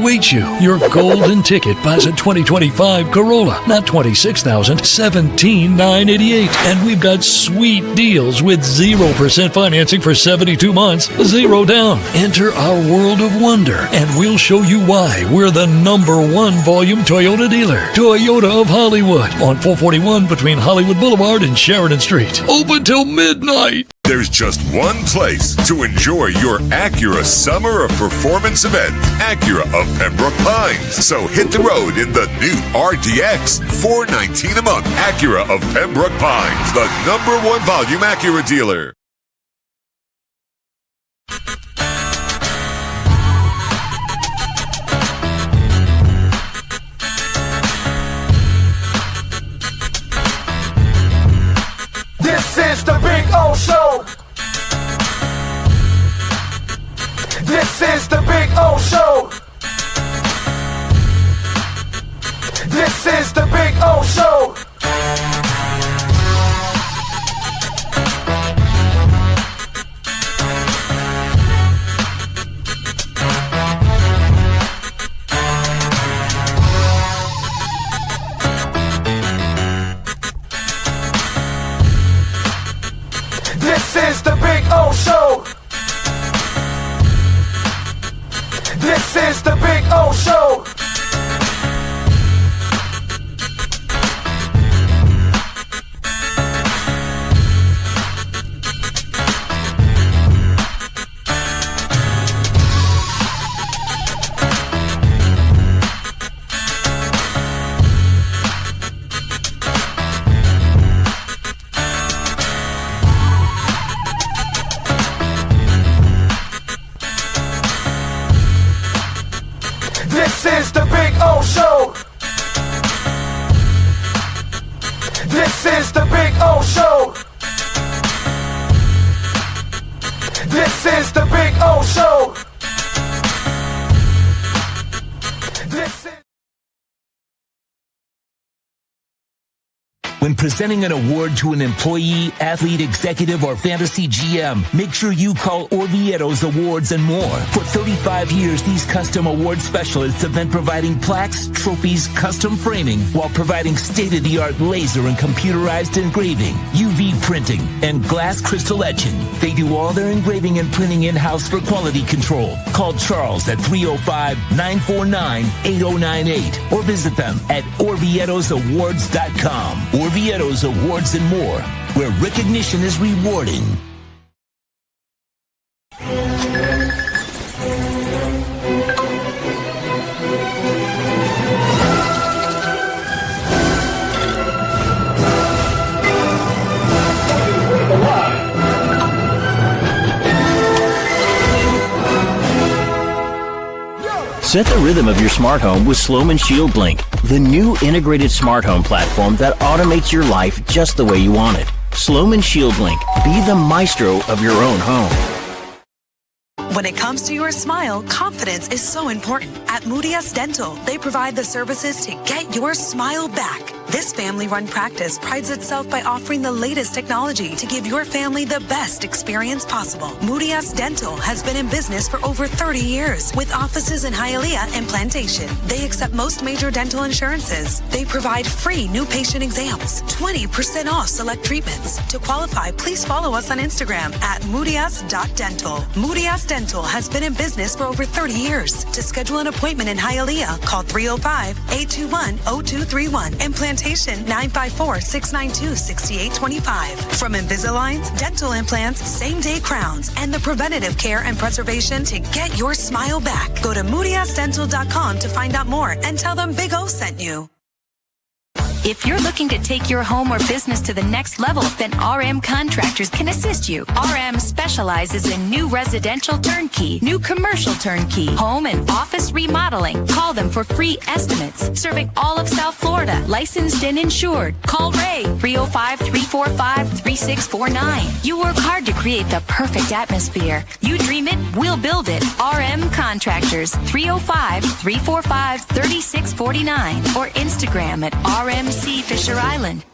awaits you. Your golden ticket buys a 2025 Corolla, not $26,000, $17,988. And we've got sweet deals with 0% financing for 72 months, 0 down. Enter our world of wonder, and we'll show you why we're the #1 volume Toyota dealer. Toyota of Hollywood on 441 between Hollywood Boulevard and Sheridan Street. Open till midnight. There's just one place to enjoy your Acura Summer of Performance event, Acura of Pembroke Pines. So hit the road in the new RDX, $419 a month. Acura of Pembroke Pines, the #1 volume Acura dealer. This is the Big O Show. This is the Big O Show. This is the Big O Show. This is the Big O Show. This is the Big O Show. This is the Big O Show. This is the Big O Show. This is the Big O Show. This is. When presenting an award to an employee, athlete, executive, or fantasy GM, make sure you call Orvieto's Awards and More. For 35 years, these custom award specialists have been providing plaques, trophies, custom framing, while providing state-of-the-art laser and computerized engraving, UV printing, and glass crystal etching. They do all their engraving and printing in-house for quality control. Call Charles at 305-949-8098 or visit them at orvietosawards.com. Orvieto's Awards and More, where recognition is rewarding. Set the rhythm of your smart home with Sloman Shield Blink, the new integrated smart home platform that automates your life just the way you want it. Sloman Shield Blink, be the maestro of your own home. When it comes to your smile, confidence is so important. At Moody S Dental, they provide the services to get your smile back. This family-run practice prides itself by offering the latest technology to give your family the best experience possible. Moody S Dental has been in business for over 30 years with offices in Hialeah and Plantation. They accept most major dental insurances. They provide free new patient exams, 20% off select treatments. To qualify, please follow us on Instagram at moodys.dental. Moody S Dental has been in business for over 30 years. To schedule an appointment in Hialeah, call 305-821-0231 and Plantation 954-692-6825. From Invisaligns, dental implants, same-day crowns, and the preventative care and preservation to get your smile back. Go to moodysdental.com to find out more and tell them Big O sent you. If you're looking to take your home or business to the next level, then RM Contractors can assist you. RM specializes in new residential turnkey, new commercial turnkey, home and office remodeling. Call them for free estimates. Serving all of South Florida, licensed and insured. Call Ray, 305-345-3649. You work hard to create the perfect atmosphere. You dream it, we'll build it. RM Contractors, 305-345-3649 or Instagram at RMC Fisher Island.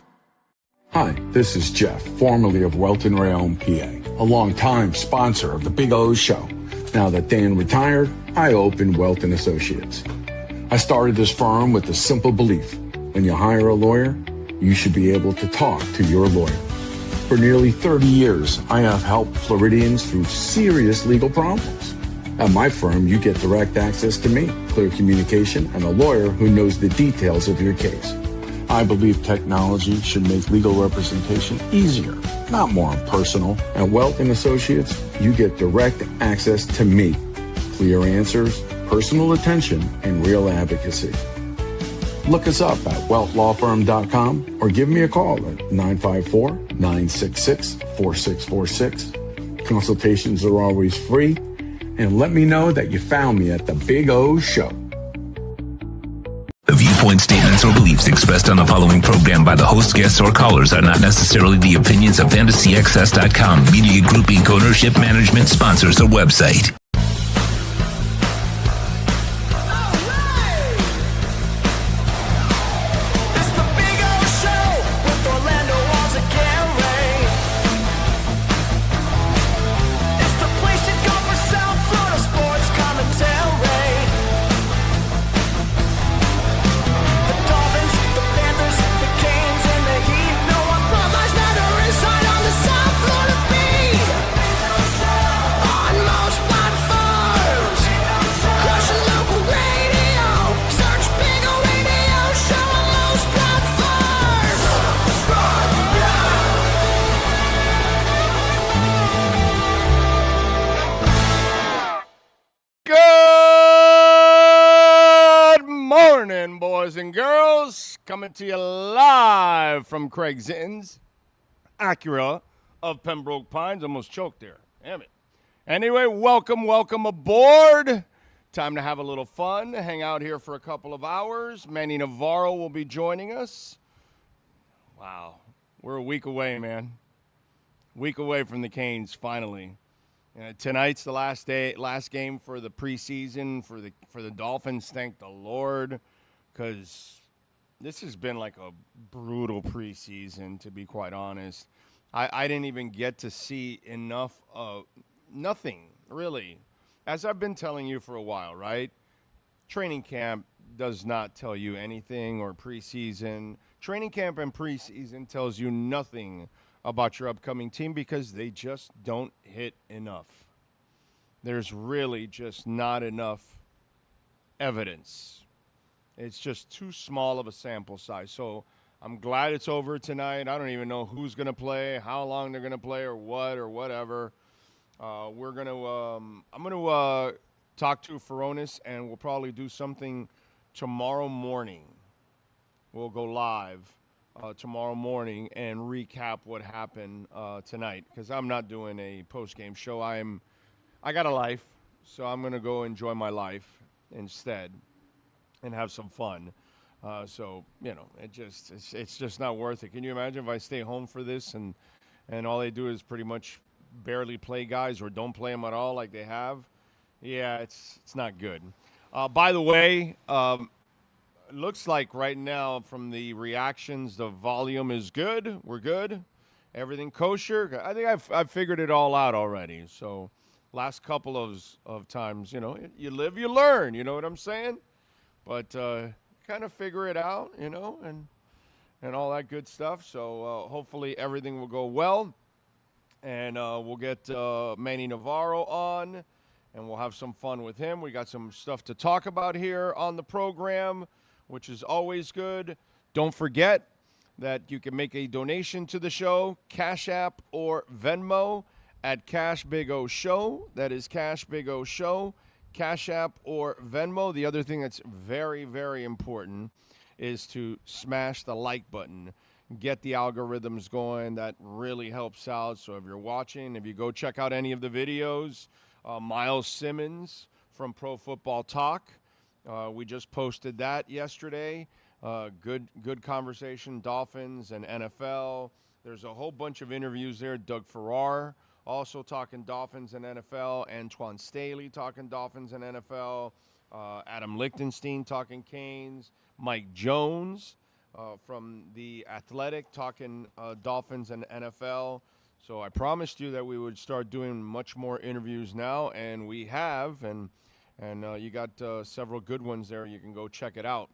Hi, this is Jeff, formerly of Welton Rayone, PA, a longtime sponsor of the Big O Show. Now that Dan retired, I opened Wealth and Associates. I started this firm with a simple belief. When you hire a lawyer, you should be able to talk to your lawyer. For nearly 30 years, I have helped Floridians through serious legal problems. At my firm, you get direct access to me, clear communication, and a lawyer who knows the details of your case. I believe technology should make legal representation easier, not more impersonal. At Wealth and Associates, you get direct access to me, clear answers, personal attention, and real advocacy. Look us up at weltlawfirm.com or give me a call at 954-966-4646. Consultations are always free. And let me know that you found me at the Big O Show. The viewpoint statements or beliefs expressed on the following program by the host, guests, or callers are not necessarily the opinions of FantasyXS.com, Media Group Inc. ownership, management, sponsors, or website. Boys and girls, coming to you live from Craig's Inns, Acura of Pembroke Pines. Almost choked there. Damn it. Anyway, welcome aboard. Time to have a little fun, hang out here for a couple of hours. Manny Navarro will be joining us. Wow. We're a week away, man. Week away from the Canes, finally. Tonight's the last game for the preseason for the Dolphins. Thank the Lord, because this has been like a brutal preseason, to be quite honest. I didn't even get to see enough of nothing, really. As I've been telling you for a while, right? Training camp does not tell you anything, or preseason. Training camp and preseason tells you nothing about your upcoming team because they just don't hit enough. There's really just not enough evidence. It's just too small of a sample size. So I'm glad it's over tonight. I don't even know who's going to play, how long they're going to play, or what, or whatever. I'm going to talk to Furones, and we'll probably do something tomorrow morning. We'll go live tomorrow morning and recap what happened tonight, because I'm not doing a post-game show. I got a life, so I'm going to go enjoy my life instead and have some fun. So, it's just not worth it. Can you imagine if I stay home for this and all they do is pretty much barely play guys or don't play them at all like they have? Yeah, it's not good. By the way, it looks like right now from the reactions, the volume is good. We're good. Everything kosher. I think I've figured it all out already. So last couple of times, you live, you learn. You know what I'm saying? But kind of figure it out, and all that good stuff. So hopefully everything will go well. And we'll get Manny Navarro on, and we'll have some fun with him. We got some stuff to talk about here on the program, which is always good. Don't forget that you can make a donation to the show, Cash App or Venmo at Cash Big O Show. That is Cash Big O Show, Cash App or Venmo. The other thing that's very, very important is to smash the like button. Get the algorithms going. That really helps out. So if you're watching, if you go check out any of the videos, Miles Simmons from Pro Football Talk, we just posted that yesterday. Good conversation, Dolphins and NFL. There's a whole bunch of interviews there. Doug Farrar also talking Dolphins and NFL. Antoine Staley talking Dolphins and NFL. Adam Lichtenstein talking Canes. Mike Jones from The Athletic talking Dolphins and NFL. So I promised you that we would start doing much more interviews now, and we have, and you got several good ones there. You can go check it out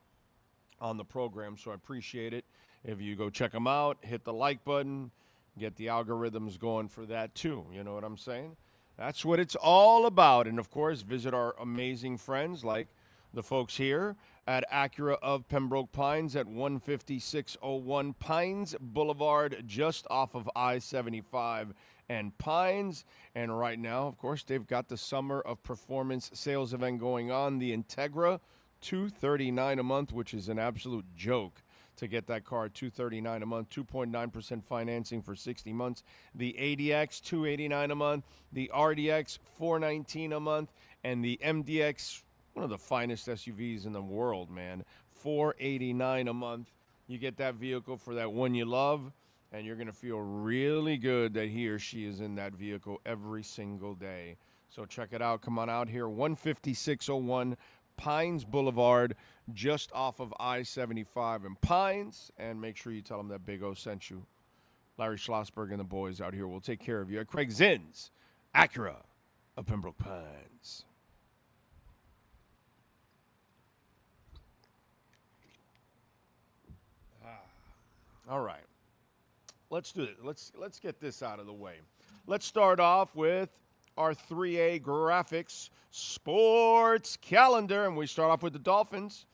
on the program, so I appreciate it. If you go check them out, hit the like button, get the algorithms going for that too. You know what I'm saying? That's what it's all about. And, of course, visit our amazing friends like the folks here at Acura of Pembroke Pines at 15601 Pines Boulevard, just off of I-75 and Pines. And right now, of course, they've got the Summer of Performance sales event going on. The Integra, $239 a month, which is an absolute joke to get that car, $239 a month, 2.9% financing for 60 months. The ADX, $289 a month. The RDX, $419 a month. And the MDX, one of the finest SUVs in the world, man, $489 a month. You get that vehicle for that one you love, and you're going to feel really good that he or she is in that vehicle every single day. So check it out. Come on out here, 15601 Pines Boulevard, just off of I-75 and Pines. And make sure you tell them that Big O sent you. Larry Schlossberg and the boys out here will take care of you at Craig Zinn's Acura of Pembroke Pines. All right, let's do it. Let's get this out of the way. Let's start off with our 3A graphics sports calendar, and we start off with the Dolphins.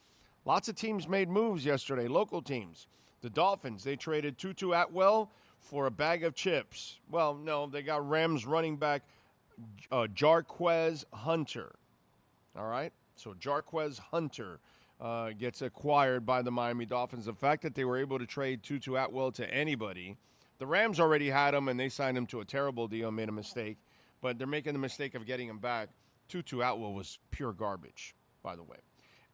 Lots of teams made moves yesterday, local teams. The Dolphins, they traded Tutu Atwell for a bag of chips. Well, no, they got Rams running back Jarquez Hunter. All right, so Jarquez Hunter gets acquired by the Miami Dolphins. The fact that they were able to trade Tutu Atwell to anybody, the Rams already had him, and they signed him to a terrible deal and made a mistake. But they're making the mistake of getting him back. Tutu Atwell was pure garbage, by the way.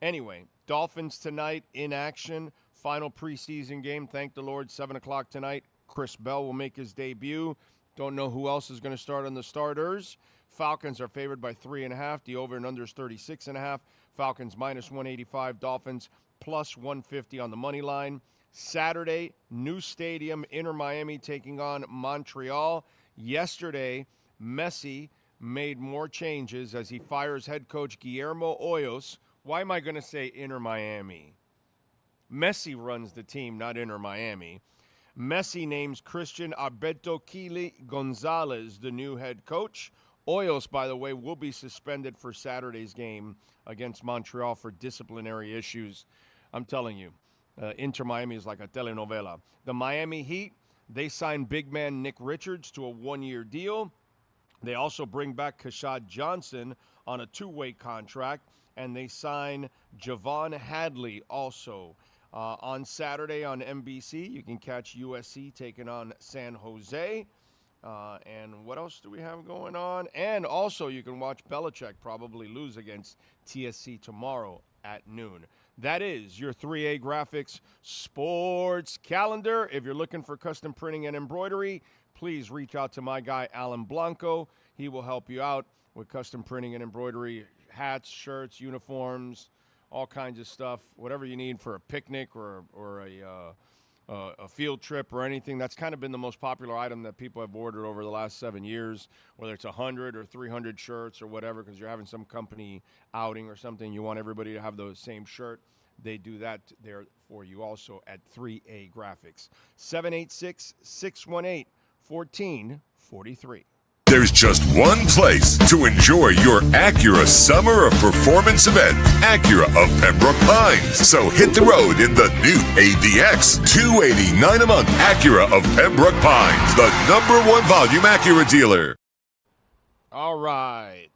Anyway, Dolphins tonight in action. Final preseason game. Thank the Lord, 7 o'clock tonight. Chris Bell will make his debut. Don't know who else is going to start on the starters. Falcons are favored by 3.5. The over and under is 36.5. Falcons minus 185. Dolphins plus 150 on the money line. Saturday, new stadium, Inter Miami taking on Montreal. Yesterday, Messi made more changes as he fires head coach Guillermo Hoyos. Why am I going to say Inter Miami? Messi runs the team, not Inter Miami. Messi names Christian Alberto Kili Gonzalez the new head coach. Hoyos, by the way, will be suspended for Saturday's game against Montreal for disciplinary issues. I'm telling you, Inter Miami is like a telenovela. The Miami Heat, they signed big man Nick Richards to a one-year deal. They also bring back Kashad Johnson on a two-way contract, and they sign Javon Hadley also. On Saturday on NBC, you can catch USC taking on San Jose. And what else do we have going on? And also you can watch Belichick probably lose against TSC tomorrow at noon. That is your 3A Graphics sports calendar. If you're looking for custom printing and embroidery, please reach out to my guy, Alan Blanco. He will help you out with custom printing and embroidery, hats, shirts, uniforms, all kinds of stuff, whatever you need for a picnic or a field trip or anything. That's kind of been the most popular item that people have ordered over the last 7 years, whether it's 100 or 300 shirts or whatever, because you're having some company outing or something. You want everybody to have the same shirt. They do that there for you also at 3A Graphics. 786-618-1443. There's just one place to enjoy your Acura Summer of Performance event, Acura of Pembroke Pines. So hit the road in the new ADX, $289 a month. Acura of Pembroke Pines, the #1 volume Acura dealer. All right.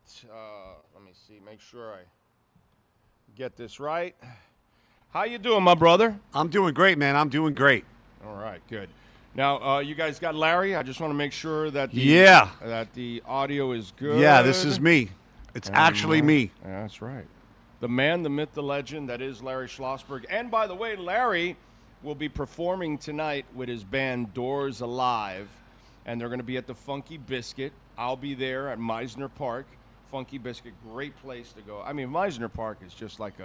Let me see. Make sure I get this right. How you doing, my brother? I'm doing great, man. I'm doing great. All right, good. Now, you guys got Larry. I just want to make sure that the audio is good. Yeah, this is me. It's actually me. Yeah, that's right. The man, the myth, the legend, that is Larry Schlossberg. And by the way, Larry will be performing tonight with his band Doors Alive, and they're going to be at the Funky Biscuit. I'll be there at Meisner Park. Funky Biscuit, great place to go. I mean, Meisner Park is just like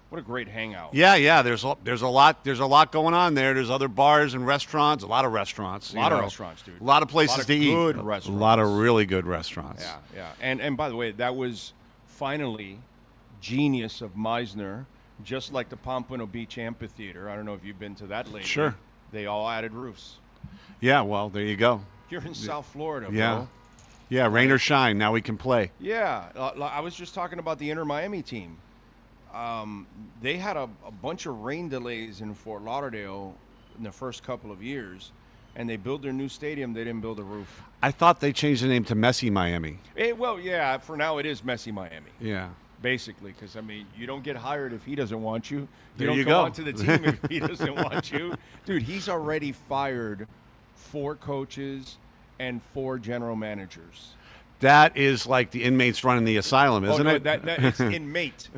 What a great hangout. Yeah. There's a lot going on there. There's other bars and restaurants. A lot of restaurants. A lot of restaurants, dude. A lot of places to eat. Good restaurants. A lot of really good restaurants. Yeah. And by the way, that was finally genius of Meisner, just like the Pompano Beach Amphitheater. I don't know if you've been to that lately. Sure. They all added roofs. Yeah. Well, there you go. You're in South Florida, Yeah. bro. Yeah. Rain or shine. Now we can play. Yeah. I was just talking about the Inter Miami team. They had a bunch of rain delays in Fort Lauderdale in the first couple of years, and they built their new stadium. They didn't build a roof. I thought they changed the name to Messi Miami. Well, yeah, for now it is Messi Miami. Yeah. Basically, because, I mean, you don't get hired if he doesn't want you. There don't you come go. onto the team if he doesn't want you. Dude, he's already fired 4 coaches and 4 general managers. That is like the inmates running the asylum, isn't it? That it's inmate.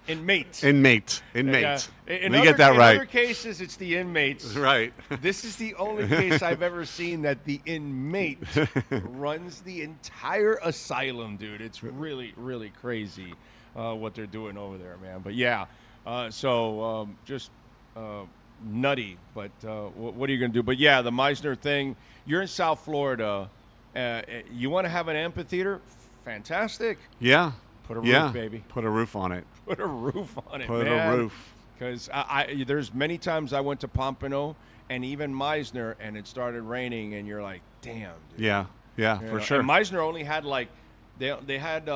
Inmate. Inmate. Let me get that right. In other cases, it's the inmates. Right. This is the only case I've ever seen that the inmate runs the entire asylum, dude. It's really, really crazy what they're doing over there, man. But yeah, just nutty. But what are you going to do? But yeah, the Meisner thing. You're in South Florida. You want to have an amphitheater? Fantastic. Yeah. Put a roof, baby. Put a roof on it. Put a roof on it, Put man. a roof. Because there's many times I went to Pompano and even Meisner, and it started raining, and you're like, damn, dude. Yeah, for sure. And Meisner only had like, they had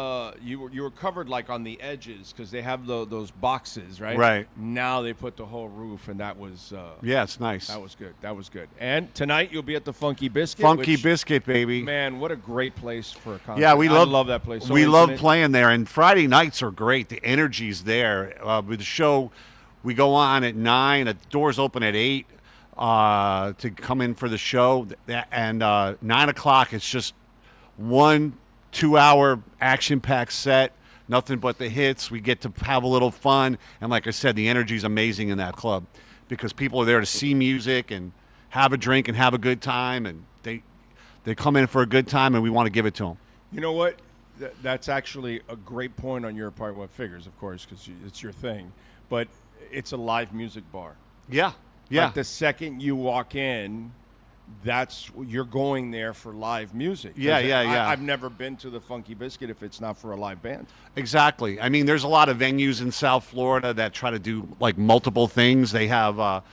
you were covered like on the edges because they have those boxes, right? Right. Now they put the whole roof, and that was yeah, it's nice. That was good. And tonight you'll be at the Funky Biscuit. Funky Biscuit, baby. Man, what a great place for a concert. Yeah, I love that place. So we love intimate. playing there, and Friday nights are great. The energy's there. With the show, we go on at 9. The doors open at 8 to come in for the show, and 9 o'clock. It's just 1 2-hour action-packed set. Nothing but the hits. We get to have a little fun, and like I said, the energy's amazing in that club because people are there to see music and have a drink and have a good time, and they come in for a good time, and we want to give it to them. You know what? That's actually a great point on your part. What figures, of course, because it's your thing. But it's a live music bar. Yeah. Like the second you walk in, you're going there for live music. Yeah. I've never been to the Funky Biscuit if it's not for a live band. Exactly. I mean, there's a lot of venues in South Florida that try to do like multiple things. They have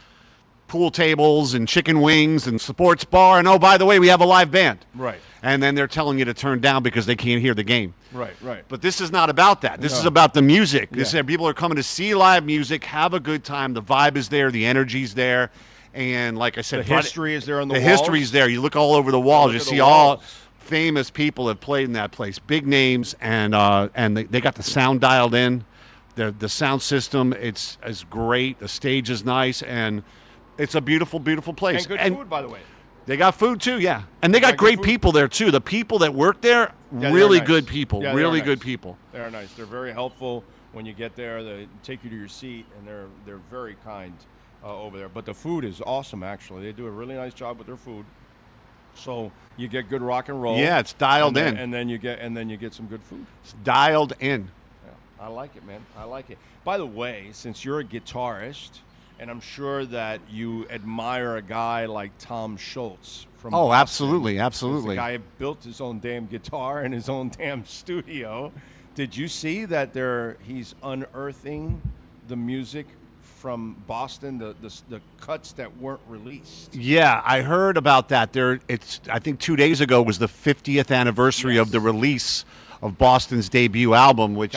pool tables and chicken wings and sports bar. And, oh, by the way, we have a live band. Right. And then they're telling you to turn down because they can't hear the game. Right. But this is not about that. This is about the music. People are coming to see live music, have a good time. The vibe is there. The energy's there. And like I said, the history is there on the walls. The history's there. You look all over the walls. You see all famous people have played in that place, big names, and they got the sound dialed in. The sound system, it's great. The stage is nice, and it's a beautiful, beautiful place. And good food, by the way. They got food too, yeah. And they got great people there too. The people that work there, really good people. Yeah, really good people. They are nice. They're very helpful when you get there. They take you to your seat, and they're very kind. Over there, but the food is awesome. Actually, they do a really nice job with their food, so you get good rock and roll. Yeah, it's dialed in, and then you get some good food. It's dialed in. Yeah, I like it, man. I like it. By the way, since you're a guitarist, and I'm sure that you admire a guy like Tom Schultz from Boston. Absolutely. The guy built his own damn guitar in his own damn studio. Did you see that he's unearthing the music from Boston, the cuts that weren't released? Yeah, I heard about that. I think 2 days ago was the 50th anniversary of the release of Boston's debut album, which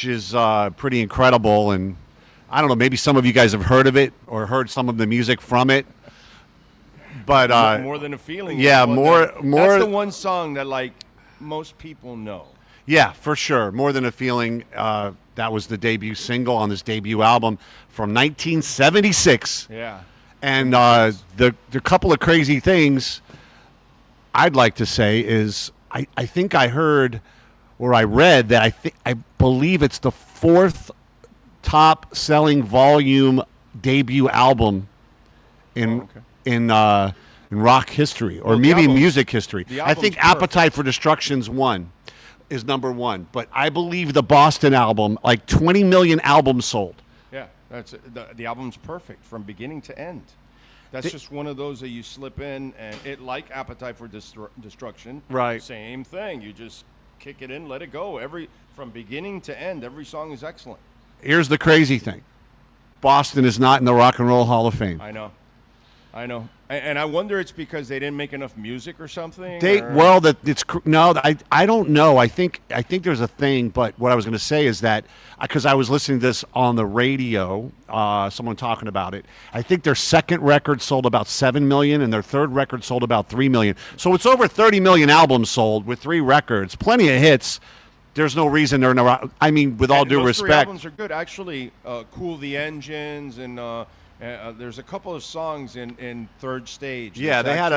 is pretty incredible. And I don't know, maybe some of you guys have heard of it or heard some of the music from it. But More Than a Feeling. Yeah, more. That's the one song that like most people know. Yeah, for sure. More Than a Feeling. That was the debut single on this debut album from 1976. Yeah. And the couple of crazy things I'd like to say is I think I heard or I read that I believe it's the 4th top selling volume debut album in rock history or maybe music history. I think Appetite for Destruction's one. is number one, but I believe the Boston album, like 20 million albums sold. Yeah, that's the album's perfect from beginning to end. That's just one of those that you slip in, and it like Appetite for Destruction. Right. Same thing. You just kick it in, let it go. From beginning to end, every song is excellent. Here's the crazy thing: Boston is not in the Rock and Roll Hall of Fame. I know. And I wonder it's because they didn't make enough music or something. I don't know. I think there's a thing, but what I was going to say is that because I was listening to this on the radio, someone talking about it. I think their second record sold about 7 million, and their third record sold about 3 million. So it's over 30 million albums sold with 3 records, plenty of hits. There's no reason they're in the. I mean, with all due those 3 respect, albums are good. Actually, Cool the Engines and. There's a couple of songs in Third Stage. Yeah, they had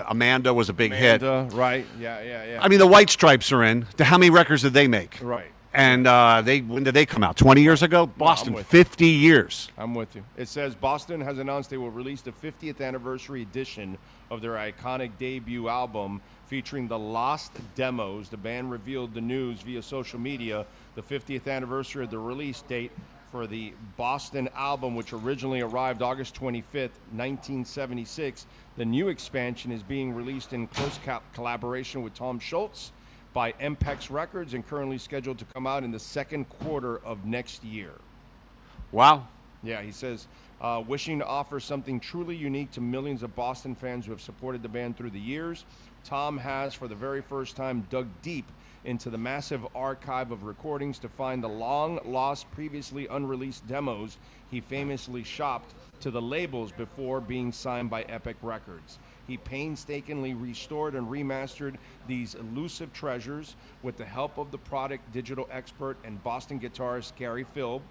Amanda was a big hit. Right? Yeah. I mean, the White Stripes are in. How many records did they make? Right. And when did they come out? 20 years ago? Boston, 50 years. I'm with you. It says Boston has announced they will release the 50th anniversary edition of their iconic debut album featuring the Lost Demos. The band revealed the news via social media. The 50th anniversary of the release date for the Boston album, which originally arrived August 25th, 1976. The new expansion is being released in close collaboration with Tom Schultz by MPEX Records and currently scheduled to come out in the second quarter of next year. Wow. Yeah, he says, wishing to offer something truly unique to millions of Boston fans who have supported the band through the years. Tom has, for the very first time, dug deep into the massive archive of recordings to find the long-lost, previously unreleased demos he famously shopped to the labels before being signed by Epic Records. He painstakingly restored and remastered these elusive treasures with the help of the product digital expert and Boston guitarist Gary Philb,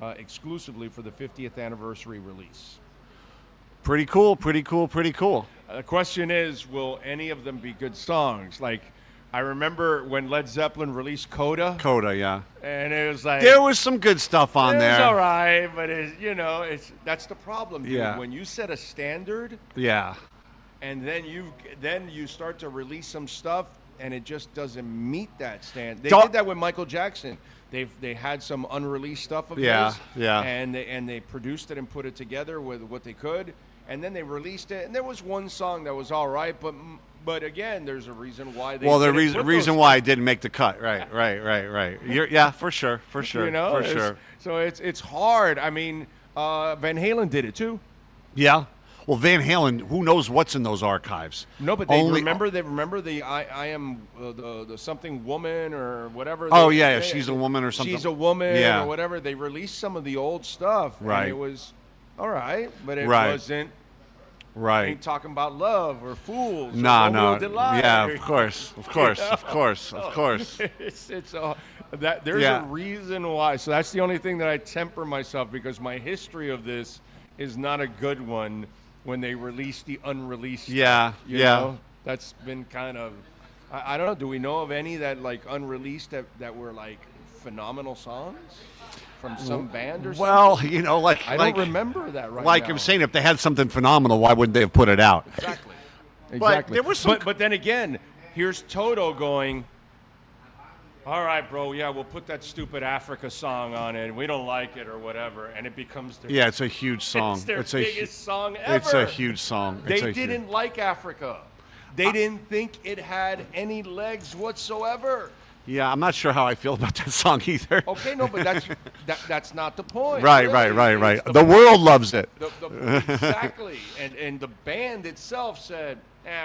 exclusively for the 50th anniversary release. Pretty cool. The question is, will any of them be good songs? Like, I remember when Led Zeppelin released Coda. Coda, yeah. And it was like... There was some good stuff on there. It was all right, but that's the problem, dude. Yeah. When you set a standard... Yeah. And then you start to release some stuff, and it just doesn't meet that standard. They did that with Michael Jackson. They had some unreleased stuff of his. Yeah. And they produced it and put it together with what they could, and then they released it. And there was one song that was all right, but again, there's a reason why they. Well, the reason why it didn't make the cut, right. Yeah, for sure. So it's hard. I mean, Van Halen did it too. Yeah. Well, Van Halen, who knows what's in those archives? No, but they remember the I am the something woman or whatever. She's a woman or something. She's a woman or whatever. They released some of the old stuff. Right. And it was all right, but it wasn't. Right. Ain't talking about love or fools. No. Delight. Yeah, of course. There's a reason why. So that's the only thing that I temper myself, because my history of this is not a good one. When they released the unreleased stuff, you know? That's been kind of, I don't know. Do we know of any that like unreleased that were like phenomenal songs from some band or something? Well, I don't remember that right now. Like I'm saying, if they had something phenomenal, why wouldn't they have put it out? Exactly. But there was some. But then again, here's Toto going, all right, bro, yeah, we'll put that stupid Africa song on it. We don't like it or whatever. And it becomes their... Yeah, it's a huge song. It's their biggest song ever. It's a huge song. They didn't like Africa. They didn't think it had any legs whatsoever. Yeah, I'm not sure how I feel about that song either. Okay, no, but that's not the point. Right. The world loves it. Exactly. And the band itself said,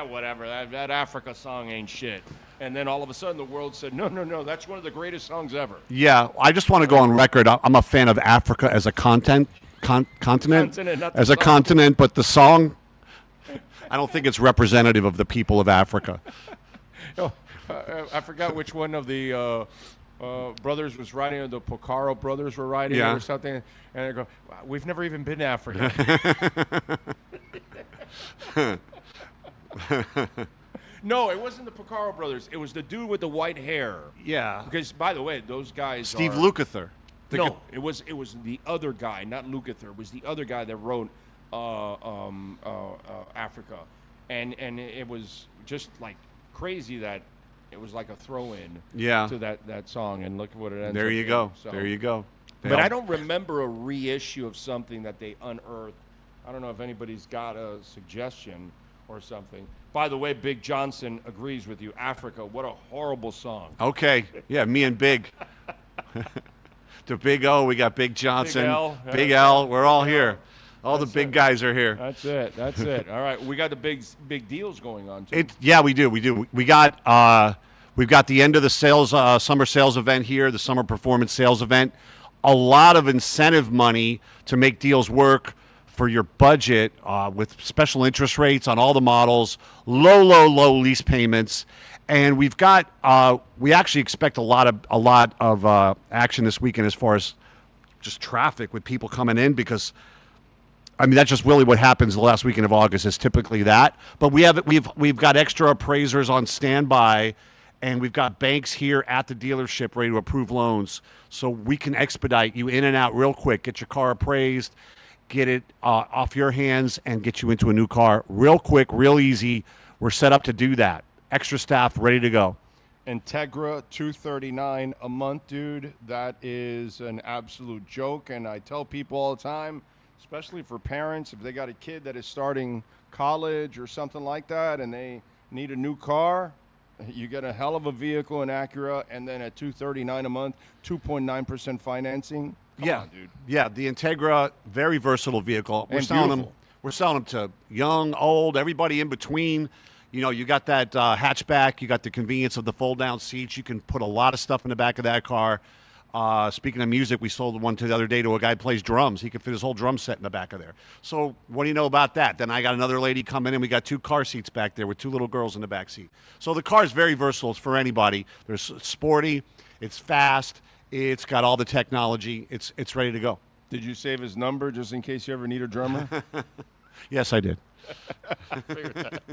whatever, that Africa song ain't shit. And then all of a sudden the world said, no, that's one of the greatest songs ever. Yeah, I just want to go on record. I'm a fan of Africa as a continent, as a continent, but the song, I don't think it's representative of the people of Africa. I forgot which one of the brothers was writing, or the Pocaro brothers were writing or something. And they go, we've never even been to Africa. No, it wasn't the Pocaro brothers. It was the dude with the white hair. Yeah. Because, by the way, those guys Steve Lukather. It was the other guy, not Lukather. It was the other guy that wrote Africa. And it was just, like, crazy that It was like a throw-in to that song, and look at what it ends There up you being. go. So, There you go. But I don't remember a reissue of something that they unearthed. I don't know if anybody's got a suggestion or something. By the way, Big Johnson agrees with you. Africa, what a horrible song. Okay. Yeah, me and Big. To Big O, we got Big Johnson. Big L. We're all here. All the big guys are here. That's it. That's it. All right. We got the big deals going on, too. Yeah, we do. We do. We've got the end of the sales summer sales event here, the summer performance sales event. A lot of incentive money to make deals work for your budget with special interest rates on all the models, low lease payments. And we've got we actually expect a lot of action this weekend as far as just traffic with people coming in, because I mean that's just really what happens the last weekend of August is typically that. But we've got extra appraisers on standby, and we've got banks here at the dealership ready to approve loans, so we can expedite you in and out real quick, get your car appraised, get it off your hands, and get you into a new car real quick, real easy. We're set up to do that. Extra staff ready to go. Integra, $239 a month, dude. That is an absolute joke. And I tell people all the time, especially for parents, if they got a kid that is starting college or something like that and they need a new car, you get a hell of a vehicle in Acura, and then at $239 a month, 2.9% financing. Come on, dude. Yeah, the Integra, very versatile vehicle. We're selling them to young, old, everybody in between. You know, you got that hatchback. You got the convenience of the fold-down seats. You can put a lot of stuff in the back of that car. Speaking of music, we sold one the other day to a guy who plays drums. He could fit his whole drum set in the back of there. So what do you know about that? Then I got another lady come in, and we got 2 car seats back there with 2 little girls in the back seat. So the car is very versatile. It's for anybody. There's sporty. It's fast. It's got all the technology. It's ready to go. Did you save his number just in case you ever need a drummer? Yes, I did. I figured that.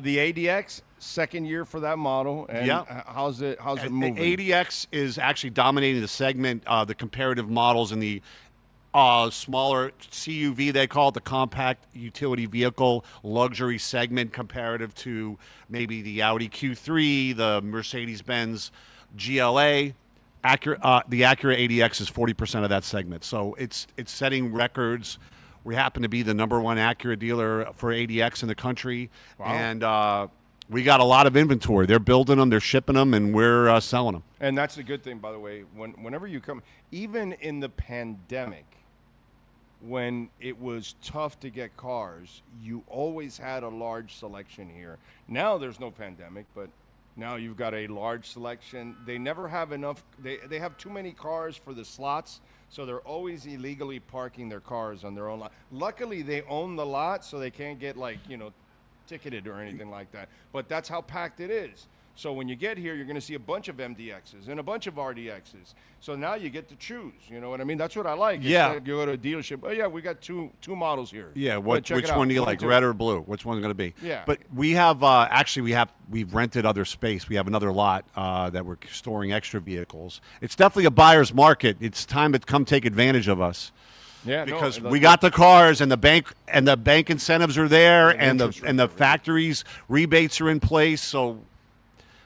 The ADX, second year for that model. And how's it moving? The ADX is actually dominating the segment, the comparative models in the smaller CUV, they call it, the compact utility vehicle luxury segment, comparative to maybe the Audi Q3, the Mercedes-Benz GLA. The Acura ADX is 40% of that segment. So it's setting records. We happen to be the #1 Acura dealer for ADX in the country. Wow. And we got a lot of inventory. They're building them, they're shipping them, and we're selling them. And that's the good thing, by the way. Whenever you come, even in the pandemic, when it was tough to get cars, you always had a large selection here. Now there's no pandemic, but now you've got a large selection. They never have enough. They have too many cars for the slots, so they're always illegally parking their cars on their own lot. Luckily, they own the lot, so they can't get, like, ticketed or anything like that. But that's how packed it is. So when you get here, you're going to see a bunch of MDXs and a bunch of RDXs. So now you get to choose. You know what I mean? That's what I like. Yeah. You go to a dealership. Oh, yeah, we got two models here. Yeah, which one do you like, red or blue? Which one's going to be? Yeah. But we have we've rented other space. We have another lot that we're storing extra vehicles. It's definitely a buyer's market. It's time to come take advantage of us. Yeah, because we got the cars, and the bank incentives are there, and the factories rebates are in place. So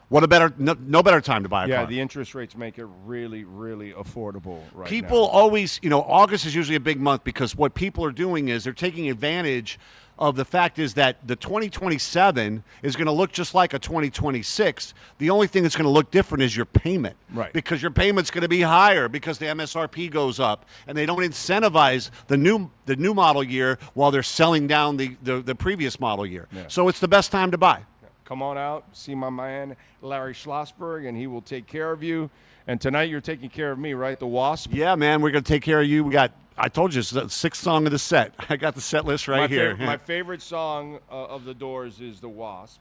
what a better no better time to buy a car. Yeah, the interest rates make it really, really affordable right People now. always, August is usually a big month because what people are doing is they're taking advantage of the fact is that the 2027 is going to look just like a 2026. The only thing that's going to look different is your payment. Right. Because your payment's going to be higher because the MSRP goes up, and they don't incentivize the new model year while they're selling down the previous model year. Yeah. So it's the best time to buy. Come on out, see my man Larry Schlossberg, and he will take care of you. And tonight you're taking care of me, right? The Wasp? Yeah, man, we're going to take care of you. I told you, it's the 6th song of the set. I got the set list right here. My favorite song of the Doors is The Wasp,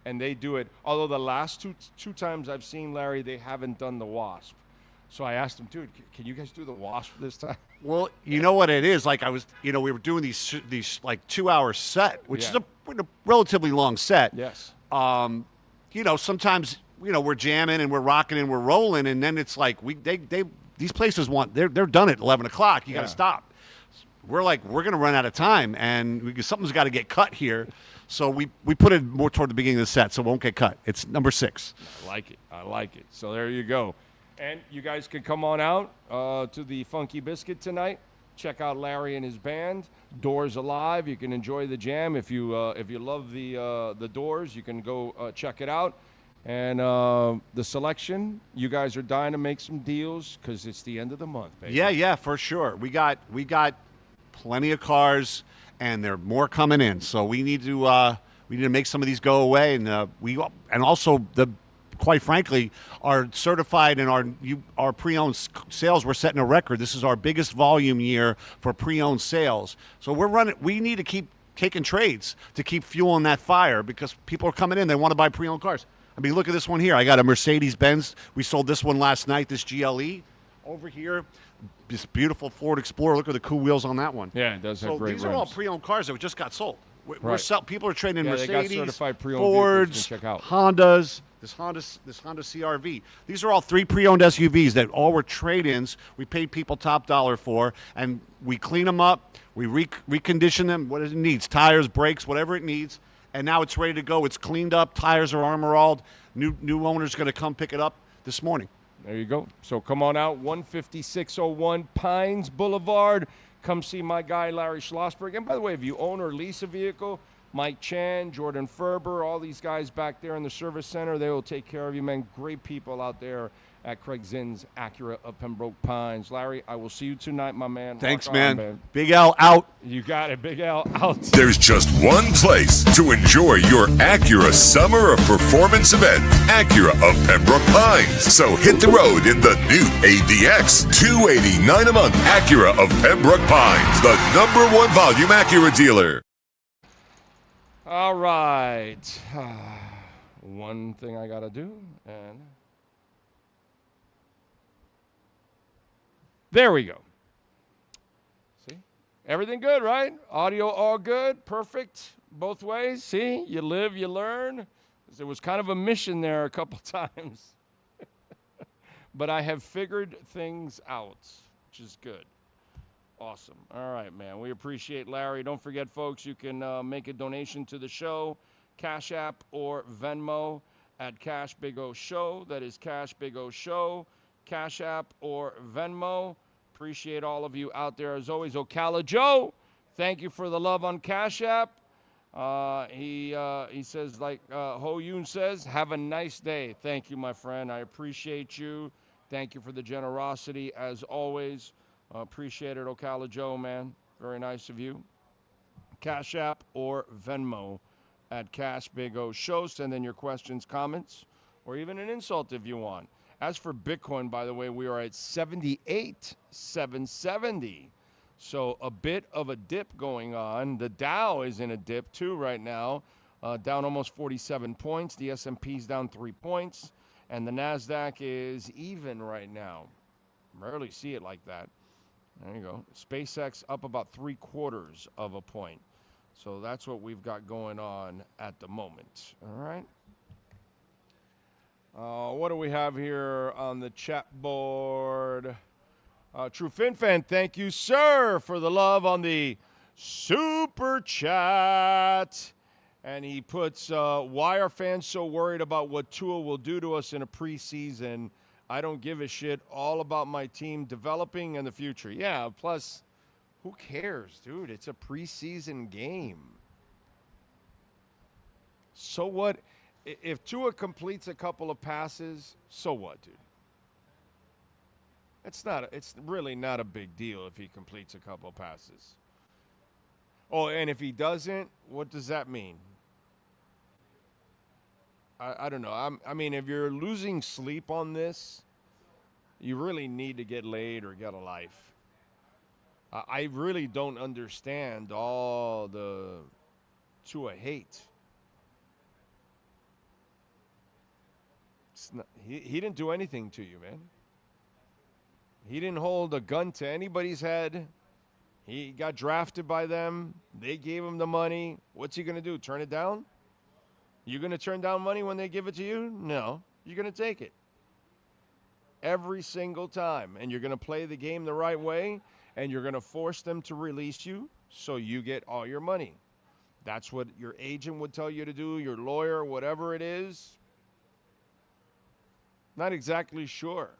and they do it. Although the last two times I've seen Larry, they haven't done The Wasp. So I asked him, dude, can you guys do The Wasp this time? Well, you know what it is? Like we were doing these like 2-hour set, which is a relatively long set. Yes. Sometimes, we're jamming and we're rocking and we're rolling, and then it's like these places they're done at 11 o'clock. You got to stop. we're going to run out of time, and something's got to get cut here. So we put it more toward the beginning of the set, so it won't get cut. It's number 6. I like it. So there you go. And you guys can come on out to the Funky Biscuit tonight. Check out Larry and his band. Doors Alive. You can enjoy the jam. If you love the Doors, you can go check it out. And the selection, you guys are dying to make some deals because it's the end of the month, baby. Yeah, for sure. We got plenty of cars, and there are more coming in. So we need to make some of these go away, and also quite frankly, our certified and our pre-owned sales, we're setting a record. This is our biggest volume year for pre-owned sales. So we need to keep taking trades to keep fueling that fire because people are coming in. They want to buy pre-owned cars. I mean, look at this one here. I got a Mercedes-Benz. We sold this one last night, this GLE. Over here, this beautiful Ford Explorer. Look at the cool wheels on that one. Yeah, it does have great rims. These are all pre-owned cars that just got sold. People are trading they Mercedes, got certified pre-owned Fords, check out. Hondas, this Honda CR-V. These are all 3 pre-owned SUVs that all were trade-ins. We paid people top dollar for, and we clean them up. We recondition them, what it needs, tires, brakes, whatever it needs, and now it's ready to go. It's cleaned up. Tires are armor-alled. New owner's going to come pick it up this morning. There you go. So come on out, 15601 Pines Boulevard. Come see my guy, Larry Schlossberg. And by the way, if you own or lease a vehicle, Mike Chan, Jordan Ferber, all these guys back there in the service center, they will take care of you, man. Great people out there at Craig Zinn's Acura of Pembroke Pines. Larry, I will see you tonight, my man. Thanks, man. Big L out. You got it. Big L out. There's just one place to enjoy your Acura Summer of Performance event, Acura of Pembroke Pines. So hit the road in the new ADX, $289 a month. Acura of Pembroke Pines, the #1 volume Acura dealer. All right. One thing I got to do, and there we go. See? Everything good, right? Audio all good, perfect, both ways. See? You live, you learn. There was kind of a mission there a couple times. But I have figured things out, which is good. Awesome. All right, man. We appreciate Larry. Don't forget, folks, you can make a donation to the show, Cash App or Venmo at Cash Big O Show. That is Cash Big O Show, Cash App or Venmo. Appreciate all of you out there. As always, Ocala Joe, thank you for the love on Cash App. He says, like Ho Yoon says, have a nice day. Thank you, my friend. I appreciate you. Thank you for the generosity, as always. Appreciate it, Ocala Joe, man. Very nice of you. Cash App or Venmo at Cash Big O Show. Send in your questions, comments, or even an insult if you want. As for Bitcoin, by the way, we are at 78,770. So a bit of a dip going on. The Dow is in a dip too right now, down almost 47 points. The S&P's down 3 points, and the Nasdaq is even right now. Rarely see it like that. There you go. SpaceX up about 3/4 of a point. So that's what we've got going on at the moment. All right. What do we have here on the chat board? True Fin Fan, thank you, sir, for the love on the super chat. And he puts, why are fans so worried about what Tua will do to us in a preseason? I don't give a shit. All about my team developing in the future. Yeah, plus, who cares, dude? It's a preseason game. So what? If Tua completes a couple of passes, so what, dude? It's really not a big deal if he completes a couple of passes. Oh, and if he doesn't, what does that mean? I don't know. I mean, if you're losing sleep on this, you really need to get laid or get a life. I really don't understand all the Tua hate. He didn't do anything to you, man. He didn't hold a gun to anybody's head. He got drafted by them. They gave him the money. What's he going to do, turn it down? You going to turn down money when they give it to you? No. You're going to take it. Every single time. And you're going to play the game the right way. and you're going to force them to release you so you get all your money. That's what your agent would tell you to do, your lawyer, whatever it is. Not exactly sure.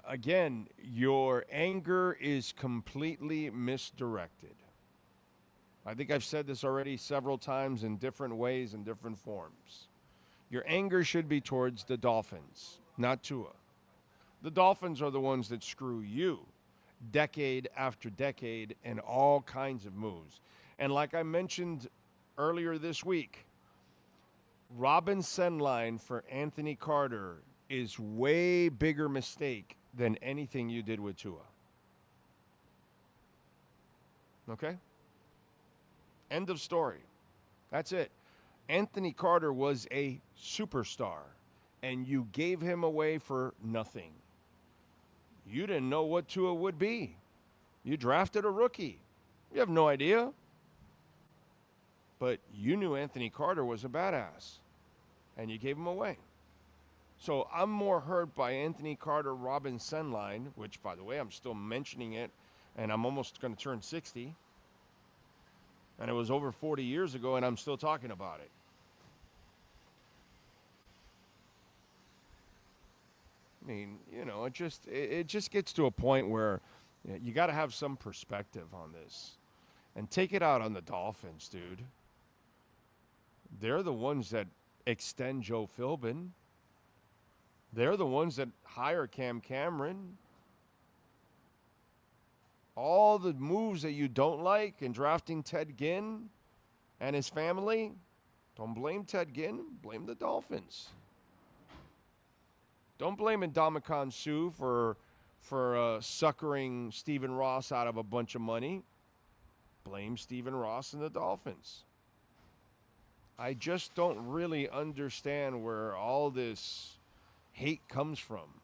Again, your anger is completely misdirected. I think I've said this already several times in different ways and different forms. Your anger should be towards the Dolphins, not Tua. The Dolphins are the ones that screw you decade after decade in all kinds of moves. And like I mentioned earlier this week, Robin Senline for Anthony Carter is way bigger mistake than anything you did with Tua. Okay? End of story. That's it. Anthony Carter was a superstar, and you gave him away for nothing. You didn't know what Tua would be. You drafted a rookie. You have no idea. But you knew Anthony Carter was a badass, and you gave him away. So I'm more hurt by Anthony Carter, Robin Senline, which, by the way, I'm still mentioning it, and I'm almost going to turn 60. And it was over 40 years ago, and I'm still talking about it. I mean, you know, it just gets to a point where you got to have some perspective on this. And take it out on the Dolphins, dude. They're the ones that extend Joe Philbin. They're the ones that hire Cam Cameron. All the moves that you don't like in drafting Ted Ginn and his family, don't blame Ted Ginn, blame the Dolphins. Don't blame Ndamukong Suh for suckering Stephen Ross out of a bunch of money. Blame Stephen Ross and the Dolphins. I just don't really understand where all this hate comes from.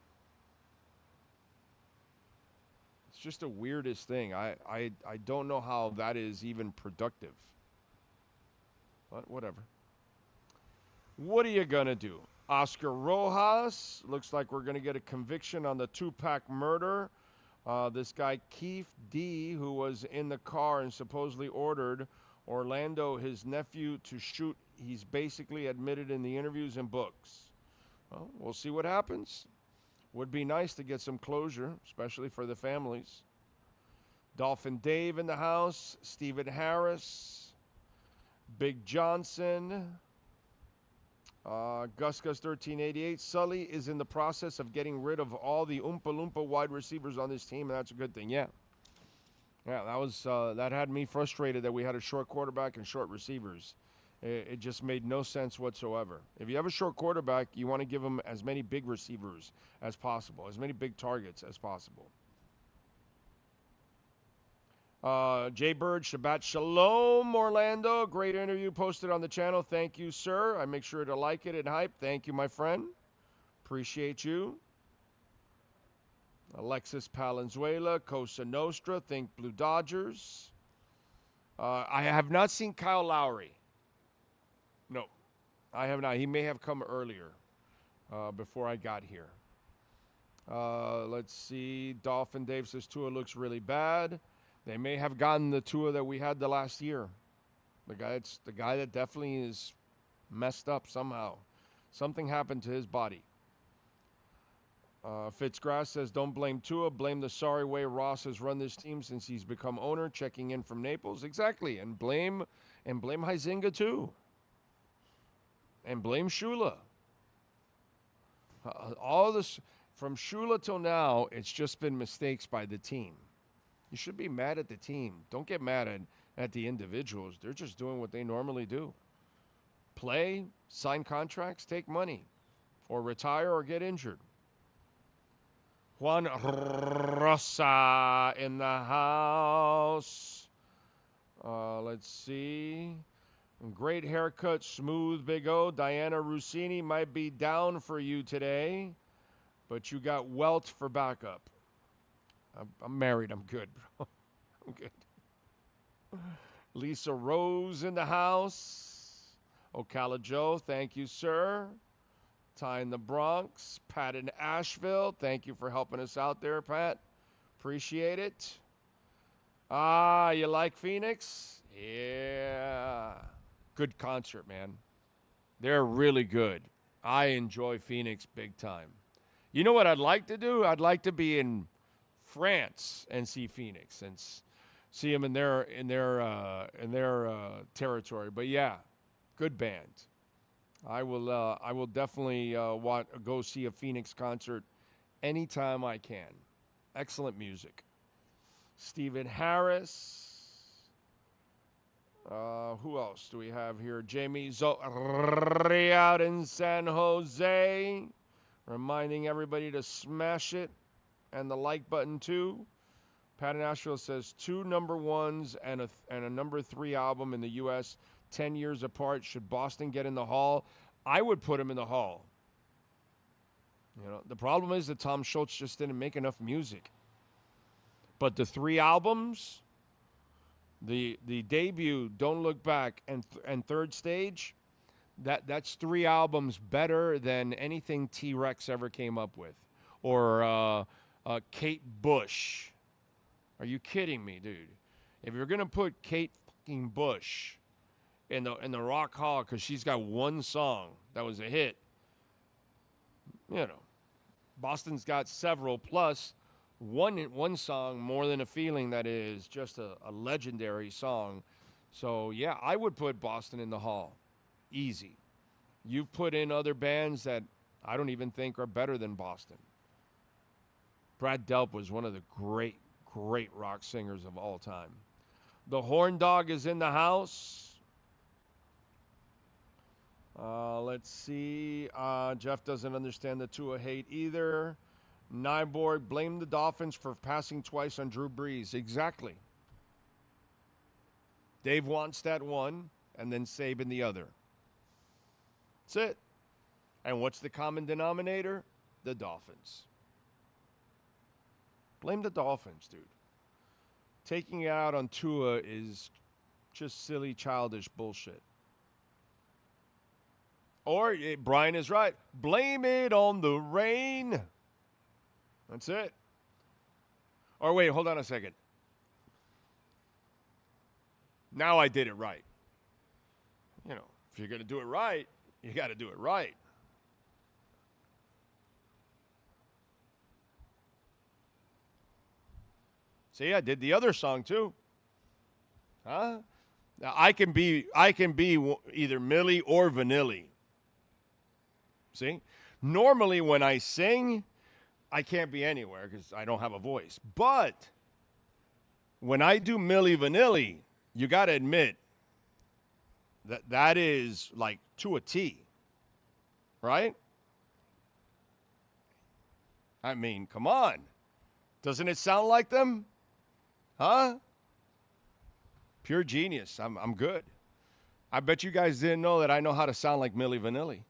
It's just the weirdest thing. I don't know how that is even productive. But whatever. What are you going to do? Oscar Rojas, looks like we're going to get a conviction on the Tupac murder. This guy Keith D., who was in the car and supposedly ordered Orlando, his nephew, to shoot. He's basically admitted in the interviews and books. Well, we'll see what happens. Would be nice to get some closure, especially for the families. Dolphin Dave in the house. Stephen Harris. Big Johnson. Gus 1388. Sully is in the process of getting rid of all the Oompa Loompa wide receivers on this team, and that's a good thing. Yeah, that had me frustrated that we had a short quarterback and short receivers. It just made no sense whatsoever. If you have a short quarterback, you want to give him as many big receivers as possible, as many big targets as possible. Jay Bird, Shabbat Shalom, Orlando. Great interview posted on the channel. Thank you, sir. I make sure to like it and hype. Thank you, my friend. Appreciate you. Alexis Palenzuela, Cosa Nostra, Think Blue Dodgers. I have not seen Kyle Lowry. No, I have not. He may have come earlier before I got here. Let's see. Dolphin Dave says Tua looks really bad. They may have gotten the Tua that we had the last year. The guy that definitely is messed up somehow. Something happened to his body. Fitzgrass says, don't blame Tua, blame the sorry way Ross has run this team since he's become owner, checking in from Naples. Exactly. And blame Huizinga too. And blame Shula. All this, from Shula till now, it's just been mistakes by the team. You should be mad at the team. Don't get mad at the individuals. They're just doing what they normally do. Play, sign contracts, take money, or retire or get injured. Juan Rosa in the house. Let's see. Great haircut, smooth, Big O. Diana Rossini might be down for you today, but you got Welt for backup. I'm married. I'm good, bro. I'm good. Lisa Rose in the house. Ocala Joe, thank you, sir. Ty in the Bronx. Pat in Asheville, thank you for helping us out there, Pat. Appreciate it. Ah, you like Phoenix? Yeah. Good concert, man. They're really good. I enjoy Phoenix big time. You know what I'd like to do? I'd like to be in France and see Phoenix and see them in their territory. But yeah, good band. I will definitely go see a Phoenix concert anytime I can. Excellent music. Stephen Harris. Who else do we have here? Jamie Zorri out in San Jose. Reminding everybody to smash it and the like button too. Pat in Nashville says 2 number ones and a number 3 album in the U.S. 10 years apart. Should Boston get in the Hall? I would put him in the Hall. You know, the problem is that Tom Schultz just didn't make enough music. But the 3 albums, the debut, Don't Look Back, and Third Stage, that's 3 albums better than anything T-Rex ever came up with, or Kate Bush. Are you kidding me, dude? If you're gonna put Kate fucking Bush in the Rock Hall because she's got one song that was a hit, you know, Boston's got several plus one song, More Than a Feeling, that is just a legendary song. So yeah, I would put Boston in the Hall. Easy. You've put in other bands that I don't even think are better than Boston. Brad Delp was one of the great rock singers of all time. The Horn Dog is in the house. Let's see. Jeff doesn't understand the Tua hate either. Nyborg, blame the Dolphins for passing twice on Drew Brees. Exactly. Dave Wannstedt one, and then Saban the other. That's it. And what's the common denominator? The Dolphins. Blame the Dolphins, dude. Taking it out on Tua is just silly, childish bullshit. Or, Brian is right, blame it on the rain. That's it. Or wait, hold on a second. Now I did it right. You know, if you're going to do it right, you got to do it right. See, I did the other song too. Huh? Now I can be either Millie or Vanilli. See? Normally when I sing, I can't be anywhere because I don't have a voice. But when I do Milli Vanilli, you got to admit that is like to a T. Right? I mean, come on. Doesn't it sound like them? Huh? Pure genius. I'm good. I bet you guys didn't know that I know how to sound like Milli Vanilli.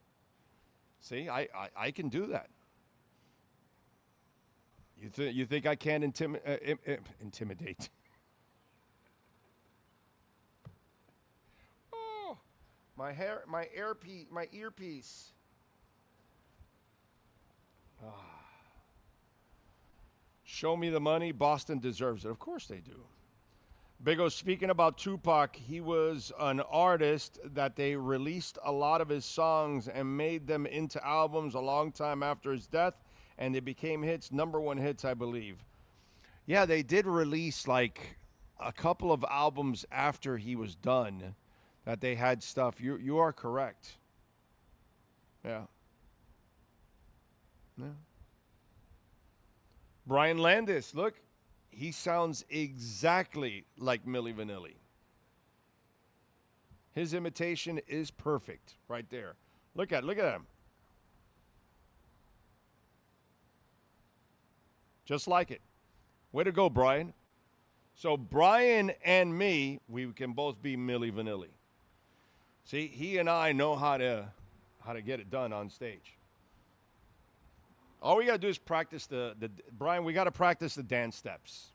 See, I can do that. You think I can't intimidate? Oh, my earpiece. Ah. Show me the money. Boston deserves it. Of course they do. Big O, speaking about Tupac, he was an artist that they released a lot of his songs and made them into albums a long time after his death, and they became hits, number 1 hits, I believe. Yeah, they did release like a couple of albums after he was done that they had stuff. You are correct. Yeah. Yeah. Brian Landis, look. He sounds exactly like Milli Vanilli. His imitation is perfect right there. Look at him. Just like it. Way to go, Brian. So Brian and me, we can both be Milli Vanilli. See, he and I know how to get it done on stage. All we got to do is practice Brian, we got to practice the dance steps.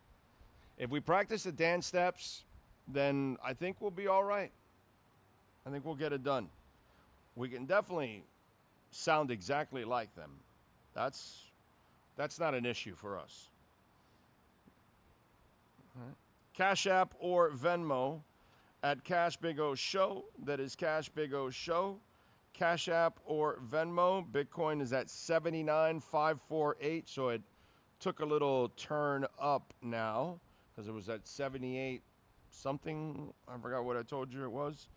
If we practice the dance steps, then I think we'll be all right. I think we'll get it done. We can definitely sound exactly like them. That's not an issue for us. All right. Cash App or Venmo at Cash Big O Show. That is Cash Big O Show. Cash App or Venmo. Bitcoin is at 79,548, so it took a little turn up now because it was at 78 something. I forgot what I told you it was.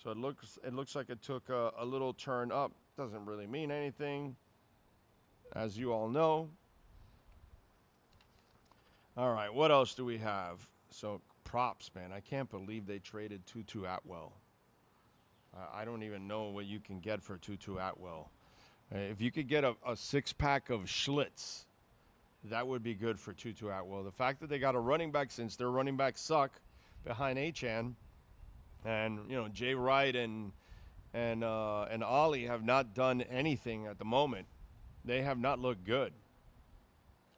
So it looks like it took a little turn up. Doesn't really mean anything, as you all know. All right, what else do we have? So props, man. I can't believe they traded Tutu Atwell. I don't even know what you can get for Tutu Atwell. If you could get a six-pack of Schlitz, that would be good for Tutu Atwell. The fact that they got a running back, since their running backs suck behind Achane, and Jay Wright and Ollie have not done anything at the moment. They have not looked good.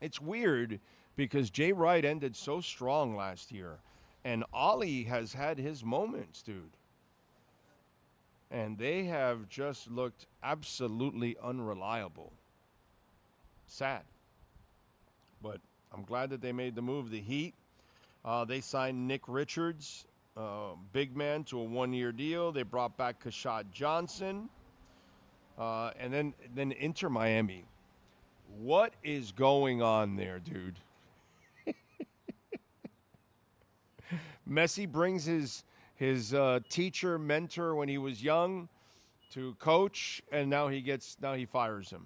It's weird because Jay Wright ended so strong last year, and Ollie has had his moments, dude. And they have just looked absolutely unreliable. Sad. But I'm glad that they made the move. The Heat, they signed Nick Richards, big man, to a one-year deal. They brought back Kashad Johnson. And then Inter Miami. What is going on there, dude? Messi brings his teacher, mentor when he was young to coach, and now he fires him.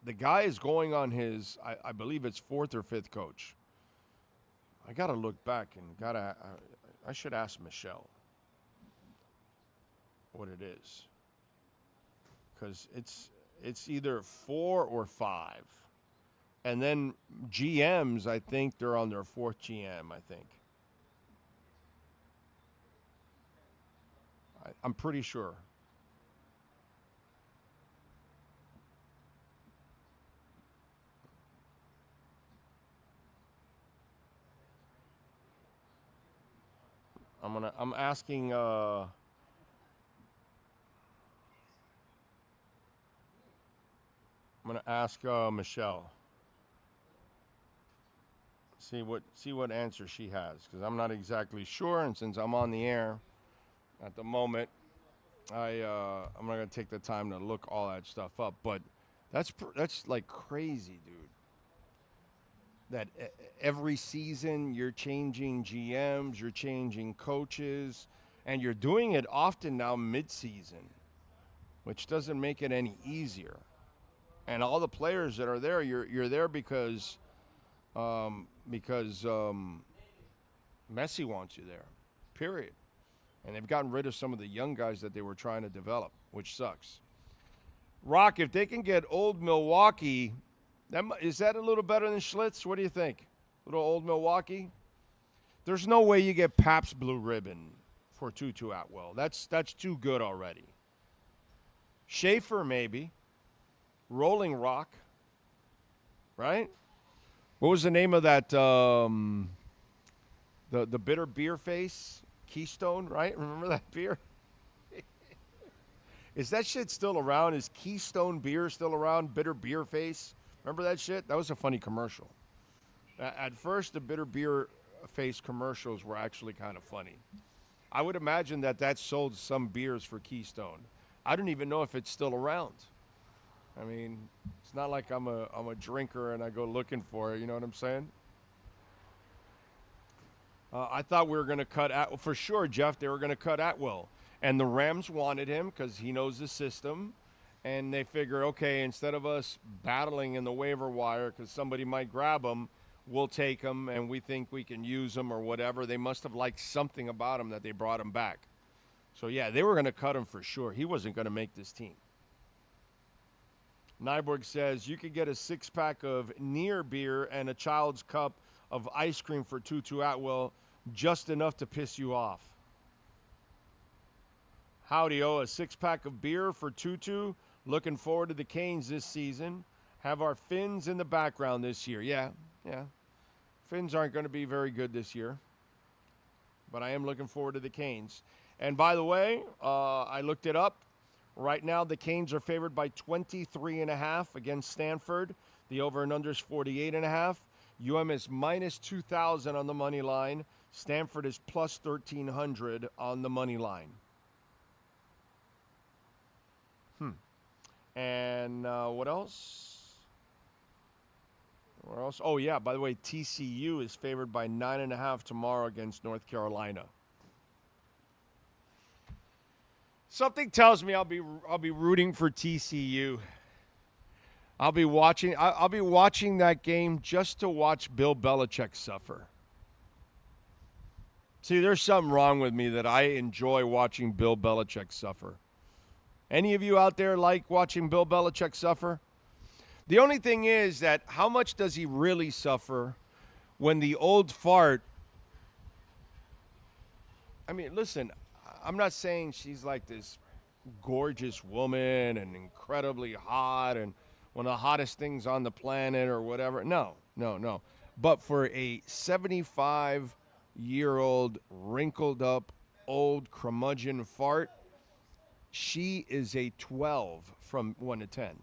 The guy is going on his, I believe it's fourth or fifth coach. I got to look back and I should ask Michelle what it is. Because it's either 4 or 5. And then GMs, I think they're on their 4th GM, I think. I'm pretty sure. I'm asking I'm gonna ask Michelle. See what answer she has, because I'm not exactly sure, and since I'm on the air at the moment, I'm not gonna take the time to look all that stuff up. But that's like crazy, dude. That every season you're changing GMs, you're changing coaches, and you're doing it often now mid-season, which doesn't make it any easier. And all the players that are there, you're there because Messi wants you there, period. And they've gotten rid of some of the young guys that they were trying to develop, which sucks. Rock, if they can get old Milwaukee, is that a little better than Schlitz? What do you think? Little old Milwaukee? There's no way you get Pabst Blue Ribbon for Tutu Atwell. That's too good already. Schaefer, maybe. Rolling Rock, right? What was the name of that? The bitter beer face? Keystone, right? Remember that beer? Is that shit still around? Is Keystone beer still around? Bitter beer face? Remember that shit? That was a funny commercial. At first, the bitter beer face commercials were actually kind of funny. I would imagine that sold some beers for Keystone. I don't even know if it's still around. I mean, it's not like I'm a drinker and I go looking for it. You know what I'm saying? I thought we were going to cut for sure, Jeff. They were going to cut Atwell, and the Rams wanted him because he knows the system, and they figure, okay, instead of us battling in the waiver wire because somebody might grab him, we'll take him, and we think we can use him or whatever. They must have liked something about him that they brought him back. So yeah, they were going to cut him for sure. He wasn't going to make this team. Nyborg says you could get a 6-pack of near beer and a child's cup of ice cream for Tutu Atwell, just enough to piss you off. Howdy, a 6-pack of beer for Tutu. Looking forward to the Canes this season. Have our Finns in the background this year. Yeah. Finns aren't going to be very good this year, but I am looking forward to the Canes. And by the way, I looked it up. Right now, the Canes are favored by 23.5 against Stanford. The over and under is 48.5. UM is minus 2,000 on the money line. Stanford is plus 1,300 on the money line. And what else? Where else? Oh, yeah, by the way, TCU is favored by 9.5 tomorrow against North Carolina. Something tells me I'll be rooting for TCU. I'll be watching that game just to watch Bill Belichick suffer. See, there's something wrong with me that I enjoy watching Bill Belichick suffer. Any of you out there like watching Bill Belichick suffer? The only thing is that how much does he really suffer when the old fart? I mean, listen, I'm not saying she's like this gorgeous woman and incredibly hot and one of the hottest things on the planet or whatever. No. But for a 75-year-old, wrinkled up, old curmudgeon fart, she is a 12 from 1 to 10.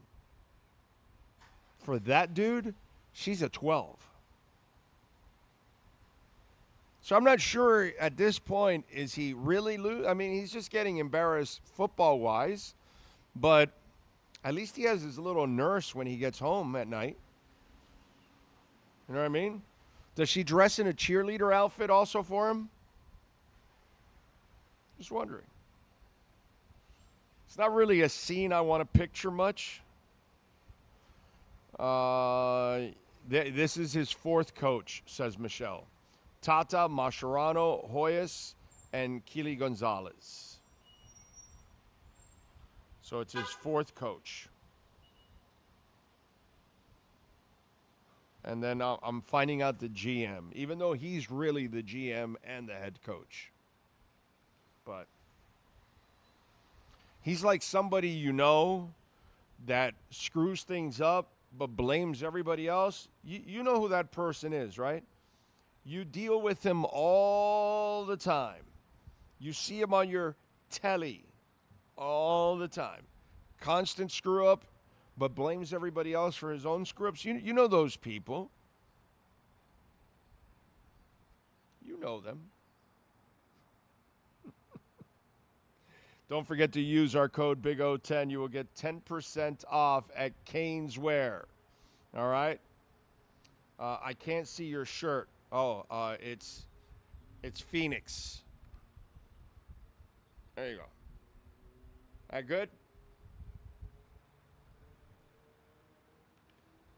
For that dude, she's a 12. So I'm not sure at this point, is he really I mean, he's just getting embarrassed football-wise, but at least he has his little nurse when he gets home at night. You know what I mean? Does she dress in a cheerleader outfit also for him? Just wondering. It's not really a scene I want to picture much. This is his fourth coach, says Michelle. Tata, Mascherano, Hoyas, and Keely Gonzalez. So it's his fourth coach. And then I'm finding out the GM, even though he's really the GM and the head coach. But he's like somebody you know that screws things up but blames everybody else. You know who that person is, right? You deal with him all the time. You see him on your telly all the time. Constant screw up, but blames everybody else for his own screw ups. You know those people. You know them. Don't forget to use our code BIG010. You will get 10% off at Canes Wear. All right? I can't see your shirt. Oh, it's Phoenix. There you go. That good?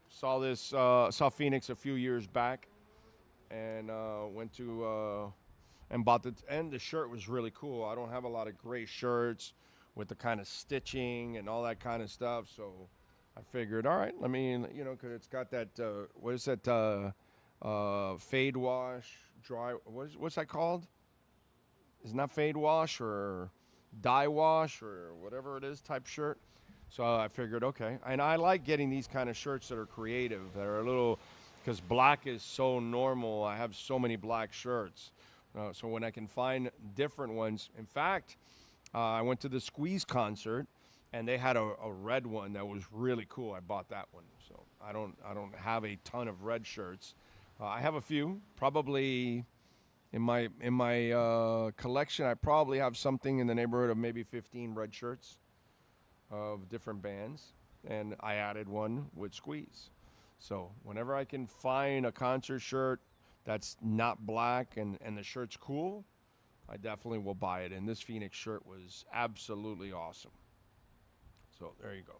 Saw Phoenix a few years back, and went to and bought the shirt was really cool. I don't have a lot of gray shirts with the kind of stitching and all that kind of stuff, so I figured, all right, I mean, because it's got that what is that? Fade wash, dry. What's that called? Isn't that fade wash or dye wash or whatever it is type shirt? So I figured, okay. And I like getting these kind of shirts that are creative, that are a little, because black is so normal. I have so many black shirts. So when I can find different ones. In fact, I went to the Squeeze concert, and they had a red one that was really cool. I bought that one. So I don't have a ton of red shirts. I have a few. Probably in my collection, I probably have something in the neighborhood of maybe 15 red shirts of different bands, and I added one with Squeeze. So whenever I can find a concert shirt that's not black and the shirt's cool, I definitely will buy it. And this Phoenix shirt was absolutely awesome. So there you go.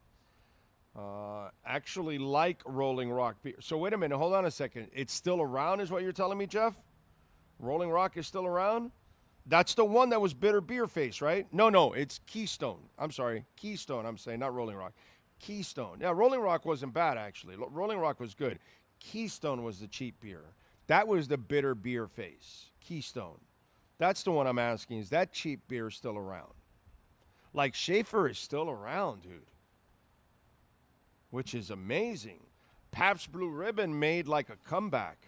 Actually like Rolling Rock beer. So wait a minute, hold on a second. It's still around is what you're telling me, Jeff? Rolling Rock is still around? That's the one that was bitter beer face, right? No, it's Keystone. I'm sorry, Keystone, I'm saying, not Rolling Rock. Keystone. Yeah, Rolling Rock wasn't bad, actually. Rolling Rock was good. Keystone was the cheap beer. That was the bitter beer face, Keystone. That's the one I'm asking. Is that cheap beer still around? Like, Schaefer is still around, dude. Which is amazing. Pabst Blue Ribbon made like a comeback.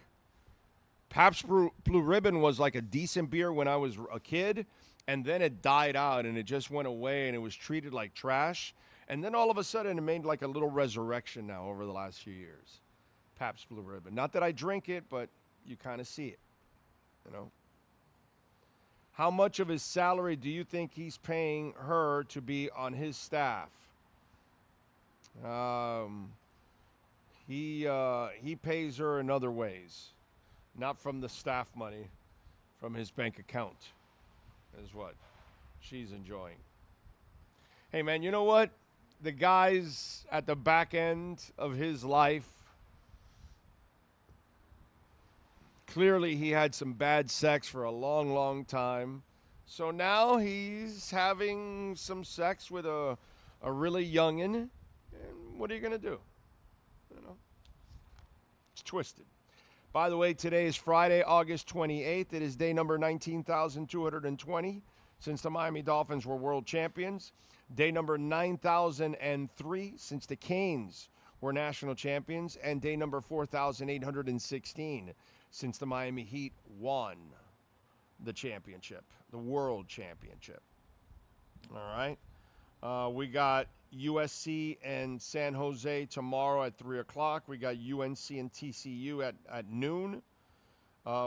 Pabst Blue Ribbon was like a decent beer when I was a kid, and then it died out and it just went away and it was treated like trash. And then all of a sudden it made like a little resurrection now over the last few years. Pabst Blue Ribbon. Not that I drink it, but you kind of see it, you know. How much of his salary do you think he's paying her to be on his staff? He pays her in other ways, not from the staff money, from his bank account, is what she's enjoying. Hey, man, you know what? The guys at the back end of his life, clearly he had some bad sex for a long, long time. So now he's having some sex with a really youngin'. And what are you going to do? You know, it's twisted. By the way, today is Friday, August 28th. It is day number 19,220 since the Miami Dolphins were world champions. Day number 9,003 since the Canes were national champions. And day number 4,816 since the Miami Heat won the championship, the world championship. All right. We got USC and San Jose tomorrow at 3 o'clock. We got UNC and TCU at noon.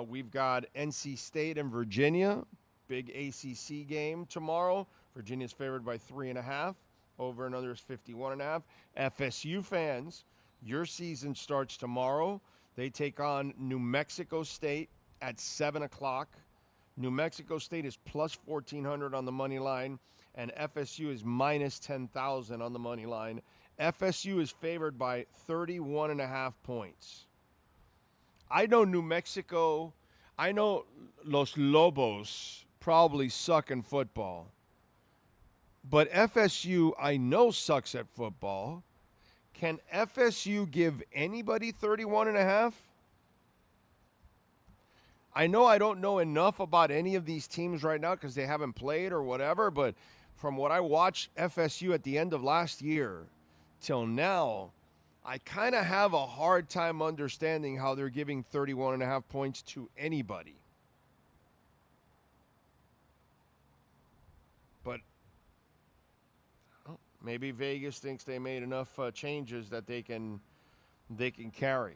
We've got NC State and Virginia, big ACC game tomorrow. Virginia's favored by 3.5. Over and under is 51.5. FSU fans, your season starts tomorrow. They take on New Mexico State at 7 o'clock. New Mexico State is plus 1,400 on the money line, and FSU is minus 10,000 on the money line. FSU is favored by 31.5 points. I know New Mexico, I know Los Lobos probably suck in football, but FSU I know sucks at football. Can FSU give anybody 31.5? I know I don't know enough about any of these teams right now because they haven't played or whatever, but from what I watched FSU at the end of last year till now, I kind of have a hard time understanding how they're giving 31.5 points to anybody. But maybe Vegas thinks they made enough changes that they can carry.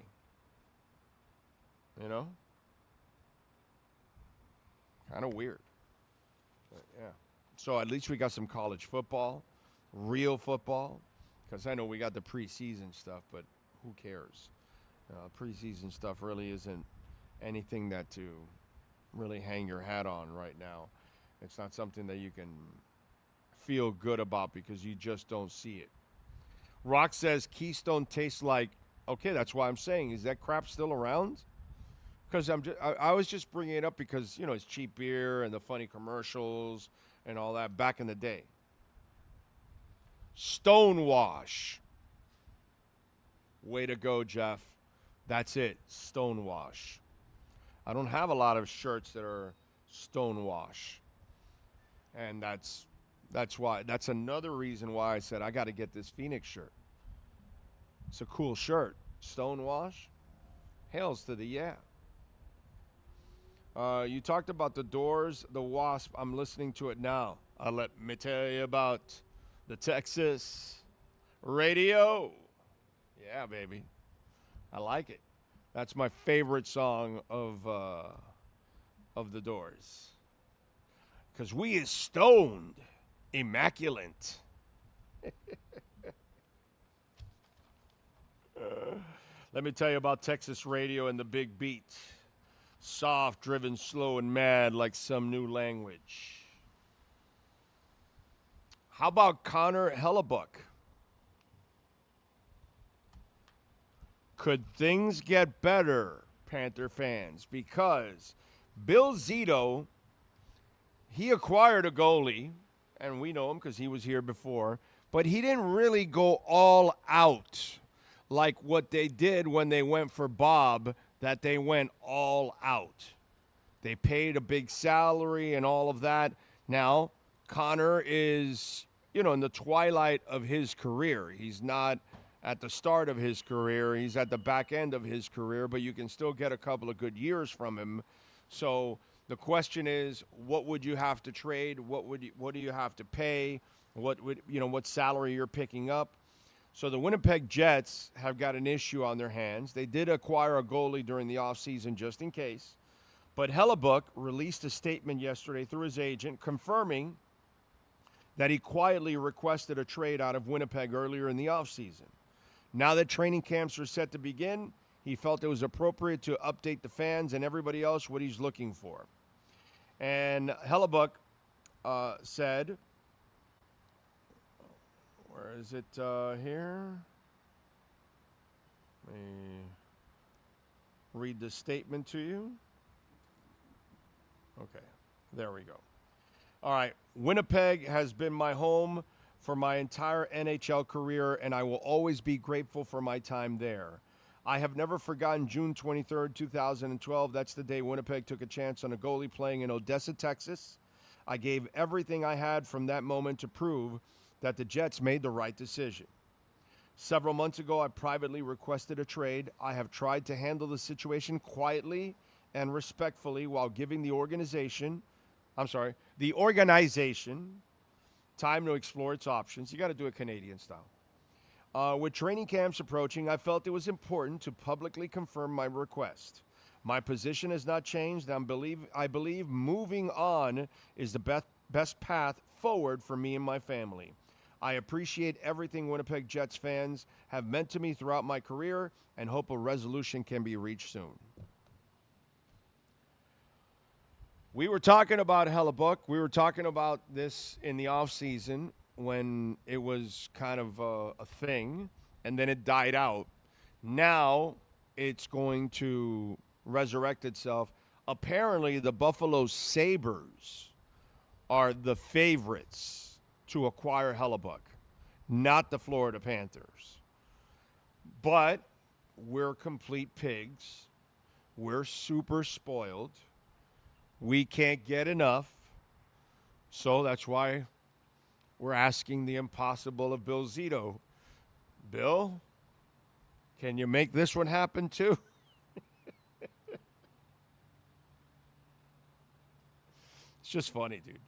You know? Kind of weird. But yeah. So at least we got some college football, real football, because I know we got the preseason stuff, but who cares? Preseason stuff really isn't anything that to really hang your hat on right now. It's not something that you can feel good about because you just don't see it. Rock says Keystone tastes like, okay, that's why I'm saying, is that crap still around? Because I was just bringing it up because, you know, it's cheap beer and the funny commercials and all that back in the day. Stonewash. Way to go, Jeff. That's it. Stonewash. I don't have a lot of shirts that are Stonewash. And that's why. That's another reason why I said I got to get this Phoenix shirt. It's a cool shirt. Stonewash. Hails to the yeah. You talked about the Doors, the Wasp. I'm listening to it now. Let me tell you about the Texas radio. Yeah, baby. I like it. That's my favorite song of the Doors. Because we is stoned, immaculate. Let me tell you about Texas radio and the big beat. Soft, driven, slow, and mad like some new language. How about Connor Hellebuck? Could things get better, Panther fans? Because Bill Zito, he acquired a goalie, and we know him because he was here before, but he didn't really go all out like what they did when they went for Bob, that they went all out. They paid a big salary and all of that. Now, Connor is, you know, in the twilight of his career. He's not at the start of his career. He's at the back end of his career, but you can still get a couple of good years from him. So the question is, what would you have to trade? What do you have to pay? What salary you're picking up? So the Winnipeg Jets have got an issue on their hands. They did acquire a goalie during the offseason just in case. But Hellebuck released a statement yesterday through his agent confirming that he quietly requested a trade out of Winnipeg earlier in the offseason. Now that training camps are set to begin, he felt it was appropriate to update the fans and everybody else what he's looking for. And Hellebuck said, where is it here? Let me read the statement to you. Okay, there we go. All right, Winnipeg has been my home for my entire NHL career, and I will always be grateful for my time there. I have never forgotten June 23rd, 2012. That's the day Winnipeg took a chance on a goalie playing in Odessa, Texas. I gave everything I had from that moment to prove that the Jets made the right decision. Several months ago, I privately requested a trade. I have tried to handle the situation quietly and respectfully while giving the organization time to explore its options. You got to do it Canadian style. With training camps approaching, I felt it was important to publicly confirm my request. My position has not changed. I believe moving on is the best path forward for me and my family. I appreciate everything Winnipeg Jets fans have meant to me throughout my career and hope a resolution can be reached soon. We were talking about Hellebuck. We were talking about this in the offseason when it was kind of a thing, and then it died out. Now it's going to resurrect itself. Apparently, the Buffalo Sabres are the favorites to acquire Hellebuck, not the Florida Panthers. But we're complete pigs. We're super spoiled. We can't get enough. So that's why we're asking the impossible of Bill Zito. Bill, can you make this one happen too? It's just funny, dude.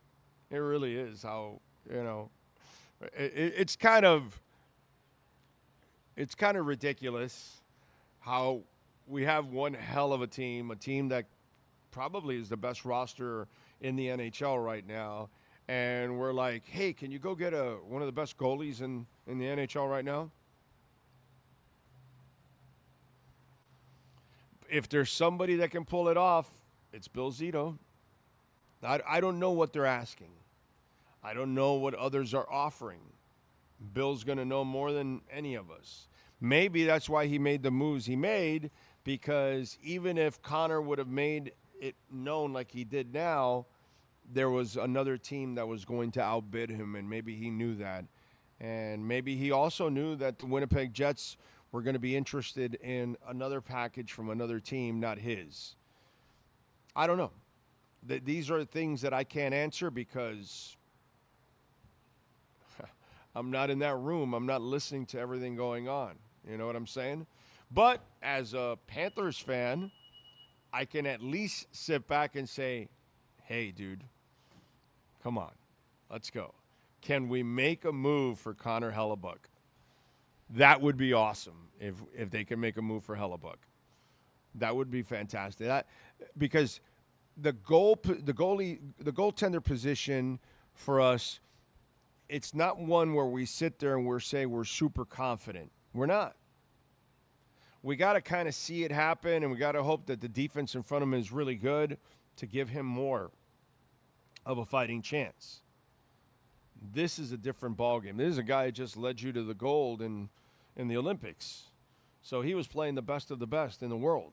It really is how, it's kind of ridiculous how we have one hell of a team that probably is the best roster in the NHL right now, and we're like, hey, can you go get one of the best goalies in the NHL right now? If there's somebody that can pull it off, it's Bill Zito. I don't know what they're asking. I don't know what others are offering. Bill's going to know more than any of us. Maybe that's why he made the moves he made, because even if Connor would have made it known like he did now, there was another team that was going to outbid him, and maybe he knew that. And maybe he also knew that the Winnipeg Jets were going to be interested in another package from another team, not his. I don't know. These are things that I can't answer because I'm not in that room. I'm not listening to everything going on. You know what I'm saying? But as a Panthers fan, I can at least sit back and say, hey, dude, come on, let's go. Can we make a move for Connor Hellebuck? That would be awesome if they can make a move for Hellebuck. That would be fantastic. Because the goaltender position for us, it's not one where we sit there and we're super confident. We're not. We got to kind of see it happen, and we got to hope that the defense in front of him is really good to give him more of a fighting chance. This is a different ballgame. This is a guy who just led you to the gold in the Olympics. So he was playing the best of the best in the world.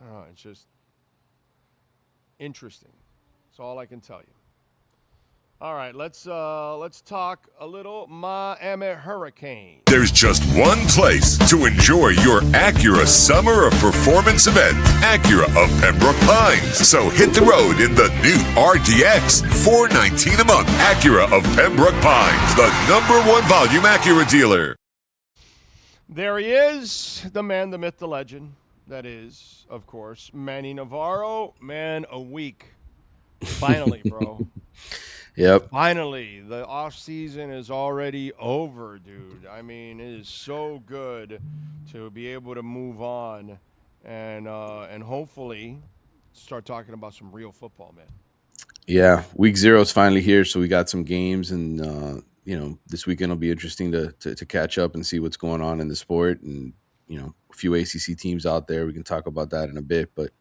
Oh, it's just interesting. That's all I can tell you. All right, let's talk a little Miami Hurricane. There's just one place to enjoy your Acura Summer of Performance event, Acura of Pembroke Pines. So hit the road in the new RDX, $419 a month. Acura of Pembroke Pines, the #1 volume Acura dealer. There he is, the man, the myth, the legend. That is, of course, Manny Navarro. Man, a week. Finally, bro. Yep. Finally, the off season is already over, dude. I mean, it is so good to be able to move on and hopefully start talking about some real football, man. Yeah, week 0 is finally here, so we got some games, and this weekend will be interesting to catch up and see what's going on in the sport, and a few ACC teams out there. We can talk about that in a bit, but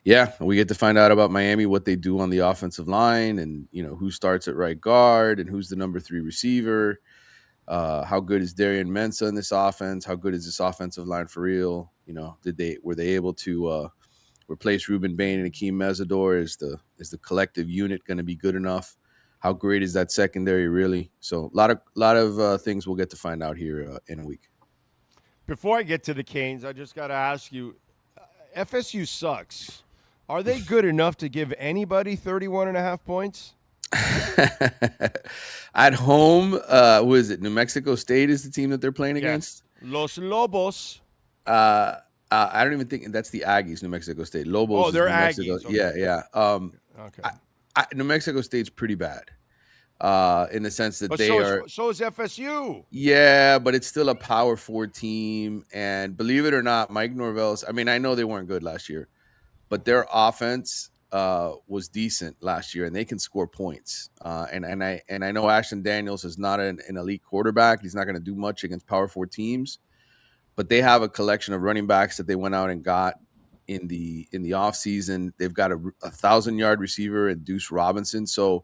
yeah, we get to find out about Miami, what they do on the offensive line, and who starts at right guard and who's the number 3 receiver. How good is Darian Mensah in this offense? How good is this offensive line for real? Were they able to replace Ruben Bain and Akeem Mesidor? Is the collective unit going to be good enough? How great is that secondary really? So a lot of things we'll get to find out here in a week. Before I get to the Canes, I just got to ask you, FSU sucks. Are they good enough to give anybody 31.5 points? At home, who is it? New Mexico State is the team that they're playing against? Los Lobos. I don't even think that's the Aggies, New Mexico State. Lobos. Oh, they're New Mexico. Aggies. Okay. Yeah. Okay. New Mexico State's pretty bad in the sense that So is FSU. Yeah, but it's still a Power 4 team. And believe it or not, Mike Norvell's, I know they weren't good last year, but their offense was decent last year, and they can score points. And I know Ashton Daniels is not an elite quarterback. He's not going to do much against Power 4 teams, but they have a collection of running backs that they went out and got in the offseason. They've got a 1,000-yard receiver in Deuce Robinson. So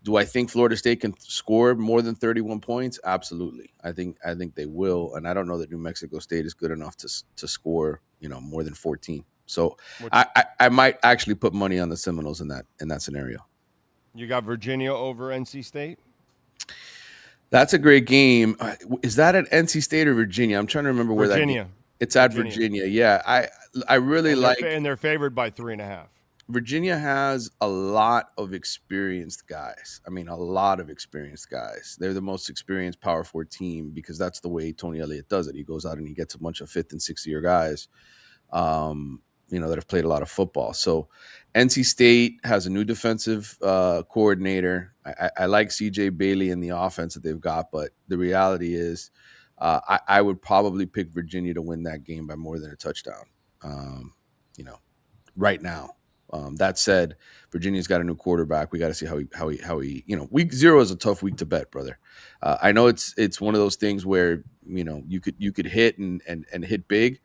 do I think Florida State can score more than 31 points? Absolutely. I think they will, and I don't know that New Mexico State is good enough to score more than 14. So I might actually put money on the Seminoles in that scenario. You got Virginia over NC State? That's a great game. Is that at NC State or Virginia? I'm trying to remember where Virginia. It's at Virginia. Yeah, I really like. And they're favored by 3.5. Virginia has a lot of experienced guys. A lot of experienced guys. They're the most experienced Power 4 team because that's the way Tony Elliott does it. He goes out and he gets a bunch of 5th and 6th year guys. That have played a lot of football. So NC State has a new defensive coordinator. I like CJ Bailey in the offense that they've got, but the reality is I would probably pick Virginia to win that game by more than a touchdown, right now. That said, Virginia's got a new quarterback. We got to see how he week 0 is a tough week to bet, brother. I know it's one of those things where, you could hit and hit big,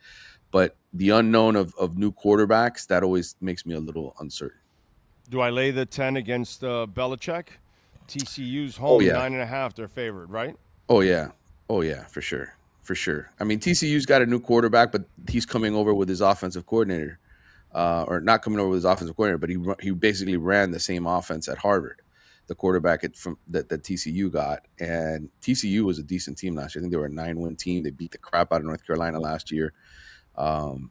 but the unknown of new quarterbacks, that always makes me a little uncertain. Do I lay the 10 against Belichick? TCU's home, 9.5. They're favored, right? Oh yeah, for sure. TCU's got a new quarterback, but he's coming over with his offensive coordinator, or not coming over with his offensive coordinator, but he basically ran the same offense at Harvard. The quarterback that TCU got, and TCU was a decent team last year. I think they were a 9-win team. They beat the crap out of North Carolina last year. And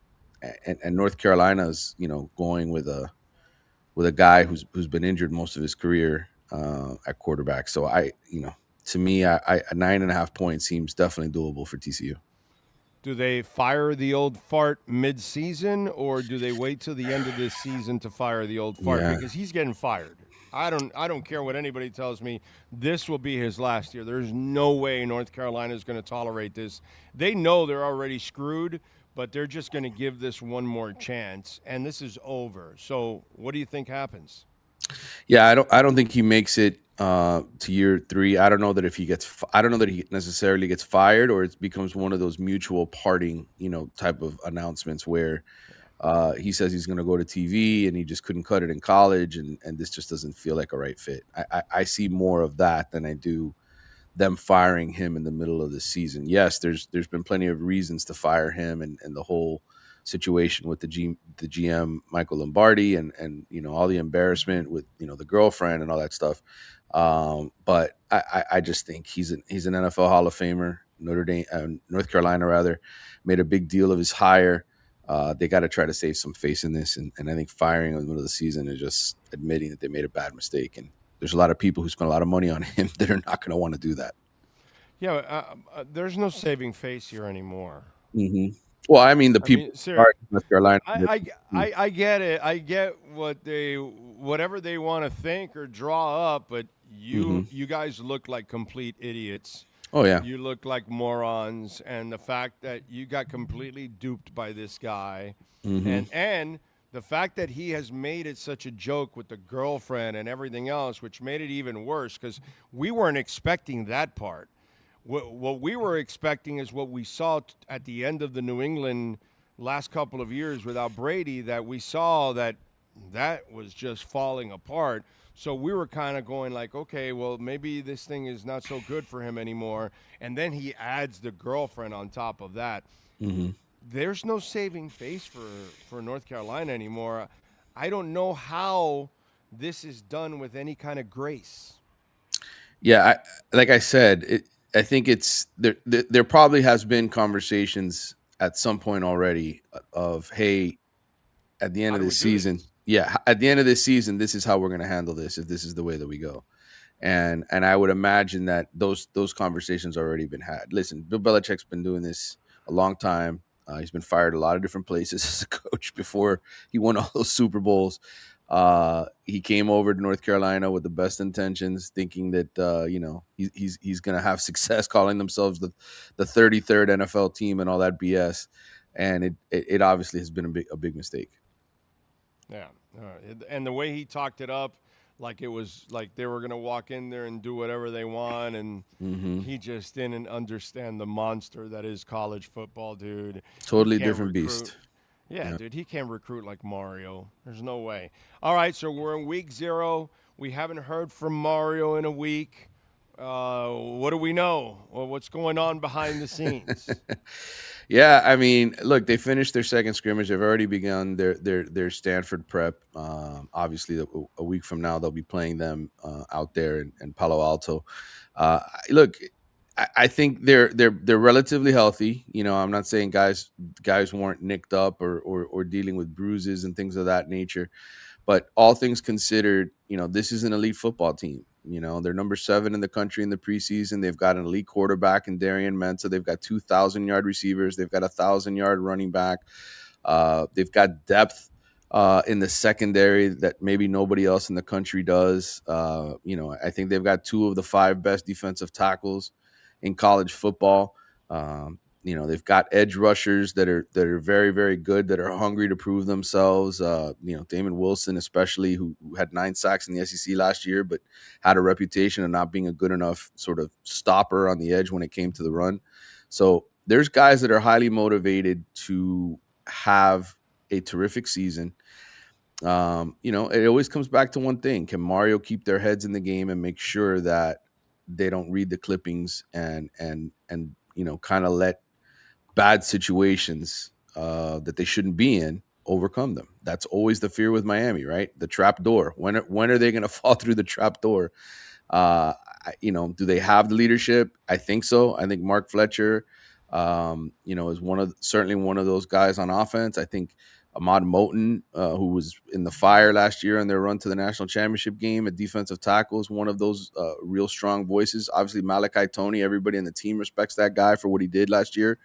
North Carolina's, going with a guy who's been injured most of his career at quarterback. So to me, a 9.5 points seems definitely doable for TCU. Do they fire the old fart mid-season, or do they wait till the end of this season to fire the old fart? Yeah. Because he's getting fired. I don't care what anybody tells me. This will be his last year. There's no way North Carolina is going to tolerate this. They know they're already screwed, but they're just going to give this one more chance, and this is over. So what do you think happens? Yeah, I don't think he makes it to year 3. I don't know that he necessarily gets fired, or it becomes one of those mutual parting, type of announcements where he says he's going to go to TV and he just couldn't cut it in college, and this just doesn't feel like a right fit. I see more of that than I do them firing him in the middle of the season. Yes, there's been plenty of reasons to fire him, and the whole situation with the GM Michael Lombardi and all the embarrassment with the girlfriend and all that stuff. But I just think he's an NFL Hall of Famer. North Carolina rather made a big deal of his hire. They got to try to save some face in this, and I think firing him in the middle of the season is just admitting that they made a bad mistake. And there's a lot of people who spent a lot of money on him that are not going to want to do that. Yeah, there's no saving face here anymore. Mm-hmm. Well, I mean, people are in North Carolina. I get it. I get whatever they want to think or draw up, but you guys look like complete idiots. Oh yeah, you look like morons, and the fact that you got completely duped by this guy, and the fact that he has made it such a joke with the girlfriend and everything else, which made it even worse because we weren't expecting that part. What we were expecting is what we saw at the end of the New England last couple of years without Brady, that we saw that was just falling apart. So we were kind of going like, okay, well, maybe this thing is not so good for him anymore. And then he adds the girlfriend on top of that. There's no saving face for North Carolina anymore. I don't know how this is done with any kind of grace. Yeah, like I said, I think it's there probably has been conversations at some point already of, hey, at the end of the season, at the end of this season, this is how we're going to handle this if this is the way that we go. And I would imagine that those conversations already been had. Listen, Bill Belichick's been doing this a long time. He's been fired a lot of different places as a coach before he won all those Super Bowls. He came over to North Carolina with the best intentions, thinking that he's going to have success, calling themselves the 33rd NFL team and all that BS. And it obviously has been a big mistake. Yeah, and the way he talked it up, like it was like they were going to walk in there and do whatever they want, and he just didn't understand the monster that is college football, dude. Totally different beast. Yeah, dude, he can't recruit like Mario. There's no way. All right, so we're in week 0. We haven't heard from Mario in a week. What do we know? Well, what's going on behind the scenes? Yeah, I mean, look, they finished their second scrimmage. They've already begun their Stanford prep. Obviously, a week from now, they'll be playing them out there in Palo Alto. Look, I think they're relatively healthy. I'm not saying guys weren't nicked up or dealing with bruises and things of that nature, but all things considered, this is an elite football team. They're number 7 in the country in the preseason. They've got an elite quarterback in Darian Mensah. They've got 2,000-yard receivers. They've got a 1,000-yard running back. They've got depth in the secondary that maybe nobody else in the country does. I think they've got 2 of the 5 best defensive tackles in college football. They've got edge rushers that are very, very good, that are hungry to prove themselves. Damon Wilson, especially, who had 9 sacks in the SEC last year, but had a reputation of not being a good enough sort of stopper on the edge when it came to the run. So there's guys that are highly motivated to have a terrific season. It always comes back to one thing: can Mario keep their heads in the game and make sure that they don't read the clippings and kind of let bad situations that they shouldn't be in overcome them? That's always the fear with Miami, right? The trap door. When are they going to fall through the trap door? Do they have the leadership? I think so. I think Mark Fletcher, is certainly one of those guys on offense. I think Ahmad Moten, who was in the fire last year on their run to the national championship game at defensive tackle, is one of those real strong voices. Obviously, Malachi Toney, everybody in the team respects that guy for what he did last year.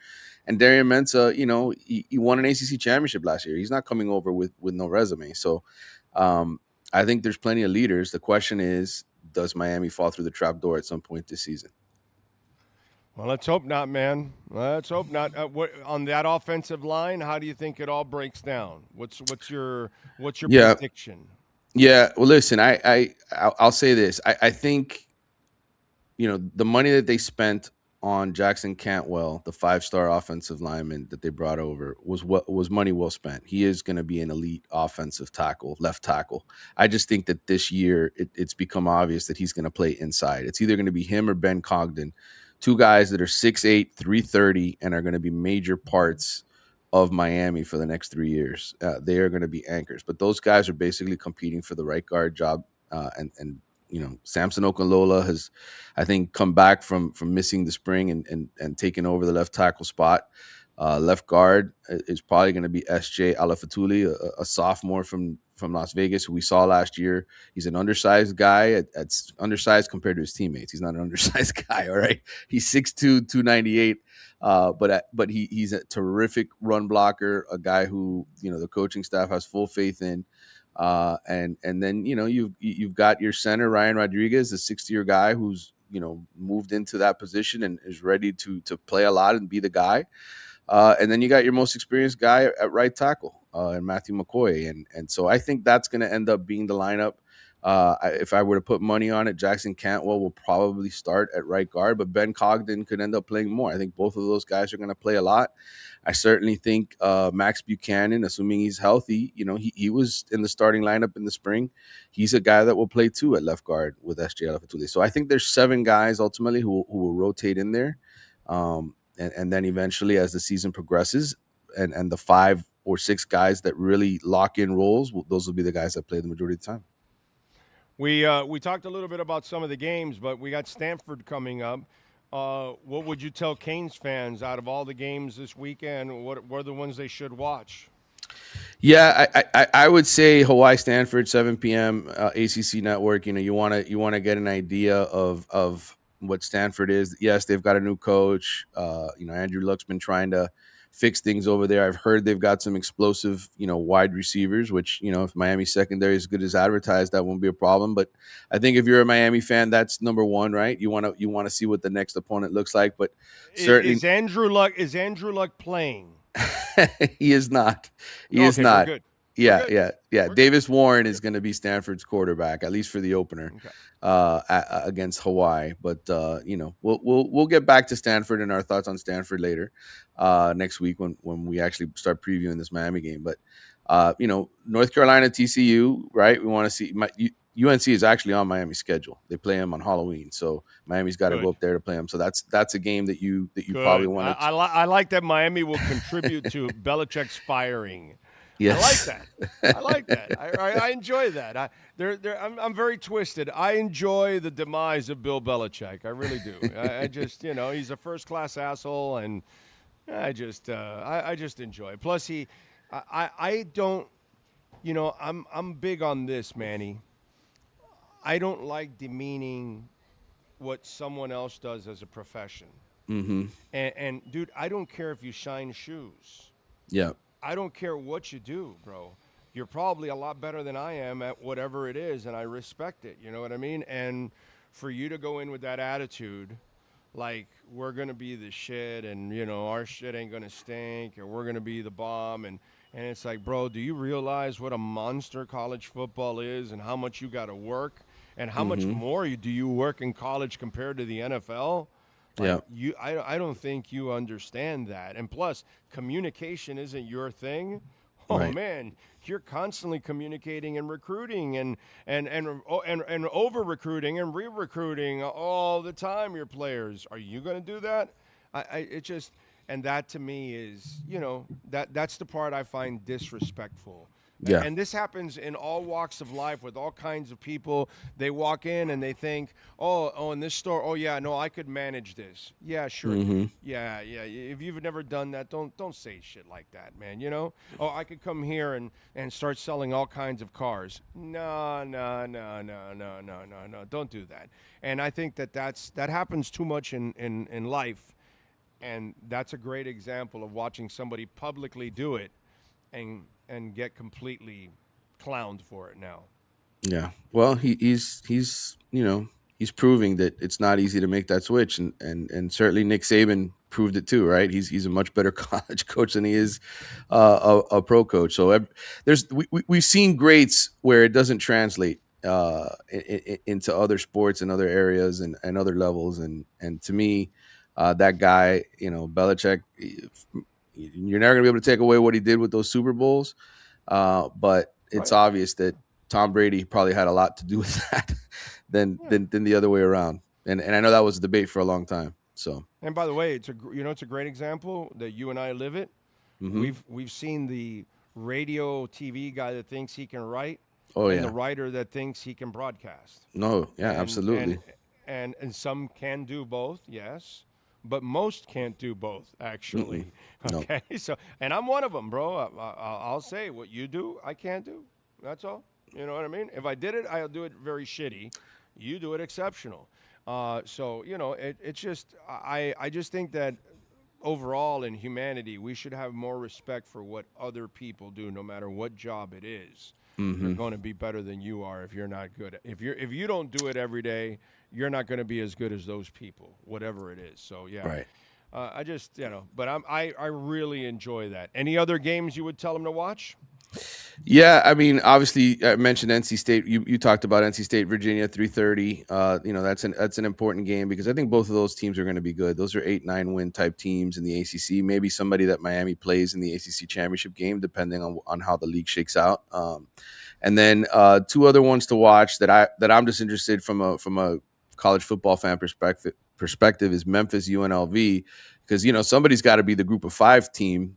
And Darian Mensah, he won an ACC championship last year. He's not coming over with no resume. So I think there's plenty of leaders. The question is, does Miami fall through the trap door at some point this season? Well, let's hope not, man. Let's hope not. On that offensive line, how do you think it all breaks down? What's your prediction? Yeah. Well, listen, I'll say this. I think, the money that they spent on Jackson Cantwell, the 5-star offensive lineman that they brought over, was money well spent. He is going to be an elite offensive tackle, left tackle. I just think that this year it's become obvious that he's going to play inside. It's either going to be him or Ben Cogden, 2 guys that are 6'8", 330, and are going to be major parts of Miami for the next 3 years. They are going to be anchors, but those guys are basically competing for the right guard job. And Samson Okunlola has, I think, come back from missing the spring and taken over the left tackle spot. Left guard is probably going to be S.J. Alafatuli, a sophomore from Las Vegas, who we saw last year. He's an undersized guy, undersized compared to his teammates. He's not an undersized guy, all right? He's 6'2", 298, but he's a terrific run blocker, a guy who the coaching staff has full faith in. And then you've got your center Ryan Rodriguez, the 6th-year guy who's moved into that position and is ready to play a lot and be the guy. And then you got your most experienced guy at right tackle, and Matthew McCoy. And so I think that's going to end up being the lineup. If I were to put money on it, Jackson Cantwell will probably start at right guard, but Ben Cogden could end up playing more. I think both of those guys are going to play a lot. I certainly think Max Buchanan, assuming he's healthy, he was in the starting lineup in the spring. He's a guy that will play too at left guard with S.J. Alafatuli. So I think there's 7 guys ultimately who will rotate in there. And then eventually, as the season progresses, and the 5 or 6 guys that really lock in roles, those will be the guys that play the majority of the time. We talked a little bit about some of the games, but we got Stanford coming up. What would you tell Canes fans out of all the games this weekend? What are the ones they should watch? Yeah, I would say Hawaii Stanford 7 p.m. ACC Network. You want to get an idea of what Stanford is. Yes, they've got a new coach. Andrew Luck's been trying to fix things over there. I've heard they've got some explosive, wide receivers, which, if Miami secondary is good as advertised, that won't be a problem. But I think if you're a Miami fan, that's number one, right? You want to see what the next opponent looks like. But certainly, is Andrew Luck playing? He is not. He is not. Good. Yeah. Davis Warren is going to be Stanford's quarterback, at least for the opener, against Hawaii. But we'll get back to Stanford and our thoughts on Stanford later next week when we actually start previewing this Miami game. But North Carolina, TCU, right? We want to see. UNC is actually on Miami's schedule. They play them on Halloween, so Miami's got to go up there to play them. So that's a game that you probably want to. I like that Miami will contribute to Belichick's firing. Yes. I like that. I enjoy that. I'm very twisted. I enjoy the demise of Bill Belichick. I really do. I just, he's a first-class asshole, and I just enjoy it. Plus, I don't, I'm big on this, Manny. I don't like demeaning what someone else does as a profession. Mm-hmm. And dude, I don't care if you shine shoes. Yeah. I don't care what you do, bro. You're probably a lot better than I am at whatever it is, and I respect it. You know what I mean? And for you to go in with that attitude, like we're going to be the shit and, our shit ain't going to stink or we're going to be the bomb. And it's like, bro, do you realize what a monster college football is and how much you got to work and how much more do you work in college compared to the NFL? Like, I don't think you understand that. And plus, communication isn't your thing. Oh, right. Man, you're constantly communicating and recruiting and over-recruiting and re-recruiting all the time your players. Are you going to do that? And that to me is, that's the part I find disrespectful. Yeah. And this happens in all walks of life with all kinds of people. They walk in and they think, oh, in this store, oh yeah, no, I could manage this. Yeah, sure. Mm-hmm. Yeah. If you've never done that, don't say shit like that, man. Oh, I could come here and start selling all kinds of cars. No. Don't do that. And I think that happens too much in life. And that's a great example of watching somebody publicly do it and get completely clowned for it now. Yeah. Well, he's proving that it's not easy to make that switch, and certainly Nick Saban proved it too, right? He's a much better college coach than he is a pro coach. So we've seen greats where it doesn't translate into other sports and other areas and other levels, and to me, that guy, Belichick, you're never going to be able to take away what he did with those Super Bowls, but it's obvious that Tom Brady probably had a lot to do with that than the other way around. And I know that was a debate for a long time. So. And by the way, it's a great example that you and I live it. Mm-hmm. We've seen the radio TV guy that thinks he can write, Oh and the yeah. write that thinks he can broadcast. No. Yeah. and Absolutely. and some can do both, yes, but most can't do both Mm-mm. actually. No. Okay, so and I'm one of them, bro. I'll say what you do, I can't do. That's all. You know what I mean? If I did it, I'll do it very shitty. You do it exceptional. So it's just I just think that overall in humanity, we should have more respect for what other people do, no matter what job it is. They're Mm-hmm. going to be better than you are if you're not good. If you don't do it every day, you're not going to be as good as those people, whatever it is. So yeah, Right. I just but I really enjoy that. Any other games you would tell them to watch? Yeah, I mean, obviously, I mentioned NC State. You talked about NC State, Virginia, 3:30. That's an important game because I think both of those teams are going to be good. Those are 8-9 win type teams in the ACC. Maybe somebody that Miami plays in the ACC championship game, depending on how the league shakes out. And then two other ones to watch that I'm just interested from a college football fan perspective is Memphis UNLV, because somebody's got to be the Group of Five team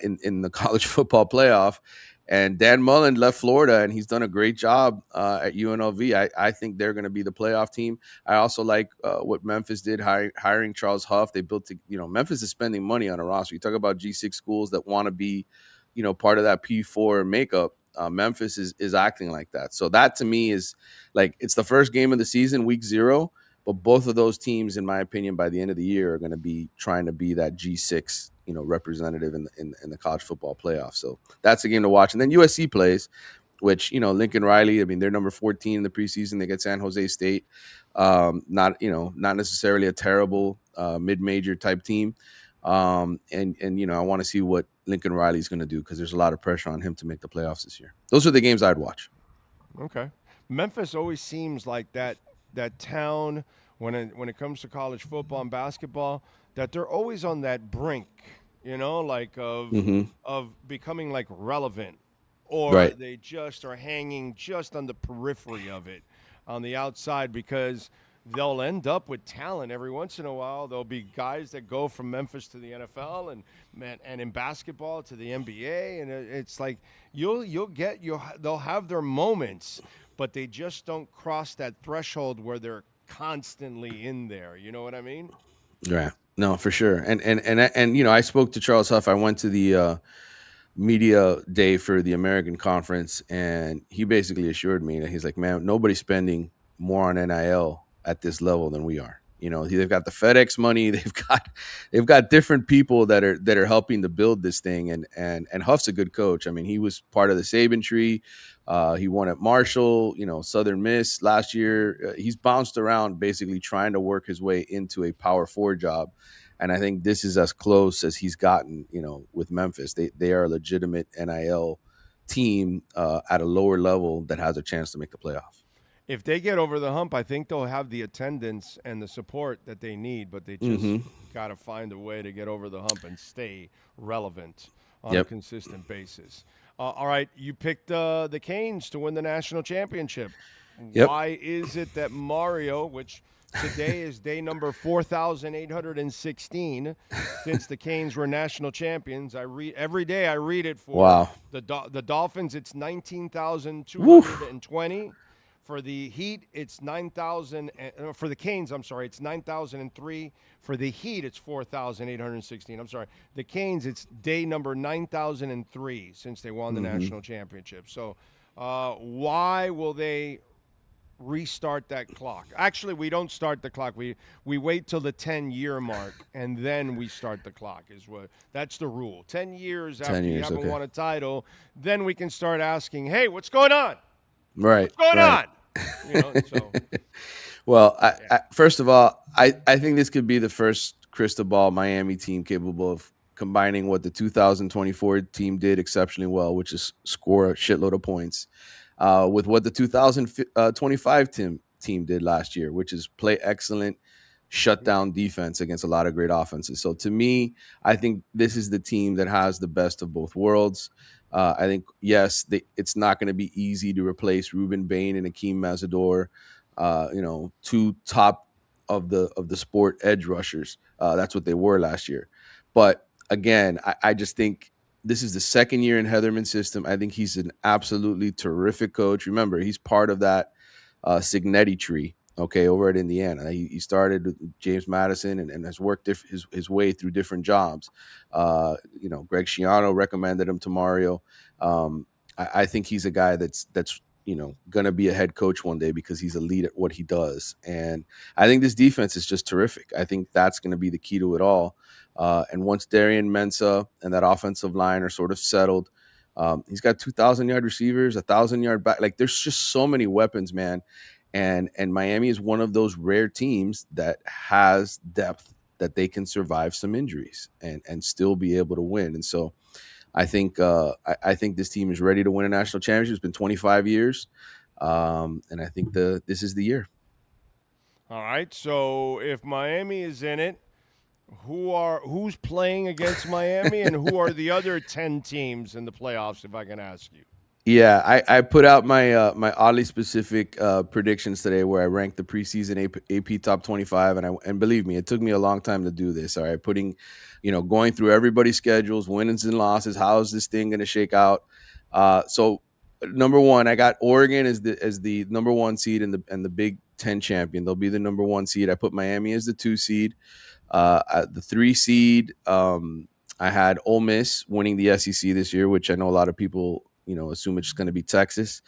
in the college football playoff. And Dan Mullen left Florida, and he's done a great job at UNLV. I think they're going to be the playoff team. I also like what Memphis did, hiring Charles Huff. They built, Memphis is spending money on a roster. You talk about G6 schools that want to be, part of that P4 makeup. Memphis is acting like that. So that to me is like, it's the first game of the season, week 0. But both of those teams, in my opinion, by the end of the year, are going to be trying to be that G6, representative in the college football playoff. So that's a game to watch. And then USC plays, which Lincoln Riley. I mean, they're number 14 in the preseason. They get San Jose State. Not necessarily a terrible mid-major type team. And I want to see what Lincoln Riley is going to do because there's a lot of pressure on him to make the playoffs this year. Those are the games I'd watch. Okay, Memphis always seems like that town when it comes to college football and basketball, that they're always on that brink, like of becoming like relevant, or Right. they just are hanging just on the periphery of it, on the outside, because they'll end up with talent every once in a while. There'll be guys that go from Memphis to the NFL and in basketball to the NBA, and it's like they'll have their moments, but they just don't cross that threshold where they're constantly in there. You know what I mean? Yeah, no, for sure. And I spoke to Charles Huff. I went to the media day for the American Conference, and he basically assured me that he's like, man, nobody's spending more on NIL at this level than we are. They've got the FedEx money. They've got different people that are helping to build this thing. And Huff's a good coach. I mean, he was part of the Saban tree. He won at Marshall, Southern Miss last year. He's bounced around basically trying to work his way into a Power 4 job. And I think this is as close as he's gotten, with Memphis. They are a legitimate NIL team at a lower level that has a chance to make the playoff. If they get over the hump, I think they'll have the attendance and the support that they need, but they just got to find a way to get over the hump and stay relevant on a consistent basis. All right, you picked the Canes to win the national championship. Yep. Why is it that Mario, which today is day number 4,816 since the Canes were national champions. Every day I read it for the Dolphins. It's 19,220. For the Heat, it's 9,000. For the Canes, I'm sorry, it's 9,003. For the Heat, it's 4,816. I'm sorry. The Canes, it's day number 9,003 since they won the national championship. So why will they restart that clock? Actually, we don't start the clock. We wait till the 10-year mark, and then we start the clock. That's the rule. 10 years after you haven't won a title, then we can start asking, hey, what's going on? Right. What's going on? Well, I first of all, I think this could be the first crystal ball Miami team capable of combining what the 2024 team did exceptionally well, which is score a shitload of points, with what the 2025 team did last year, which is play excellent, shut down defense against a lot of great offenses. So to me, I think this is the team that has the best of both worlds. I think, yes, it's not going to be easy to replace Ruben Bain and Akeem Mazador, two top of the sport edge rushers. That's what they were last year. But again, I just think This is the second year in Heatherman's system. I think he's an absolutely terrific coach. Remember, he's part of that Signetti tree, okay, over at Indiana. He started with James Madison and has worked his way through different jobs. Greg Schiano recommended him to Mario. I think he's a guy that's going to be a head coach one day because he's elite at what he does. And I think this defense is just terrific. I think that's going to be the key to it all. And once Darian Mensah and that offensive line are sort of settled, he's got 2,000-yard receivers, 1,000-yard back. Like, there's just so many weapons, man. And Miami is one of those rare teams that has depth that they can survive some injuries and still be able to win. And so I think this team is ready to win a national championship. It's been 25 years, and I think this is the year. All right. So if Miami is in it, who's playing against Miami, and who are the other 10 teams in the playoffs, if I can ask you? Yeah, I put out my my oddly specific predictions today, where I ranked the preseason AP top 25, and believe me, it took me a long time to do this. All right, going through everybody's schedules, wins and losses. How is this thing going to shake out? So number one, I got Oregon as the number 1 seed and the Big Ten champion. They'll be the number 1 seed. I put Miami as the 2 seed. The 3 seed, I had Ole Miss winning the SEC this year, which I know a lot of people assume it's going to be Texas.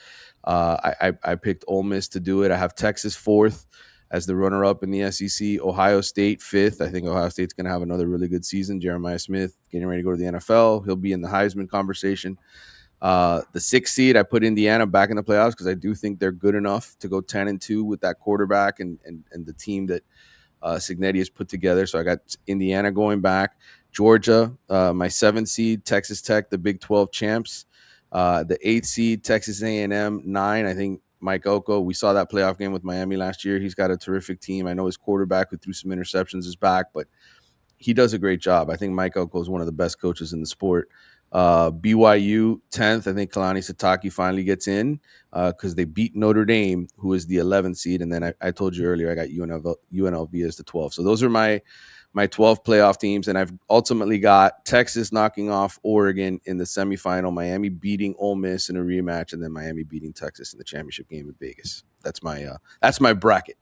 I picked Ole Miss to do it. I have Texas 4th as the runner-up in the SEC. Ohio State 5th. I think Ohio State's going to have another really good season. Jeremiah Smith getting ready to go to the NFL. He'll be in the Heisman conversation. The 6th seed, I put Indiana back in the playoffs because I do think they're good enough to go 10-2 with that quarterback and the team that Signetti has put together. So I got Indiana going back. Georgia, my 7th seed. Texas Tech, the Big 12 champs. The 8th seed, Texas A&M, 9. I think Mike Oko, we saw that playoff game with Miami last year. He's got a terrific team. I know his quarterback who threw some interceptions is back, but he does a great job. I think Mike Oko is one of the best coaches in the sport. BYU, 10th. I think Kalani Sitake finally gets in because they beat Notre Dame, who is the 11th seed. And then I told you earlier I got UNLV as the 12th. So those are my 12 playoff teams, and I've ultimately got Texas knocking off Oregon in the semifinal, Miami beating Ole Miss in a rematch, and then Miami beating Texas in the championship game in Vegas. That's my bracket.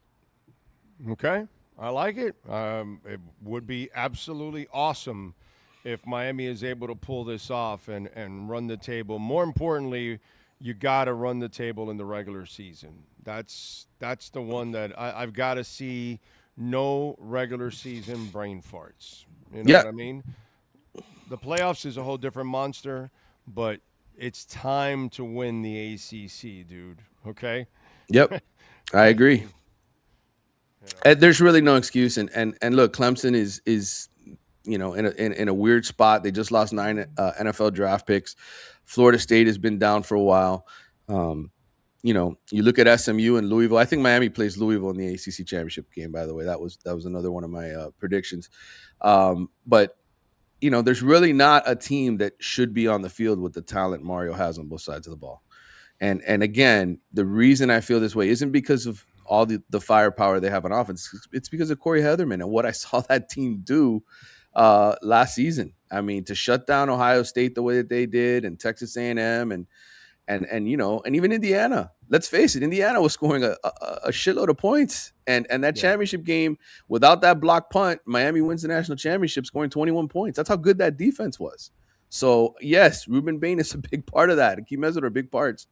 Okay, I like it. It would be absolutely awesome if Miami is able to pull this off and run the table. More importantly, you got to run the table in the regular season. That's the one that I've got to see. No regular season brain farts. You know what I mean? The playoffs is a whole different monster, but it's time to win the ACC, dude. Okay? Yep. I agree. And there's really no excuse. And look, Clemson is in a weird spot. They just lost 9 NFL draft picks. Florida State has been down for a while. You look at SMU and Louisville. I think Miami plays Louisville in the ACC championship game, by the way. That was another one of my predictions. But there's really not a team that should be on the field with the talent Mario has on both sides of the ball. And again, the reason I feel this way isn't because of all the firepower they have on offense. It's because of Corey Heatherman and what I saw that team do last season. I mean, to shut down Ohio State the way that they did, and Texas A&M and even Indiana. Let's face it, Indiana was scoring a shitload of points. And that championship game, without that block punt, Miami wins the national championship scoring 21 points. That's how good that defense was. So, yes, Ruben Bain is a big part of that. Akeem Ezra are big parts.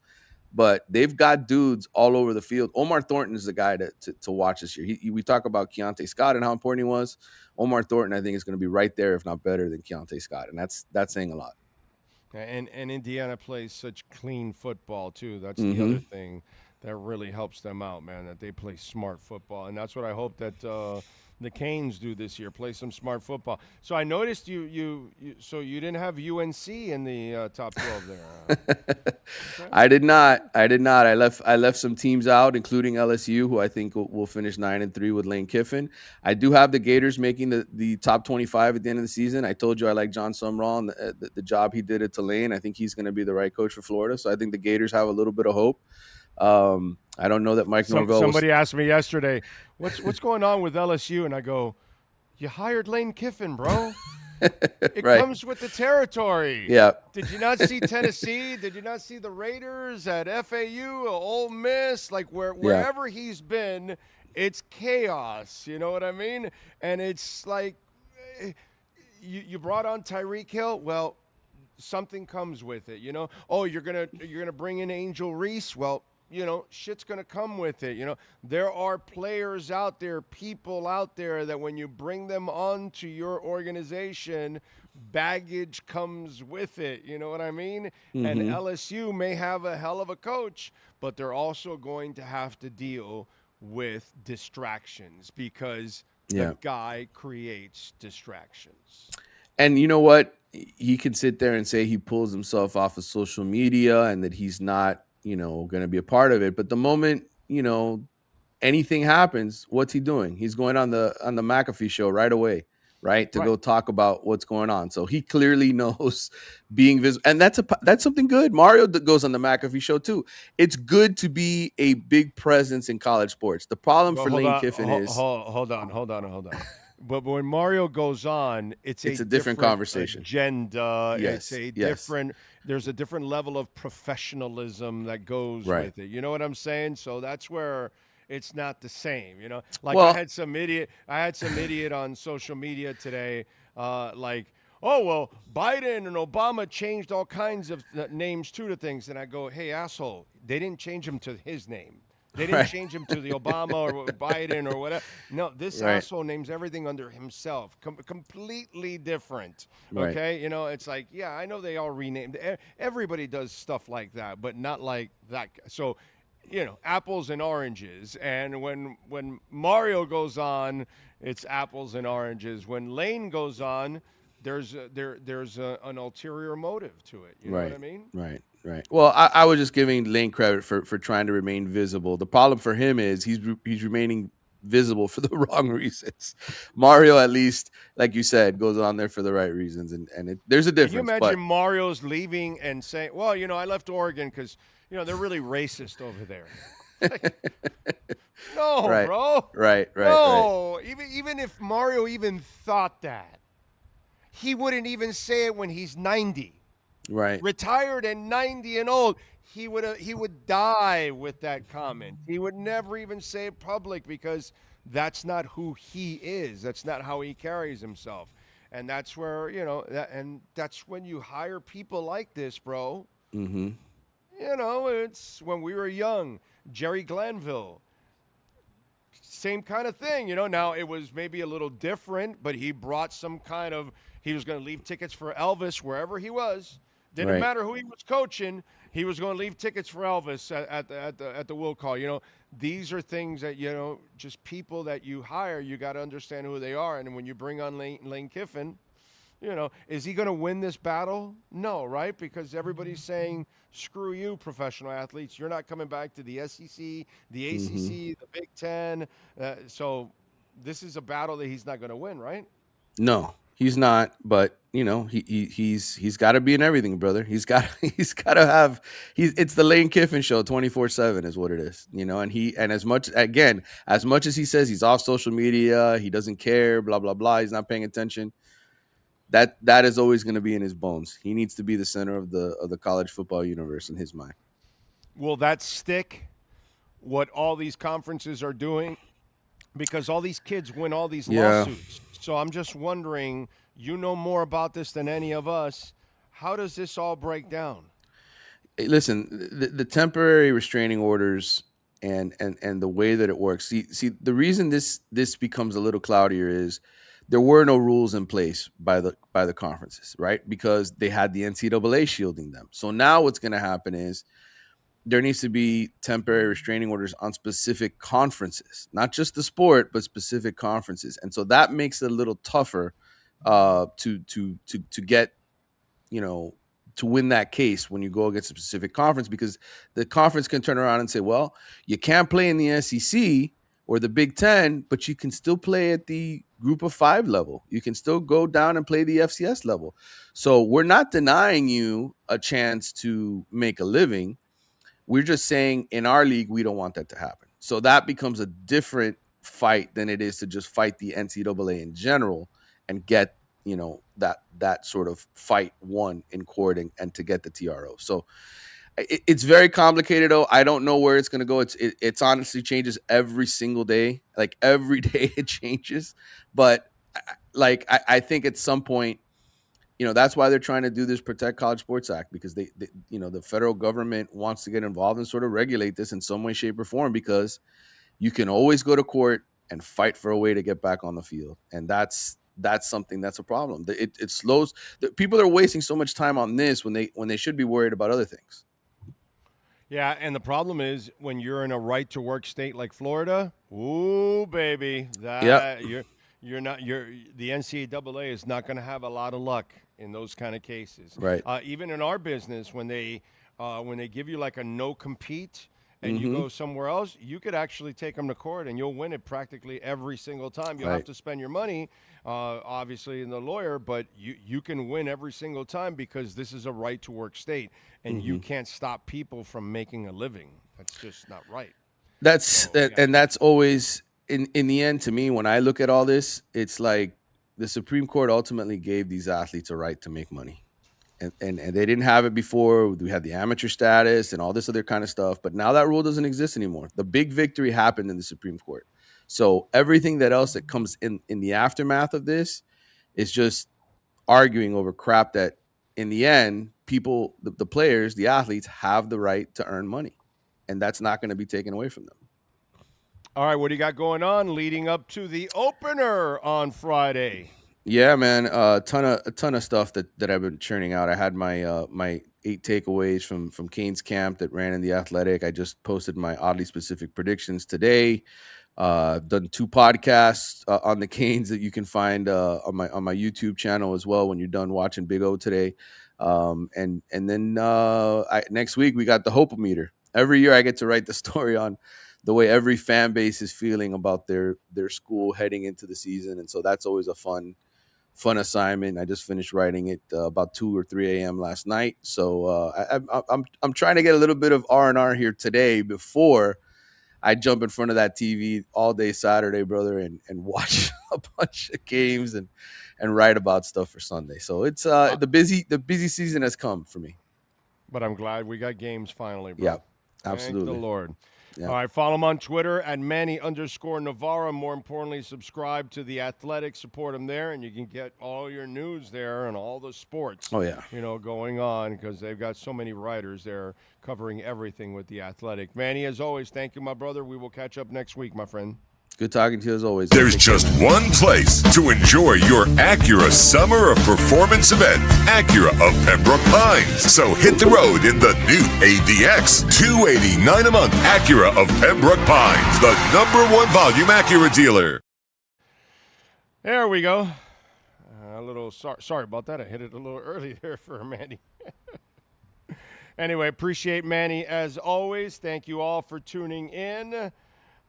But they've got dudes all over the field. Omar Thornton is the guy to watch this year. We talk about Keontae Scott and how important he was. Omar Thornton, I think, is going to be right there, if not better than Keontae Scott. And that's saying a lot. And Indiana plays such clean football, too. That's the other thing that really helps them out, man, that they play smart football. And that's what I hope that the Canes do this year, play some smart football. So I noticed you didn't have UNC in the top 12 there. Okay. I did not. I left some teams out, including LSU, who I think will finish 9-3 with Lane Kiffin. I do have the Gators making the top 25 at the end of the season. I told you I like John Sumrall and the job he did at Tulane. I think he's going to be the right coach for Florida. So I think the Gators have a little bit of hope. I don't know that Mike Norvell. Somebody asked me yesterday, what's going on with LSU? And I go, you hired Lane Kiffin, bro. It Right. comes with the territory. Yeah. Did you not see Tennessee? Did you not see the Raiders at FAU, Ole Miss? Like wherever he's been, it's chaos. You know what I mean? And it's like you brought on Tyreek Hill. Well, something comes with it. You know. Oh, you're gonna bring in Angel Reese. Well, you know, shit's going to come with it. You know, there are players out there, people out there that when you bring them onto your organization, baggage comes with it. You know what I mean? And LSU may have a hell of a coach, but they're also going to have to deal with distractions because the guy creates distractions. And you know what? He can sit there and say he pulls himself off of social media and that he's not, you know, going to be a part of it. But the moment, you know, anything happens, what's he doing? He's going on the McAfee show right away, right? To go talk about what's going on. So he clearly knows being visible. And that's something good. Mario goes on the McAfee show too. It's good to be a big presence in college sports. The problem for Lane Kiffin is hold on. But when Mario goes on, it's a different conversation. Agenda. Yes, It's a different. There's a different level of professionalism that goes with it. You know what I'm saying? So that's where it's not the same. You know, like I had some idiot on social media today, like, oh well, Biden and Obama changed all kinds of names too to things, and I go, hey asshole, they didn't change him to his name. They didn't change him to the Obama or Biden or whatever. No, this asshole names everything under himself. Completely different. Okay? You know, it's like, yeah, I know they all renamed. Everybody does stuff like that, but not like that. So, you know, apples and oranges. And when Mario goes on, it's apples and oranges. When Lane goes on, there's an ulterior motive to it. You know what I mean? Right. Well, I was just giving Lane credit for trying to remain visible. The problem for him is he's remaining visible for the wrong reasons. Mario, at least, like you said, goes on there for the right reasons, and there's a difference. Can you imagine Mario's leaving and saying, well, you know, I left Oregon because, you know, they're really racist over there. No, bro. Right. No, even if Mario even thought that, he wouldn't even say it when he's 90. Right. Retired and 90 and old, he would die with that comment. He would never even say it public because that's not who he is. That's not how he carries himself. And that's where, you know, that's when you hire people like this, bro. Mm-hmm. You know, it's when we were young, Jerry Glanville, same kind of thing. You know, now it was maybe a little different, but he brought some kind of, he was going to leave tickets for Elvis wherever he was. Didn't matter who he was coaching. He was going to leave tickets for Elvis at the will call. You know, these are things that, you know, just people that you hire, you got to understand who they are. And when you bring on Lane Kiffin, you know, is he going to win this battle? No, right? Because everybody's saying, screw you, professional athletes. You're not coming back to the SEC, the ACC, the Big Ten. So this is a battle that he's not going to win, right? No. He's not, but you know, he's got to be in everything, brother. He's got to have. It's the Lane Kiffin show, 24/7 is what it is, you know. And as much as he says he's off social media, he doesn't care, blah blah blah. He's not paying attention. That is always going to be in his bones. He needs to be the center of the college football universe in his mind. Will that stick? What all these conferences are doing, because all these kids win all these lawsuits. So I'm just wondering, you know more about this than any of us. How does this all break down? Hey, listen, the temporary restraining orders and the way that it works. See, the reason this becomes a little cloudier is there were no rules in place by the conferences, right? Because they had the NCAA shielding them. So now what's going to happen is there needs to be temporary restraining orders on specific conferences, not just the sport, but specific conferences. And so that makes it a little tougher to get, you know, to win that case when you go against a specific conference, because the conference can turn around and say, well, you can't play in the SEC or the Big Ten, but you can still play at the Group of 5 level. You can still go down and play the FCS level. So we're not denying you a chance to make a living. We're just saying in our league, we don't want that to happen. So that becomes a different fight than it is to just fight the NCAA in general and get, you know, that sort of fight won in court and to get the TRO. So it's very complicated, though. I don't know where it's going to go. It's honestly changes every single day. Like every day it changes. But I think at some point, that's why they're trying to do this Protect College Sports Act, because they the federal government wants to get involved and sort of regulate this in some way, shape, or form, because you can always go to court and fight for a way to get back on the field. And that's something that's a problem. It slows. People are wasting so much time on this when they should be worried about other things. Yeah, and the problem is when you're in a right-to-work state like Florida, ooh, baby, that the NCAA is not going to have a lot of luck in those kind of cases. Right. Even in our business, when they give you like a no-compete and you go somewhere else, you could actually take them to court and you'll win it practically every single time. You'll have to spend your money, obviously, in the lawyer, but you can win every single time because this is a right-to-work state, and you can't stop people from making a living. That's just not right. And that's always, in the end, to me, when I look at all this, it's like the Supreme Court ultimately gave these athletes a right to make money. And they didn't have it before. We had the amateur status and all this other kind of stuff. But now that rule doesn't exist anymore. The big victory happened in the Supreme Court. So everything that comes in the aftermath of this is just arguing over crap that in the end, people, the players, the athletes have the right to earn money. And that's not going to be taken away from them. All right, what do you got going on leading up to the opener on Friday? Yeah, man, a ton of stuff that I've been churning out. I had my my 8 takeaways from Kane's camp that ran in The Athletic. I just posted my oddly specific predictions today. Done 2 podcasts on the Canes that you can find on my YouTube channel as well when you're done watching Big O today. And then next week we got the Hope-O-Meter. Every year I get to write the story on the way every fan base is feeling about their school heading into the season, and so that's always a fun assignment. I just finished writing it about 2 or 3 a.m. last night. So I'm trying to get a little bit of R&R here today before I jump in front of that TV all day Saturday, brother, and watch a bunch of games and write about stuff for Sunday. So it's the busy season has come for me. But I'm glad we got games finally, bro. Yeah, absolutely. Thank the Lord. Yeah. All right, follow him on Twitter at Manny_Navarro. More importantly, subscribe to The Athletic. Support him there, and you can get all your news there and all the sports going on, because they've got so many writers there covering everything with The Athletic. Manny, as always, thank you, my brother. We will catch up next week, my friend. Good talking to you as always. There's just one place to enjoy your Acura Summer of Performance event, Acura of Pembroke Pines. So hit the road in the new ADX, $289 a month. Acura of Pembroke Pines, the #1 volume Acura dealer. There we go. A little sorry about that. I hit it a little early there for Manny. Anyway, appreciate Manny as always. Thank you all for tuning in.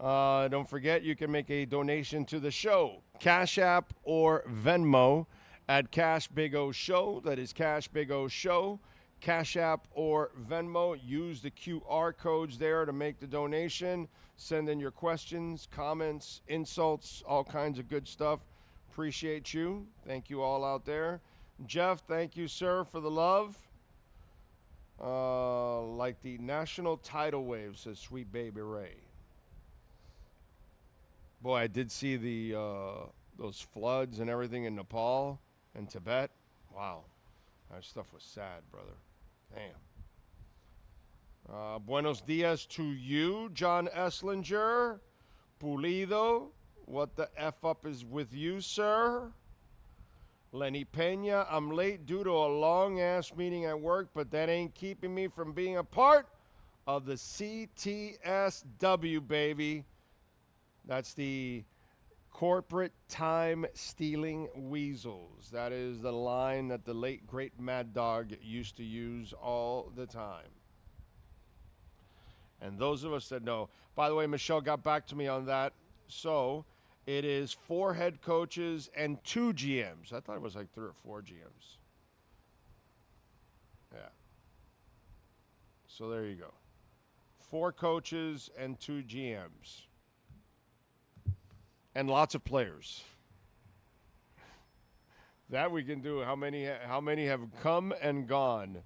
Don't forget, you can make a donation to the show, Cash App or Venmo at Cash Big O Show. That is Cash Big O Show. Cash App or Venmo. Use the QR codes there to make the donation. Send in your questions, comments, insults, all kinds of good stuff. Appreciate you. Thank you all out there. Jeff, thank you, sir, for the love. Like the national tidal wave, says Sweet Baby Ray. Boy, I did see those floods and everything in Nepal and Tibet. Wow. That stuff was sad, brother. Damn. Buenos dias to you, John Esslinger. Pulido, what the F up is with you, sir? Lenny Pena, I'm late due to a long-ass meeting at work, but that ain't keeping me from being a part of the CTSW, baby. That's the corporate time-stealing weasels. That is the line that the late, great Mad Dog used to use all the time. And those of us that know. By the way, Michelle got back to me on that. So it is 4 head coaches and 2 GMs. I thought it was like 3 or 4 GMs. Yeah. So there you go. 4 coaches and 2 GMs. And lots of players. That we can do. How many have come and gone?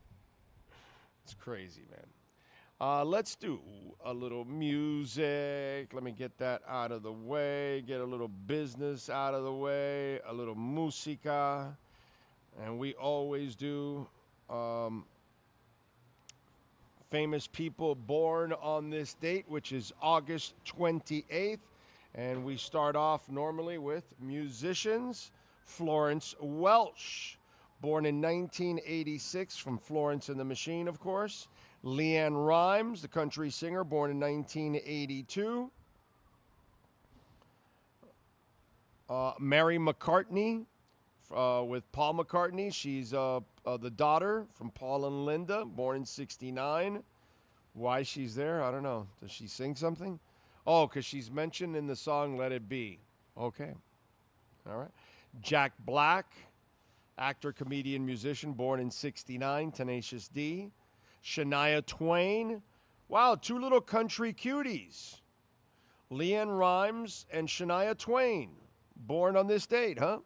It's crazy, man. Let's do a little music. Let me get that out of the way. Get a little business out of the way. A little música. And we always do famous people born on this date, which is August 28th. And we start off normally with musicians. Florence Welch, born in 1986 from Florence and the Machine, of course. Leanne Rimes, the country singer, born in 1982. Mary McCartney, with Paul McCartney. She's the daughter from Paul and Linda, born in 69. Why she's there, I don't know. Does she sing something? Oh, because she's mentioned in the song Let It Be. Okay. All right. Jack Black, actor, comedian, musician, born in 69, Tenacious D. Shania Twain. Wow, two little country cuties. Leanne Rimes and Shania Twain, born on this date, huh?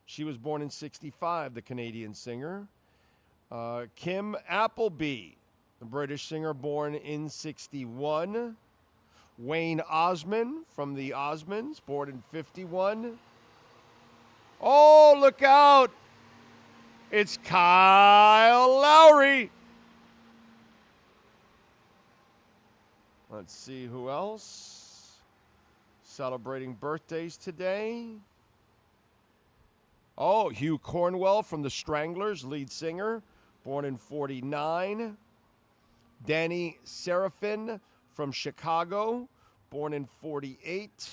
She was born in 65, the Canadian singer. Kim Appleby, the British singer, born in 61. Wayne Osmond from the Osmonds, born in 51. Oh, look out. It's Kyle Lowry. Let's see who else celebrating birthdays today. Oh, Hugh Cornwell from the Stranglers, lead singer, born in 49. Danny Serafin from Chicago, born in 48.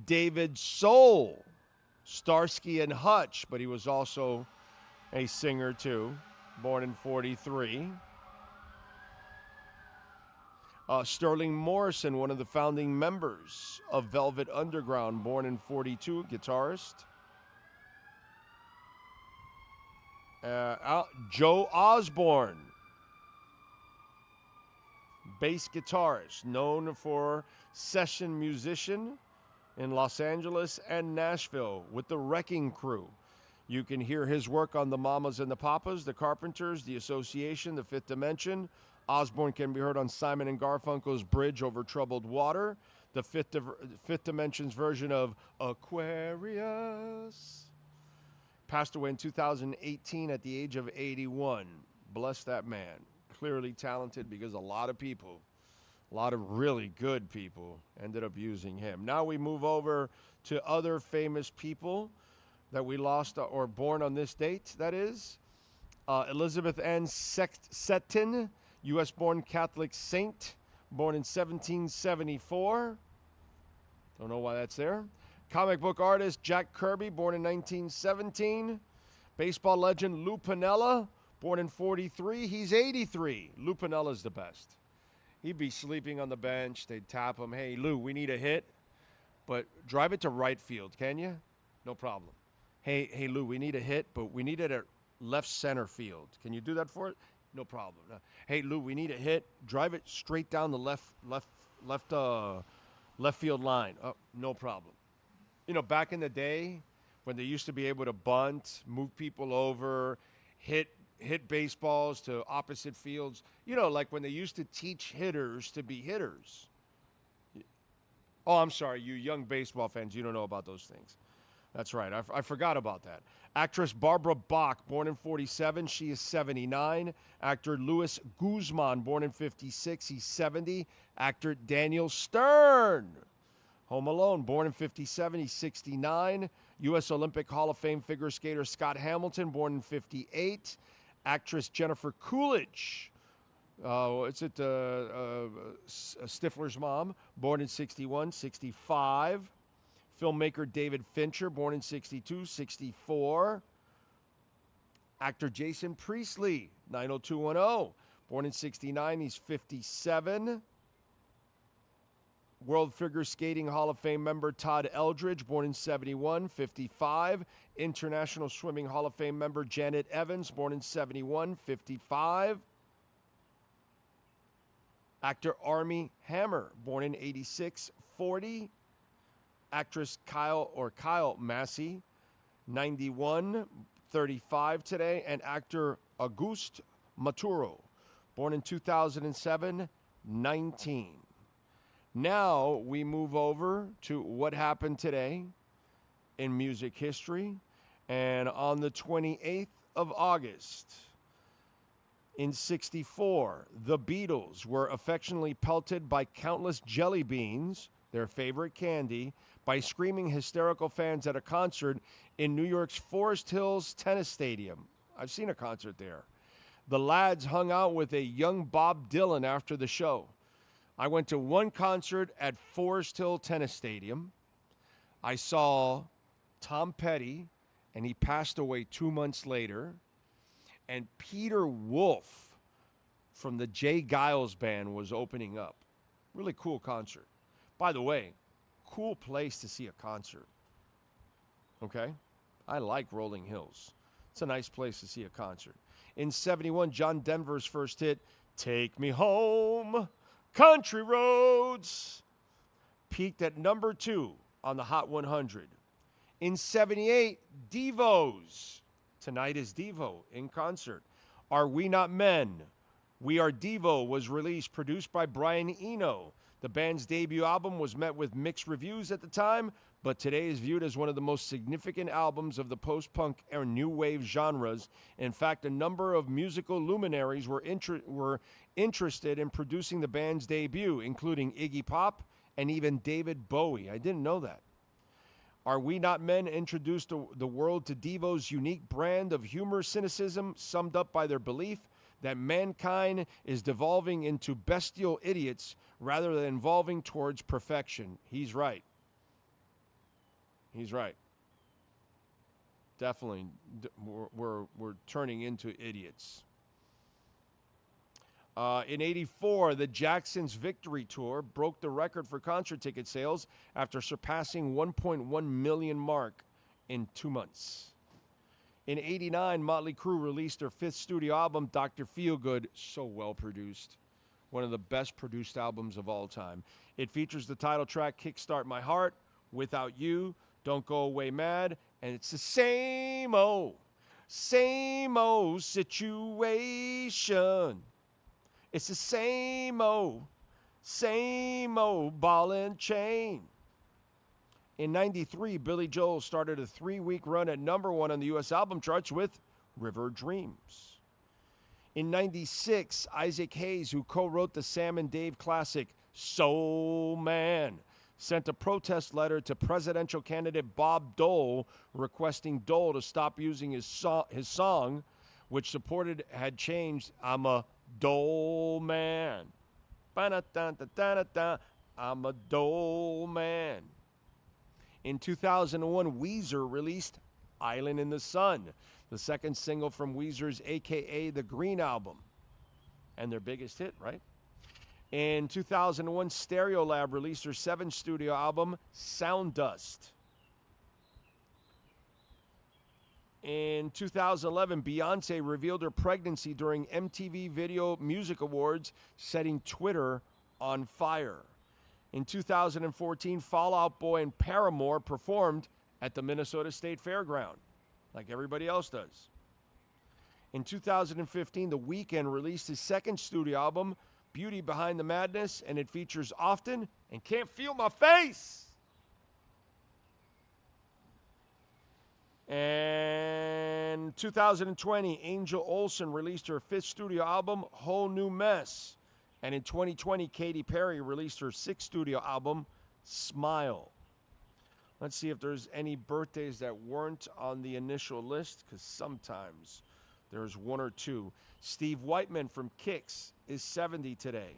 David Soul, Starsky and Hutch, but he was also a singer too, born in 43. Sterling Morrison, one of the founding members of Velvet Underground, born in 42, guitarist. Joe Osborne, bass guitarist, known for session musician in Los Angeles and Nashville with the Wrecking Crew. You can hear his work on the Mamas and the Papas, the Carpenters, the Association, the Fifth Dimension. Osborne can be heard on Simon and Garfunkel's Bridge Over Troubled Water, the Fifth Dimension's version of Aquarius. Passed away in 2018 at the age of 81. Bless that man. Clearly talented, because a lot of people, a lot of really good people, ended up using him. Now we move over to other famous people that we lost or born on this date, that is. Elizabeth Ann Seton, U.S.-born Catholic saint, born in 1774. Don't know why that's there. Comic book artist Jack Kirby, born in 1917. Baseball legend Lou Piniella, born in 43. He's 83. Lou Pinella's the best. He'd be sleeping on the bench. They'd tap him. Hey, Lou, we need a hit, but drive it to right field, can you? No problem. Hey, Lou, we need a hit, but we need it at left center field. Can you do that for it? No problem. Hey, Lou, we need a hit. Drive it straight down the left field line. Oh, no problem. You know, back in the day when they used to be able to bunt, move people over, hit baseballs to opposite fields. You know, like when they used to teach hitters to be hitters. Oh, I'm sorry, you young baseball fans, you don't know about those things. That's right, I forgot about that. Actress Barbara Bach, born in 47, she is 79. Actor Luis Guzman, born in 56, he's 70. Actor Daniel Stern, Home Alone, born in 57, he's 69. U.S. Olympic Hall of Fame figure skater Scott Hamilton, born in 58. Actress Jennifer Coolidge, Stifler's mom, born in 61, 65. Filmmaker David Fincher, born in 62, 64. Actor Jason Priestley, 90210, born in 69, he's 57. World Figure Skating Hall of Fame member Todd Eldridge, born in 71, 55. International Swimming Hall of Fame member Janet Evans, born in 71, 55. Actor Armie Hammer, born in 86, 40. actress Kyle Massey, 91, 35 today, and actor Auguste Maturo, born in 2007, 19. Now we move over to what happened today in music history. And on the 28th of August, in 64, the Beatles were affectionately pelted by countless jelly beans, their favorite candy, by screaming hysterical fans at a concert in New York's Forest Hills Tennis Stadium. I've seen a concert there. The lads hung out with a young Bob Dylan after the show. I went to one concert at Forest Hill Tennis Stadium. I saw Tom Petty, and he passed away 2 months later. And Peter Wolf from the Jay Giles Band was opening up. Really cool concert. By the way, cool place to see a concert. Okay? I like Rolling Hills. It's a nice place to see a concert. In 71, John Denver's first hit, Take Me Home, Country Roads, peaked at number 2 on the Hot 100. In 78, Devo's, Tonight is Devo in concert. Are We Not Men? We Are Devo was released, produced by Brian Eno. The band's debut album was met with mixed reviews at the time, but today is viewed as one of the most significant albums of the post-punk and new wave genres. In fact, a number of musical luminaries were interested in producing the band's debut, including Iggy Pop and even David Bowie. I didn't know that. Are We Not Men introduced the world to Devo's unique brand of humor cynicism, summed up by their belief that mankind is devolving into bestial idiots rather than evolving towards perfection. He's right. He's right. Definitely, we're turning into idiots. In 84, the Jacksons Victory Tour broke the record for concert ticket sales after surpassing 1.1 million mark in 2 months. In 89, Motley Crue released their 5th studio album, Dr. Feelgood, so well produced. One of the best produced albums of all time. It features the title track, Kickstart My Heart, Without You, Don't Go Away Mad, and it's the same old situation. It's the same old ball and chain. In 93, Billy Joel started a 3-week run at number 1 on the U.S. album charts with River Dreams. In 96, Isaac Hayes, who co-wrote the Sam and Dave classic Soul Man, sent a protest letter to presidential candidate Bob Dole requesting Dole to stop using his song, which supported had changed, I'm a Dole Man. I'm a Dole Man. In 2001, Weezer released Island in the Sun, the second single from Weezer's AKA The Green album, and their biggest hit, right? In 2001, Stereolab released their 7th studio album, Sound Dust. In 2011, Beyonce revealed her pregnancy during MTV Video Music Awards, setting Twitter on fire. In 2014, Fall Out Boy and Paramore performed at the Minnesota State Fairground, like everybody else does. In 2015, The Weeknd released his 2nd studio album, Beauty Behind the Madness, and it features Often and Can't Feel My Face. And 2020, Angel Olsen released her 5th studio album, Whole New Mess. And in 2020, Katy Perry released her 6th studio album, Smile. Let's see if there's any birthdays that weren't on the initial list, because sometimes there's 1 or 2. Steve Whiteman from Kix is 70 today.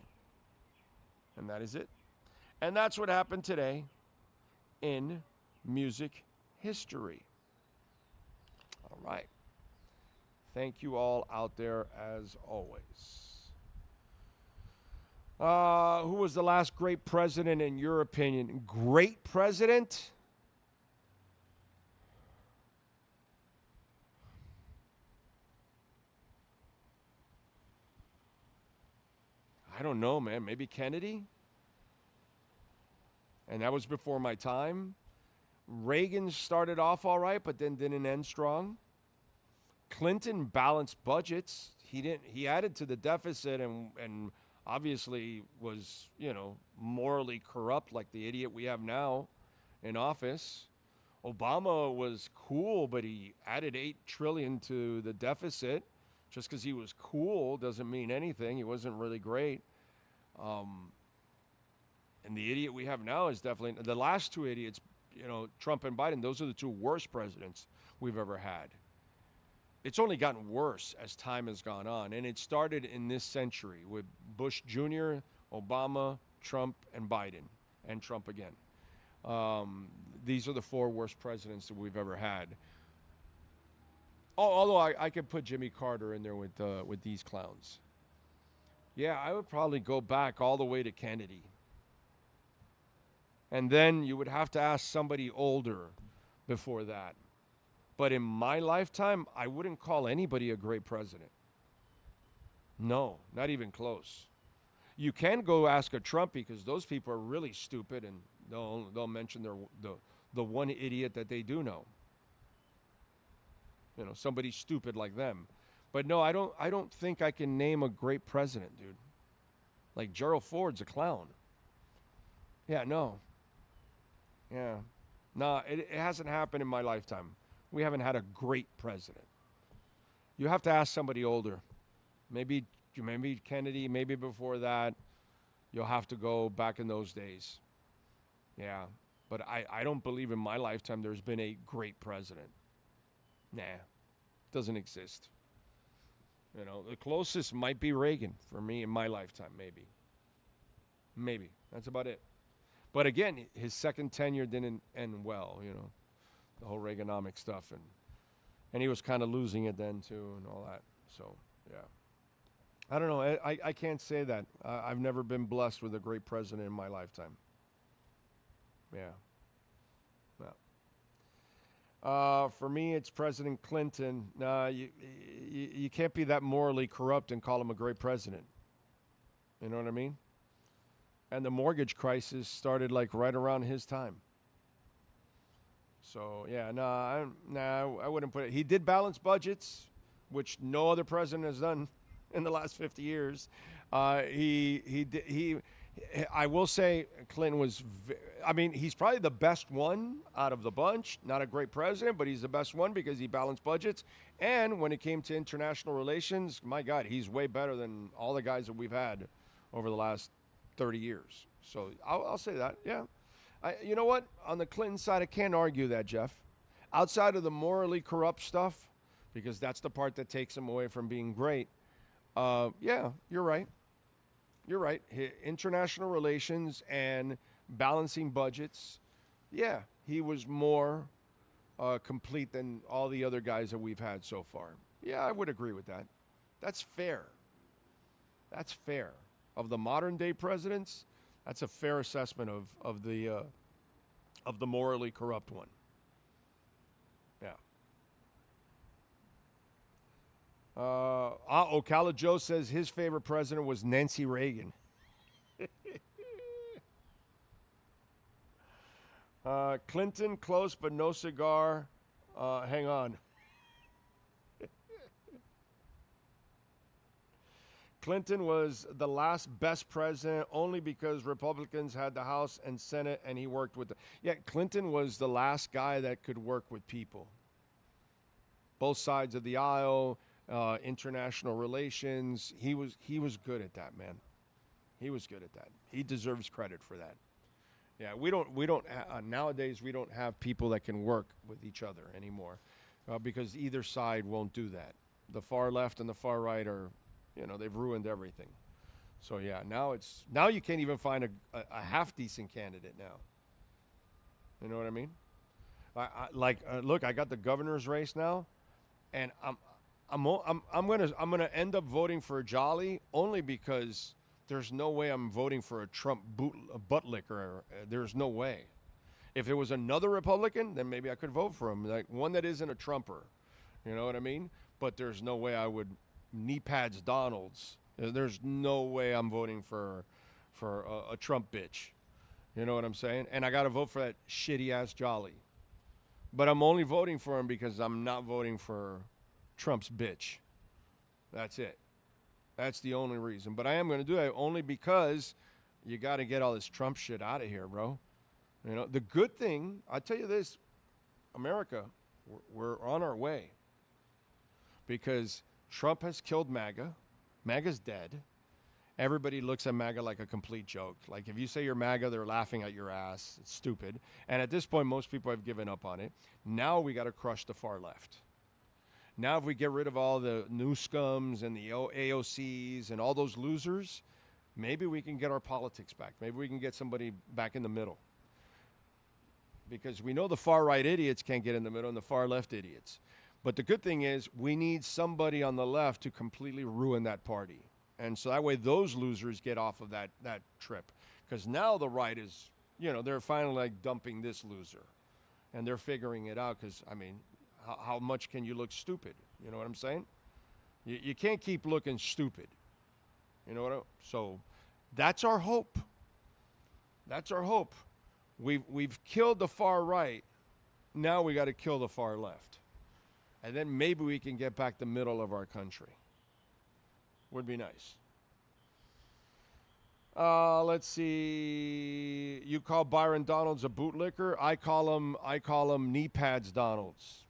And that is it. And that's what happened today in music history. All right. Thank you all out there as always. Who was the last great president in your opinion? Great president? I don't know, man. Maybe Kennedy? and that was before my time. Reagan started off all right, but then didn't end strong. Clinton balanced budgets. He added to the deficit and obviously was, morally corrupt like the idiot we have now in office. Obama was cool, but he added $8 trillion to the deficit. Just because he was cool doesn't mean anything. He wasn't really great. And the idiot we have now is definitely the last two idiots, Trump and Biden. Those are the two worst presidents we've ever had. It's only gotten worse as time has gone on. And it started in this century with Bush Jr., Obama, Trump, and Biden, and Trump again. These are the four worst presidents that we've ever had. Although I could put Jimmy Carter in there with these clowns. Yeah, I would probably go back all the way to Kennedy. And then you would have to ask somebody older before that. But in my lifetime, I wouldn't call anybody a great president. No, not even close. You can go ask a Trump because those people are really stupid and they'll mention the one idiot that they do know. Somebody stupid like them. But no, I don't think I can name a great president, dude. Like Gerald Ford's a clown. Yeah, no. Yeah. No, it hasn't happened in my lifetime. We haven't had a great president. You have to ask somebody older. Maybe Kennedy, maybe before that. You'll have to go back in those days. Yeah. But I don't believe in my lifetime there's been a great president. Nah. Doesn't exist. The closest might be Reagan for me in my lifetime, maybe. Maybe. That's about it. But again, his second tenure didn't end well, the whole Reaganomics stuff. And he was kind of losing it then, too, and all that. So, yeah. I don't know. I can't say that. I've never been blessed with a great president in my lifetime. Yeah. No. For me, it's President Clinton. You can't be that morally corrupt and call him a great president. You know what I mean? And the mortgage crisis started right around his time. So, yeah, I wouldn't put it. He did balance budgets, which no other president has done in the last 50 years. I will say Clinton was, he's probably the best one out of the bunch. Not a great president, but he's the best one because he balanced budgets. And when it came to international relations, my God, he's way better than all the guys that we've had over the last 30 years. So I'll say that, yeah. You know what? On the Clinton side, I can't argue that, Jeff. Outside of the morally corrupt stuff, because that's the part that takes him away from being great, yeah, you're right. You're right. International relations and balancing budgets, yeah, he was more complete than all the other guys that we've had so far. Yeah, I would agree with that. That's fair. That's fair. Of the modern day presidents, that's a fair assessment of the morally corrupt one. Yeah. Ocala Joe says his favorite president was Nancy Reagan. Clinton, close but no cigar. Hang on. Clinton was the last best president only because Republicans had the House and Senate and he worked with them. Yeah, Clinton was the last guy that could work with people. Both sides of the aisle, international relations. He was good at that, man. He was good at that. He deserves credit for that. Yeah, nowadays we don't have people that can work with each other anymore because either side won't do that. The far left and the far right are, they've ruined everything. So yeah, now you can't even find a half decent candidate now. You know what I mean? Look, I got the governor's race now, and I'm gonna end up voting for Jolly only because there's no way I'm voting for a Trump butt licker. There's no way. If there was another Republican, then maybe I could vote for him, like one that isn't a Trumper. You know what I mean? But there's no way I would knee pads Donalds. There's no way I'm voting for a Trump bitch. You know what I'm saying? And I got to vote for that shitty-ass Jolly. But I'm only voting for him because I'm not voting for Trump's bitch. That's it. That's the only reason. But I am going to do that only because you got to get all this Trump shit out of here, bro. You know, the good thing, I tell you this, America, we're on our way. Because Trump has killed MAGA. MAGA's dead. Everybody looks at MAGA like a complete joke. Like, if you say you're MAGA, they're laughing at your ass. It's stupid. And at this point, most people have given up on it. Now we got to crush the far left. Now if we get rid of all the Newscoms and the AOCs and all those losers, maybe we can get our politics back. Maybe we can get somebody back in the middle. Because we know the far-right idiots can't get in the middle and the far-left idiots. But the good thing is we need somebody on the left to completely ruin that party. And so that way those losers get off of that trip. Because now the right is, you know, they're finally like dumping this loser. And they're figuring it out because, I mean, how much can you look stupid? You know what I'm saying? You can't keep looking stupid. You know what So that's our hope. That's our hope. We've killed the far right. Now we got to kill the far left. And then maybe we can get back the middle of our country. Would be nice. Let's see. You call Byron Donalds a bootlicker? I call him knee pads Donalds.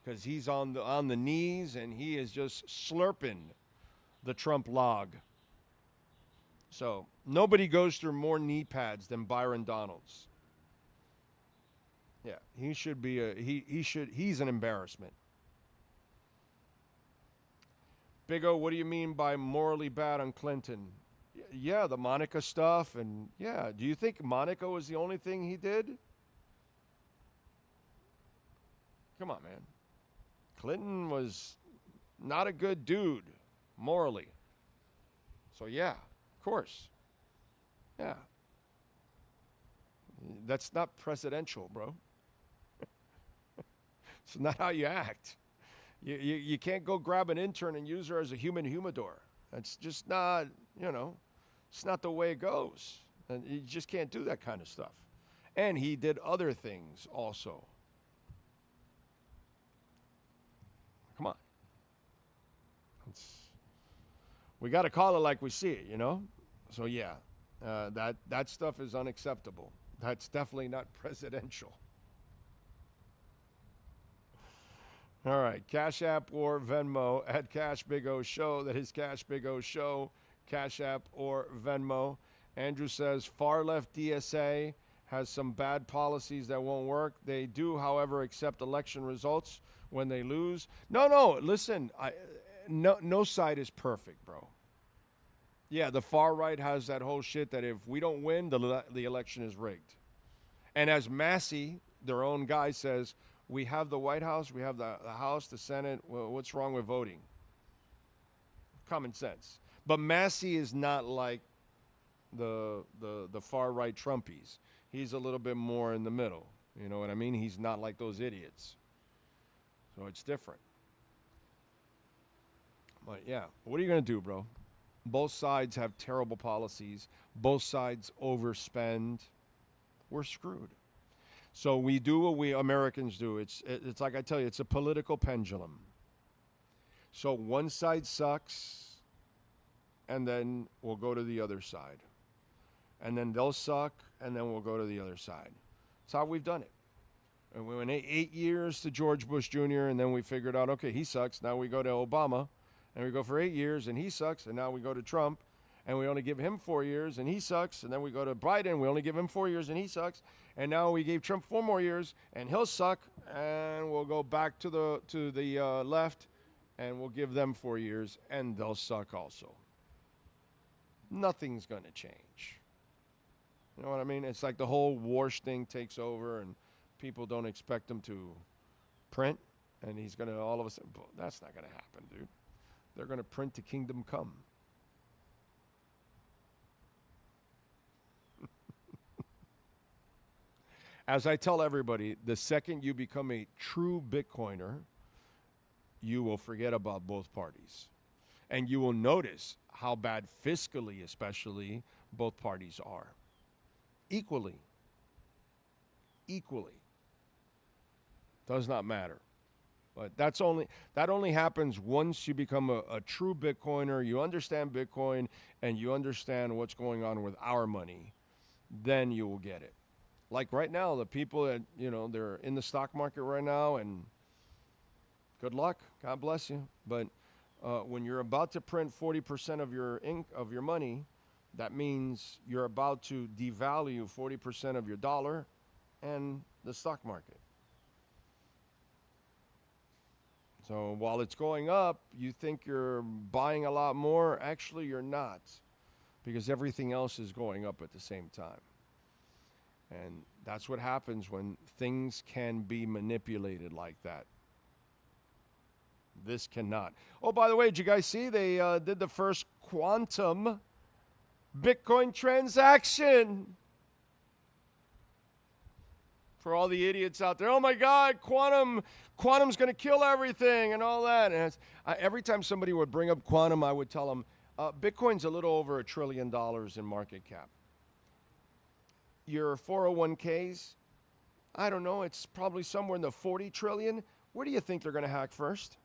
Because he's on the knees and he is just slurping the Trump log. So nobody goes through more knee pads than Byron Donalds. Yeah, he should be he's an embarrassment. Big O, what do you mean by morally bad on Clinton? Yeah, the Monica stuff, and yeah, do you think Monica was the only thing he did? Come on, man. Clinton was not a good dude, morally. So yeah, of course. Yeah. That's not presidential, bro. It's not how you act. You can't go grab an intern and use her as a human humidor. That's just not, you know, it's not the way it goes. And you just can't do that kind of stuff. And he did other things also. Come on. We got to call it like we see it, you know? So, yeah, that stuff is unacceptable. That's definitely not presidential. All right, Cash App or Venmo at Cash Big O Show. That is Cash Big O Show, Cash App or Venmo. Andrew says far left DSA has some bad policies that won't work. They do, however, accept election results when they lose. No, listen, no side is perfect, bro. Yeah, the far right has that whole shit that if we don't win, the election is rigged. And as Massey, their own guy, says, we have the White House, we have the House, the Senate. Well, what's wrong with voting? Common sense. But Massey is not like the far right Trumpies. He's a little bit more in the middle. You know what I mean? He's not like those idiots. So it's different. But yeah, what are you going to do, bro? Both sides have terrible policies. Both sides overspend. We're screwed. So we do what we Americans do. It's like I tell you, it's a political pendulum. So one side sucks, and then we'll go to the other side. And then they'll suck, and then we'll go to the other side. That's how we've done it. And we went 8 years to George Bush Jr., and then we figured out, okay, he sucks. Now we go to Obama, and we go for 8 years, and he sucks. And now we go to Trump, and we only give him 4 years, and he sucks. And then we go to Biden, we only give him 4 years, and he sucks. And now we gave Trump 4 more years, and he'll suck. And we'll go back to the left, and we'll give them 4 years, and they'll suck also. Nothing's going to change. You know what I mean? It's like the whole Warsh thing takes over, and people don't expect him to print, and he's going to all of a sudden, that's not going to happen, dude. They're going to print to kingdom come. As I tell everybody, the second you become a true Bitcoiner, you will forget about both parties. And you will notice how bad fiscally, especially, Both parties are. Equally. Does not matter. But that only happens once you become a true Bitcoiner, you understand Bitcoin, and you understand what's going on with our money. Then you will get it. Like right now, the people that, they're in the stock market right now, and good luck. God bless you. But when you're about to print 40% of your money, that means you're about to devalue 40% of your dollar and the stock market. So while it's going up, you think you're buying a lot more. Actually, you're not, because everything else is going up at the same time. And that's what happens when things can be manipulated like that. This cannot. Oh, by the way, did you guys see they did the first quantum Bitcoin transaction? For all the idiots out there, oh my God, quantum's going to kill everything and all that. And every time somebody would bring up quantum, I would tell them, Bitcoin's a little over $1 trillion in market cap. Your 401ks, I don't know, it's probably somewhere in the 40 trillion. Where do you think they're going to hack first?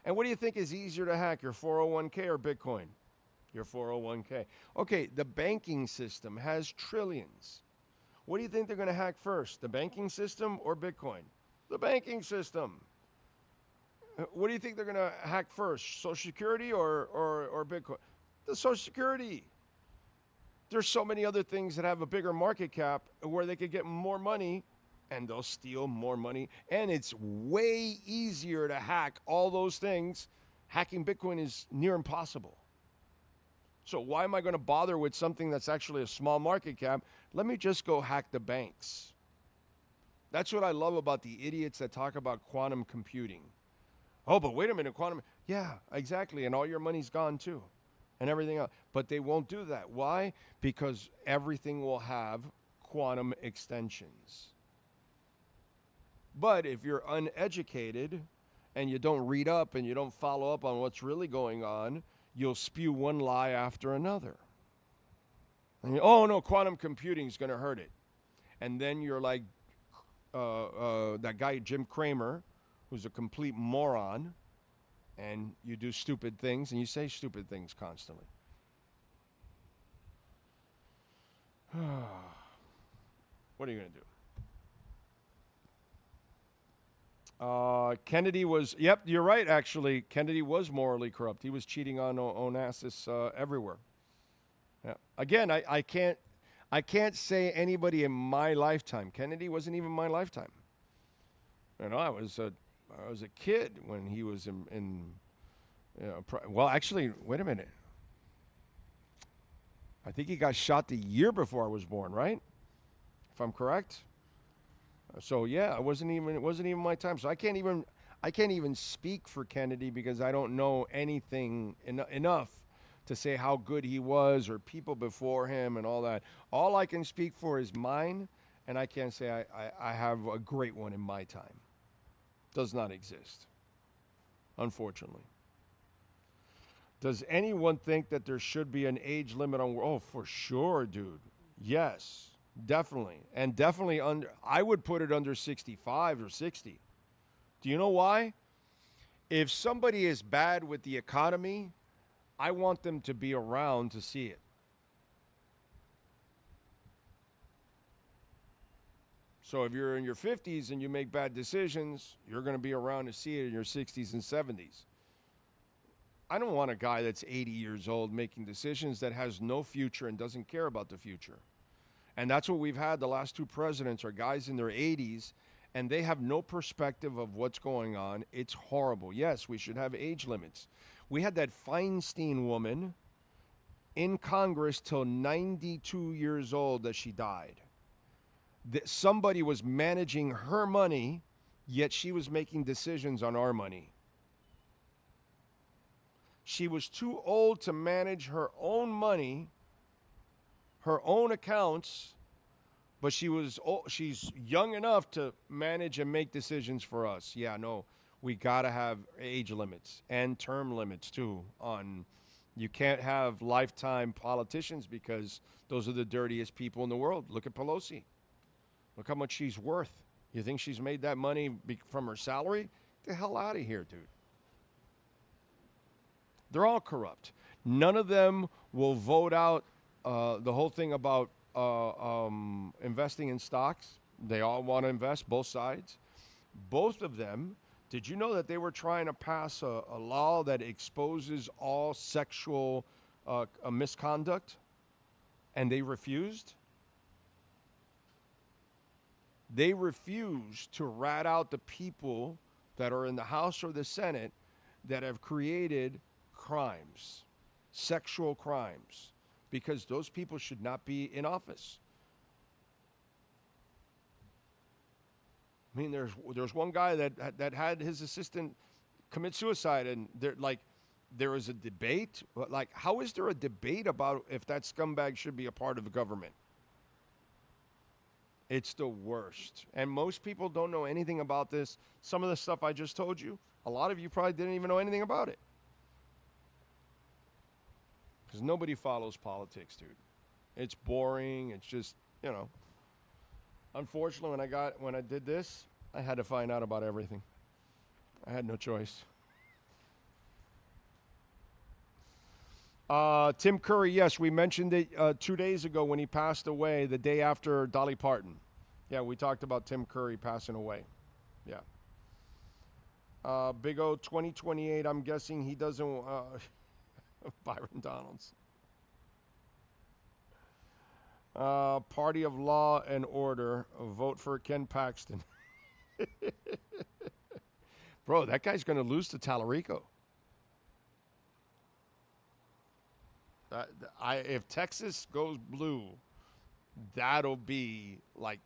And what do you think is easier to hack, your 401k or Bitcoin? Your 401k. Okay, the banking system has trillions. What do you think they're going to hack first, the banking system or Bitcoin? The banking system. What do you think they're going to hack first, Social Security or Bitcoin? The Social Security. There's so many other things that have a bigger market cap where they could get more money, and they'll steal more money. And it's way easier to hack all those things. Hacking Bitcoin is near impossible. So why am I going to bother with something that's actually a small market cap? Let me just go hack the banks. That's what I love about the idiots that talk about quantum computing. Oh, but wait a minute, quantum. Yeah, exactly. And all your money's gone too. And everything else. But they won't do that. Why? Because everything will have quantum extensions. But if you're uneducated and you don't read up and you don't follow up on what's really going on, you'll spew one lie after another. And oh no, quantum computing is going to hurt it. And then you're like that guy Jim Cramer, who's a complete moron, and you do stupid things and you say stupid things constantly. What are you going to do? Kennedy was, yep, you're right, actually. Kennedy was morally corrupt. He was cheating on Onassis everywhere. Yeah. Again, I can't say anybody in my lifetime. Kennedy wasn't even my lifetime. I was a kid when he was in well, actually, wait a minute. I think he got shot the year before I was born, right? If I'm correct. So yeah, it wasn't even my time. So I can't even speak for Kennedy because I don't know anything enough to say how good he was or people before him and all that. All I can speak for is mine, and I can't say I have a great one in my time. Does not exist, unfortunately. Does anyone think that there should be an age limit on? Oh, for sure, dude. Yes. Definitely. And definitely I would put it under 65 or 60. Do you know why? If somebody is bad with the economy, I want them to be around to see it. So if you're in your 50s and you make bad decisions, you're going to be around to see it in your 60s and 70s. I don't want a guy that's 80 years old making decisions that has no future and doesn't care about the future. And that's what we've had. The last two presidents are guys in their 80s, and they have no perspective of what's going on. It's horrible. Yes, we should have age limits. We had that Feinstein woman in Congress till 92 years old that she died. Somebody was managing her money, yet she was making decisions on our money. She was too old to manage her own money, her own accounts, but she's young enough to manage and make decisions for us. Yeah, no, we got to have age limits and term limits too on, You can't have lifetime politicians because those are the dirtiest people in the world. Look at Pelosi. Look how much she's worth. You think she's made that money from her salary? Get the hell out of here, dude. They're all corrupt. None of them will vote out the whole thing about investing in stocks. They all want to invest, both sides. Both of them. Did you know that they were trying to pass a law that exposes all sexual misconduct? And they refused? They refused to rat out the people that are in the House or the Senate that have created crimes, sexual crimes, because those people should not be in office. I mean, there's one guy that had his assistant commit suicide, and there is a debate. Like, how is there a debate about if that scumbag should be a part of the government? It's the worst. And most people don't know anything about this. Some of the stuff I just told you, a lot of you probably didn't even know anything about it. Because nobody follows politics, dude. It's boring. It's just, Unfortunately, when I did this, I had to find out about everything. I had no choice. Tim Curry, yes, we mentioned it 2 days ago when he passed away, the day after Dolly Parton. Yeah, we talked about Tim Curry passing away. Yeah. Big O 2028, I'm guessing he doesn't... Byron Donalds. Party of Law and Order. Vote for Ken Paxton. Bro, that guy's going to lose to Tallarico. If Texas goes blue, that'll be like,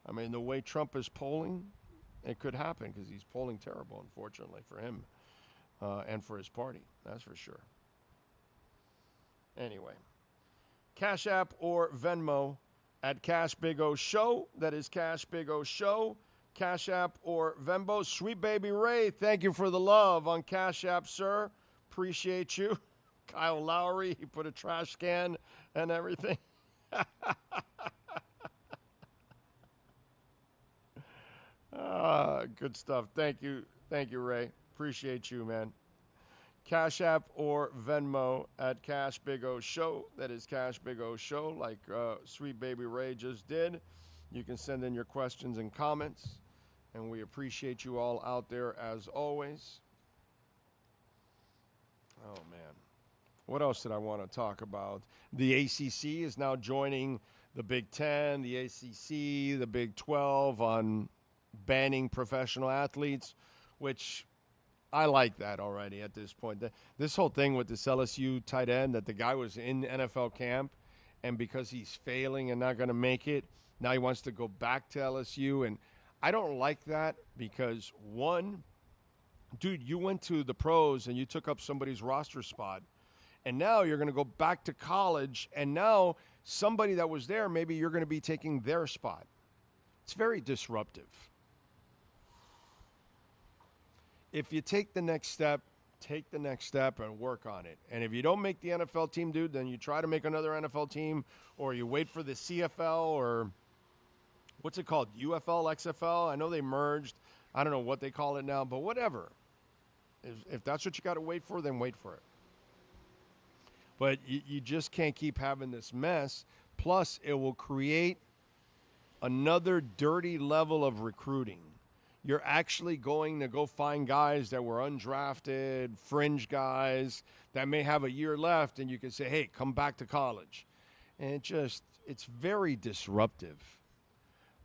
I mean, the way Trump is polling, it could happen because he's polling terrible, unfortunately, for him and for his party. That's for sure. Anyway, Cash App or Venmo at Cash Big O Show. That is Cash Big O Show. Cash App or Venmo. Sweet Baby Ray, thank you for the love on Cash App, sir. Appreciate you. Kyle Lowry, he put a trash can and everything. Good stuff. Thank you. Thank you, Ray. Appreciate you, man. Cash App or Venmo at Cash Big O Show. That is Cash Big O Show, like Sweet Baby Ray just did. You can send in your questions and comments, and we appreciate you all out there as always. Oh, man. What else did I want to talk about? The ACC is now joining the Big Ten, the ACC, the Big 12 on banning professional athletes, which I like that already at this point. This whole thing with this LSU tight end, that the guy was in NFL camp, and because he's failing and not going to make it, now he wants to go back to LSU. And I don't like that because, one, dude, you went to the pros and you took up somebody's roster spot, and now you're going to go back to college, and now somebody that was there, maybe you're going to be taking their spot. It's very disruptive. If you take the next step and work on it. And if you don't make the NFL team, dude, then you try to make another NFL team, or you wait for the CFL, or what's it called? UFL, XFL? I know they merged. I don't know what they call it now, but whatever. If that's what you got to wait for, then wait for it. But you just can't keep having this mess. Plus, it will create another dirty level of recruiting. You're actually going to go find guys that were undrafted, fringe guys that may have a year left, and you can say, hey, come back to college. And it's very disruptive.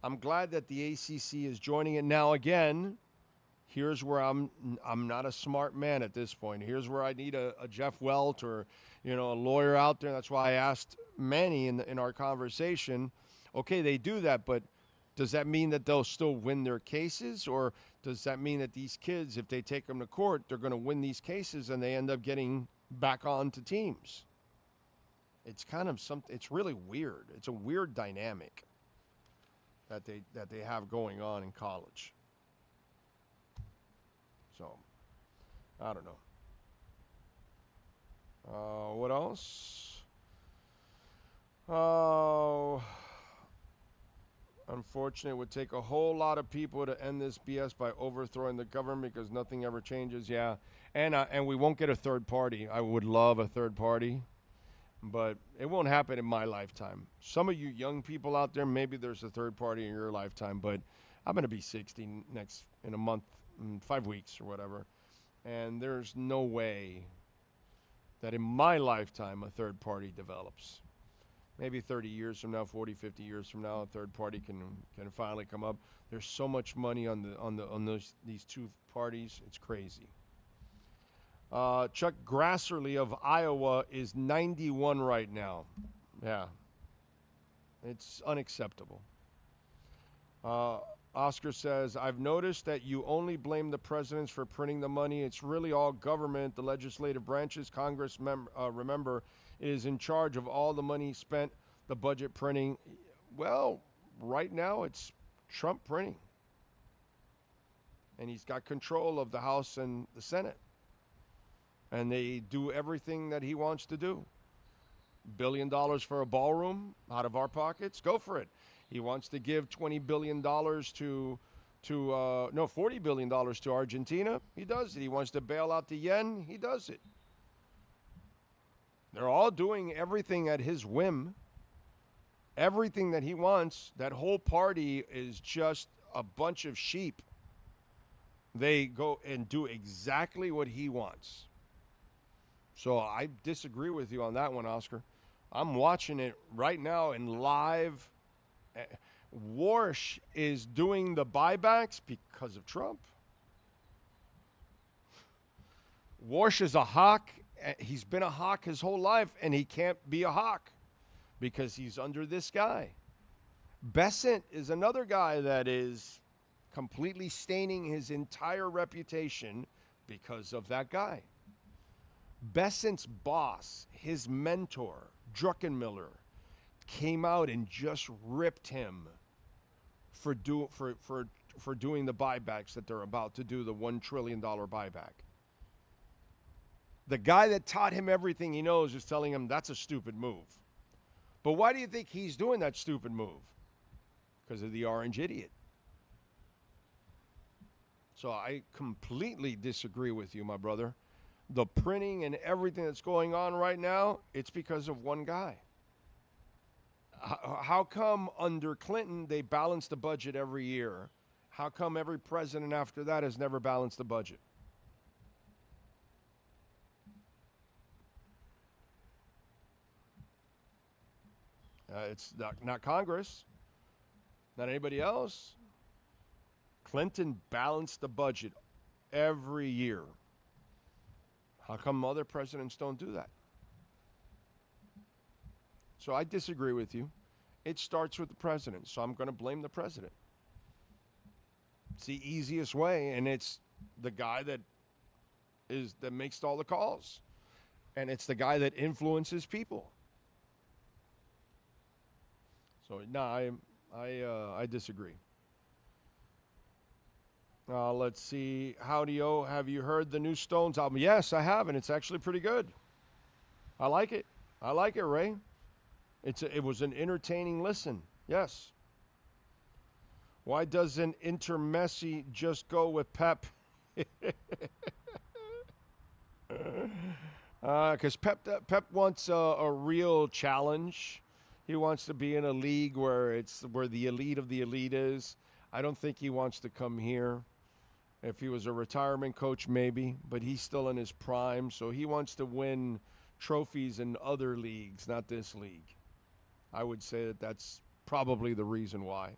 I'm glad that the ACC is joining it. Now, again, here's where I'm not a smart man at this point. Here's where I need a Jeff Welt or, a lawyer out there. That's why I asked Manny in our conversation, okay, they do that, but does that mean that they'll still win their cases? Or does that mean that these kids, if they take them to court, they're going to win these cases and they end up getting back onto teams? It's kind of something, it's really weird. It's a weird dynamic that they have going on in college. So, I don't know. What else? Oh, unfortunately, it would take a whole lot of people to end this BS by overthrowing the government because nothing ever changes. Yeah, and we won't get a third party. I would love a third party, but it won't happen in my lifetime. Some of you young people out there, maybe there's a third party in your lifetime, but I'm going to be 60 in a month, 5 weeks or whatever, and there's no way that in my lifetime a third party develops. Maybe 30 years from now, 40, 50 years from now, a third party can finally come up. There's so much money on these two parties, it's crazy. Chuck Grasserly of Iowa is 91 right now. Yeah, it's unacceptable. Oscar says, I've noticed that you only blame the presidents for printing the money. It's really all government, the legislative branches. Congress, remember, is in charge of all the money spent, the budget printing. Well, right now it's Trump printing. And he's got control of the House and the Senate. And they do everything that he wants to do. $1 billion for a ballroom out of our pockets? Go for it. He wants to give $20 billion $40 billion to Argentina. He does it. He wants to bail out the yen. He does it. They're all doing everything at his whim. Everything that he wants. That whole party is just a bunch of sheep. They go and do exactly what he wants. So I disagree with you on that one, Oscar. I'm watching it right now in live. Warsh is doing the buybacks because of Trump. Warsh is a hawk. He's been a hawk his whole life, and he can't be a hawk because he's under this guy. Besant is another guy that is completely staining his entire reputation because of that guy. Besant's boss, his mentor, Druckenmiller, came out and just ripped him for doing the buybacks that they're about to do, the $1 trillion buyback. The guy that taught him everything he knows is telling him that's a stupid move. But why do you think he's doing that stupid move? Because of the orange idiot. So I completely disagree with you, my brother. The printing and everything that's going on right now, it's because of one guy. How come under Clinton they balanced the budget every year? How come every president after that has never balanced the budget? It's not Congress, not anybody else. Clinton balanced the budget every year. How come other presidents don't do that? So I disagree with you. It starts with the president, so I'm going to blame the president. It's the easiest way, and it's the guy that makes all the calls, and it's the guy that influences people. So no, I disagree. Let's see. Howdy-o, have you heard the new Stones album? Yes, I have, and it's actually pretty good. I like it. I like it, Ray. It was an entertaining listen. Yes. Why doesn't Inter Messi just go with Pep? Because Pep wants a real challenge. He wants to be in a league where the elite of the elite is. I don't think he wants to come here. If he was a retirement coach, maybe, but he's still in his prime, so he wants to win trophies in other leagues, not this league. I would say that that's probably the reason why.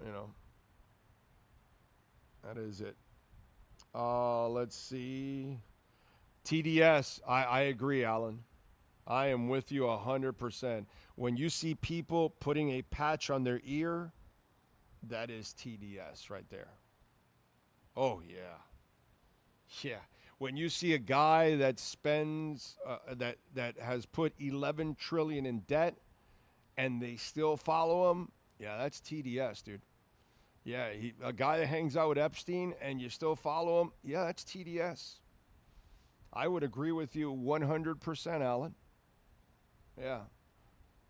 You know, that is it. Let's see. TDS, I agree, Alan. I am with you 100%. When you see people putting a patch on their ear, that is TDS right there. Oh, yeah. Yeah. When you see a guy that spends, that has put 11 trillion in debt and they still follow him, yeah, that's TDS, dude. Yeah, a guy that hangs out with Epstein and you still follow him, yeah, that's TDS. I would agree with you 100%, Alan. Yeah.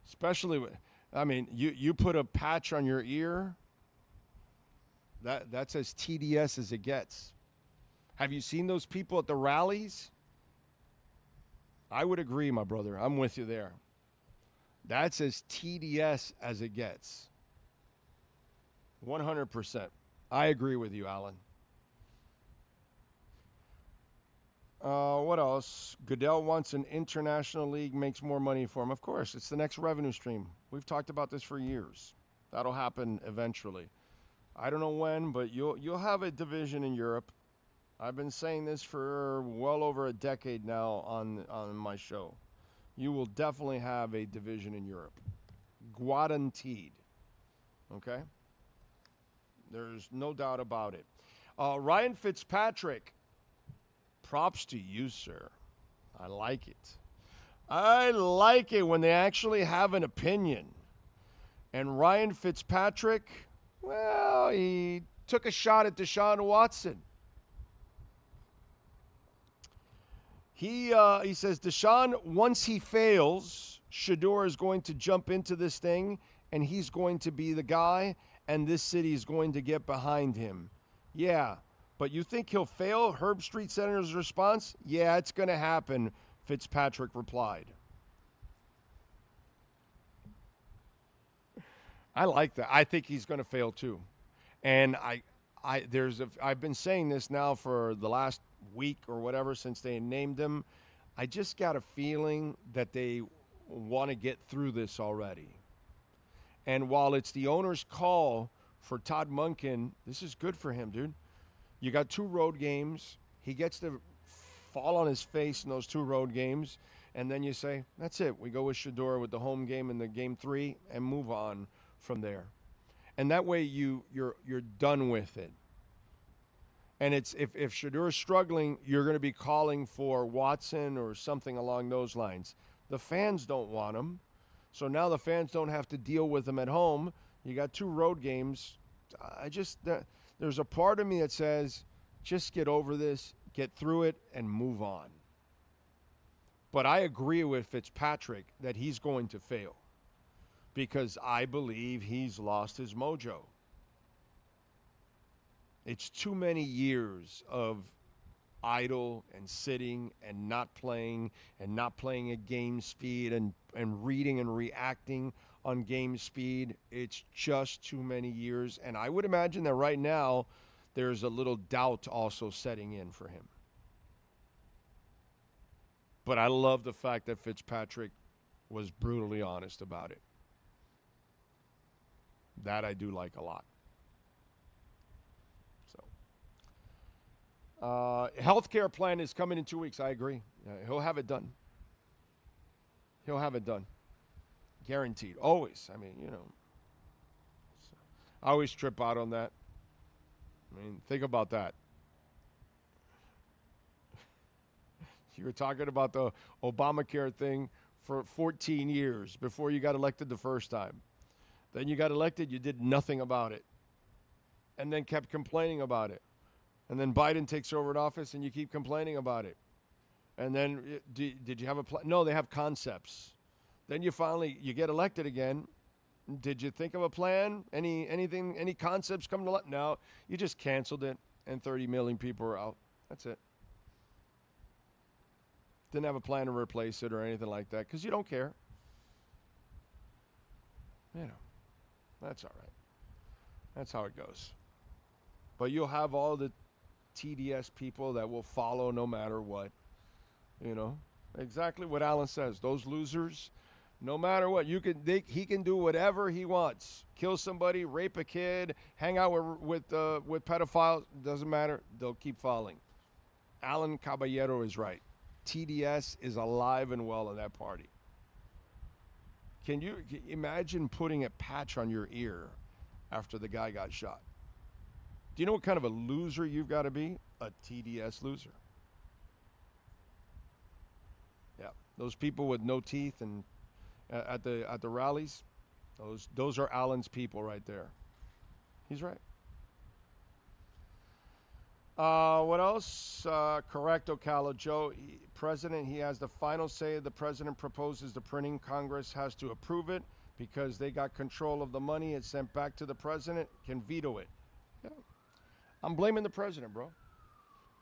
Especially with, I mean, you put a patch on your ear, that's as TDS as it gets. Have you seen those people at the rallies? I would agree, my brother. I'm with you there. That's as TDS as it gets. 100%. I agree with you, Alan. What else? Goodell wants an international league, makes more money for him. Of course, it's the next revenue stream. We've talked about this for years. That'll happen eventually. I don't know when, but you'll have a division in Europe. I've been saying this for well over a decade now on my show. You will definitely have a division in Europe. Guaranteed. Okay? There's no doubt about it. Ryan Fitzpatrick, props to you, sir. I like it. I like it when they actually have an opinion. And Ryan Fitzpatrick, well, he took a shot at Deshaun Watson. He says, Deshaun, once he fails, Shedeur is going to jump into this thing, and he's going to be the guy, and this city is going to get behind him. Yeah, but you think he'll fail? Herb Street Senator's response? Yeah, it's going to happen, Fitzpatrick replied. I like that. I think he's going to fail too. And I've been saying this now for the last week or whatever since they named him. I just got a feeling that they want to get through this already. And while it's the owner's call for Todd Monken, this is good for him, dude. You got 2 road games. He gets to fall on his face in those 2 road games. And then you say, that's it. We go with Shedeur with the home game in the game 3 and move on from there. And that way you're done with it. And it's if Shedeur's struggling, you're going to be calling for Watson or something along those lines. The fans don't want him. So now the fans don't have to deal with him at home. You got 2 road games. There's a part of me that says, just get over this, get through it, and move on. But I agree with Fitzpatrick that he's going to fail because I believe he's lost his mojo. It's too many years of idle and sitting and not playing at game speed and reading and reacting on game speed. It's just too many years. And I would imagine that right now there's a little doubt also setting in for him. But I love the fact that Fitzpatrick was brutally honest about it. That I do like a lot. Healthcare plan is coming in 2 weeks. I agree. He'll have it done. He'll have it done. Guaranteed. Always. I mean, I always trip out on that. I mean, think about that. You were talking about the Obamacare thing for 14 years before you got elected the first time. Then you got elected, you did nothing about it. And then kept complaining about it. And then Biden takes over in office and you keep complaining about it. And then did you have a plan? No, they have concepts. Then you get elected again. Did you think of a plan? Any concepts come to light? No, you just canceled it and 30 million people are out. That's it. Didn't have a plan to replace it or anything like that because you don't care. That's all right. That's how it goes. But you'll have all the TDS people that will follow no matter what. Exactly what Alan says. Those losers, no matter what, he can do whatever he wants. Kill somebody, rape a kid, hang out with pedophiles. Doesn't matter. They'll keep following. Alan Caballero is right. TDS is alive and well in that party. Can you imagine putting a patch on your ear after the guy got shot? Do you know what kind of a loser you've got to be? A TDS loser. Yeah, those people with no teeth and at the rallies, those are Alan's people right there. He's right. What else? Correct, Ocala Joe. President, he has the final say. The president proposes the printing. Congress has to approve it because they got control of the money. It's sent back to the president, can veto it. Yeah. I'm blaming the president, bro.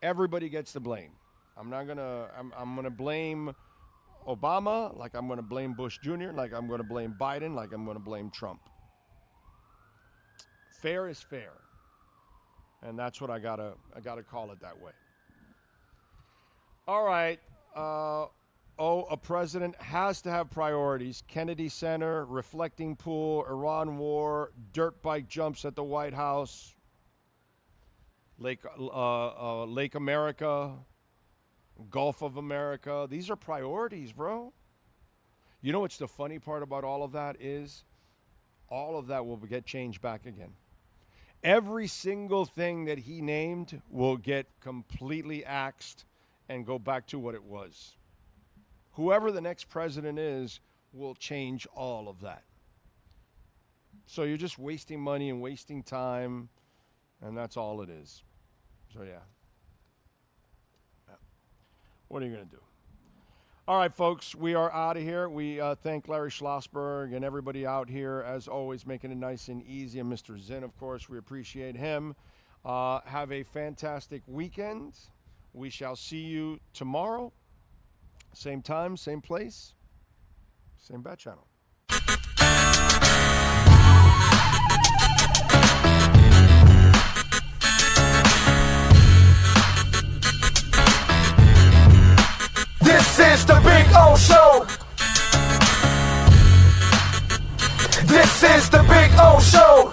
Everybody gets the blame. I'm gonna blame Obama, like I'm gonna blame Bush Jr., like I'm gonna blame Biden, like I'm gonna blame Trump. Fair is fair. And that's what I gotta call it that way. All right. A president has to have priorities. Kennedy Center, reflecting pool, Iran war, dirt bike jumps at the White House, Lake America, Gulf of America. These are priorities, bro. You know what's the funny part about all of that is all of that will get changed back again. Every single thing that he named will get completely axed and go back to what it was. Whoever the next president is will change all of that. So you're just wasting money and wasting time, and that's all it is. So, yeah. What are you going to do? All right, folks, we are out of here. We thank Larry Schlossberg and everybody out here, as always, making it nice and easy. And Mr. Zinn, of course, we appreciate him. Have a fantastic weekend. We shall see you tomorrow. Same time, same place, same bat channel. This is the Big O Show. This is the Big O Show.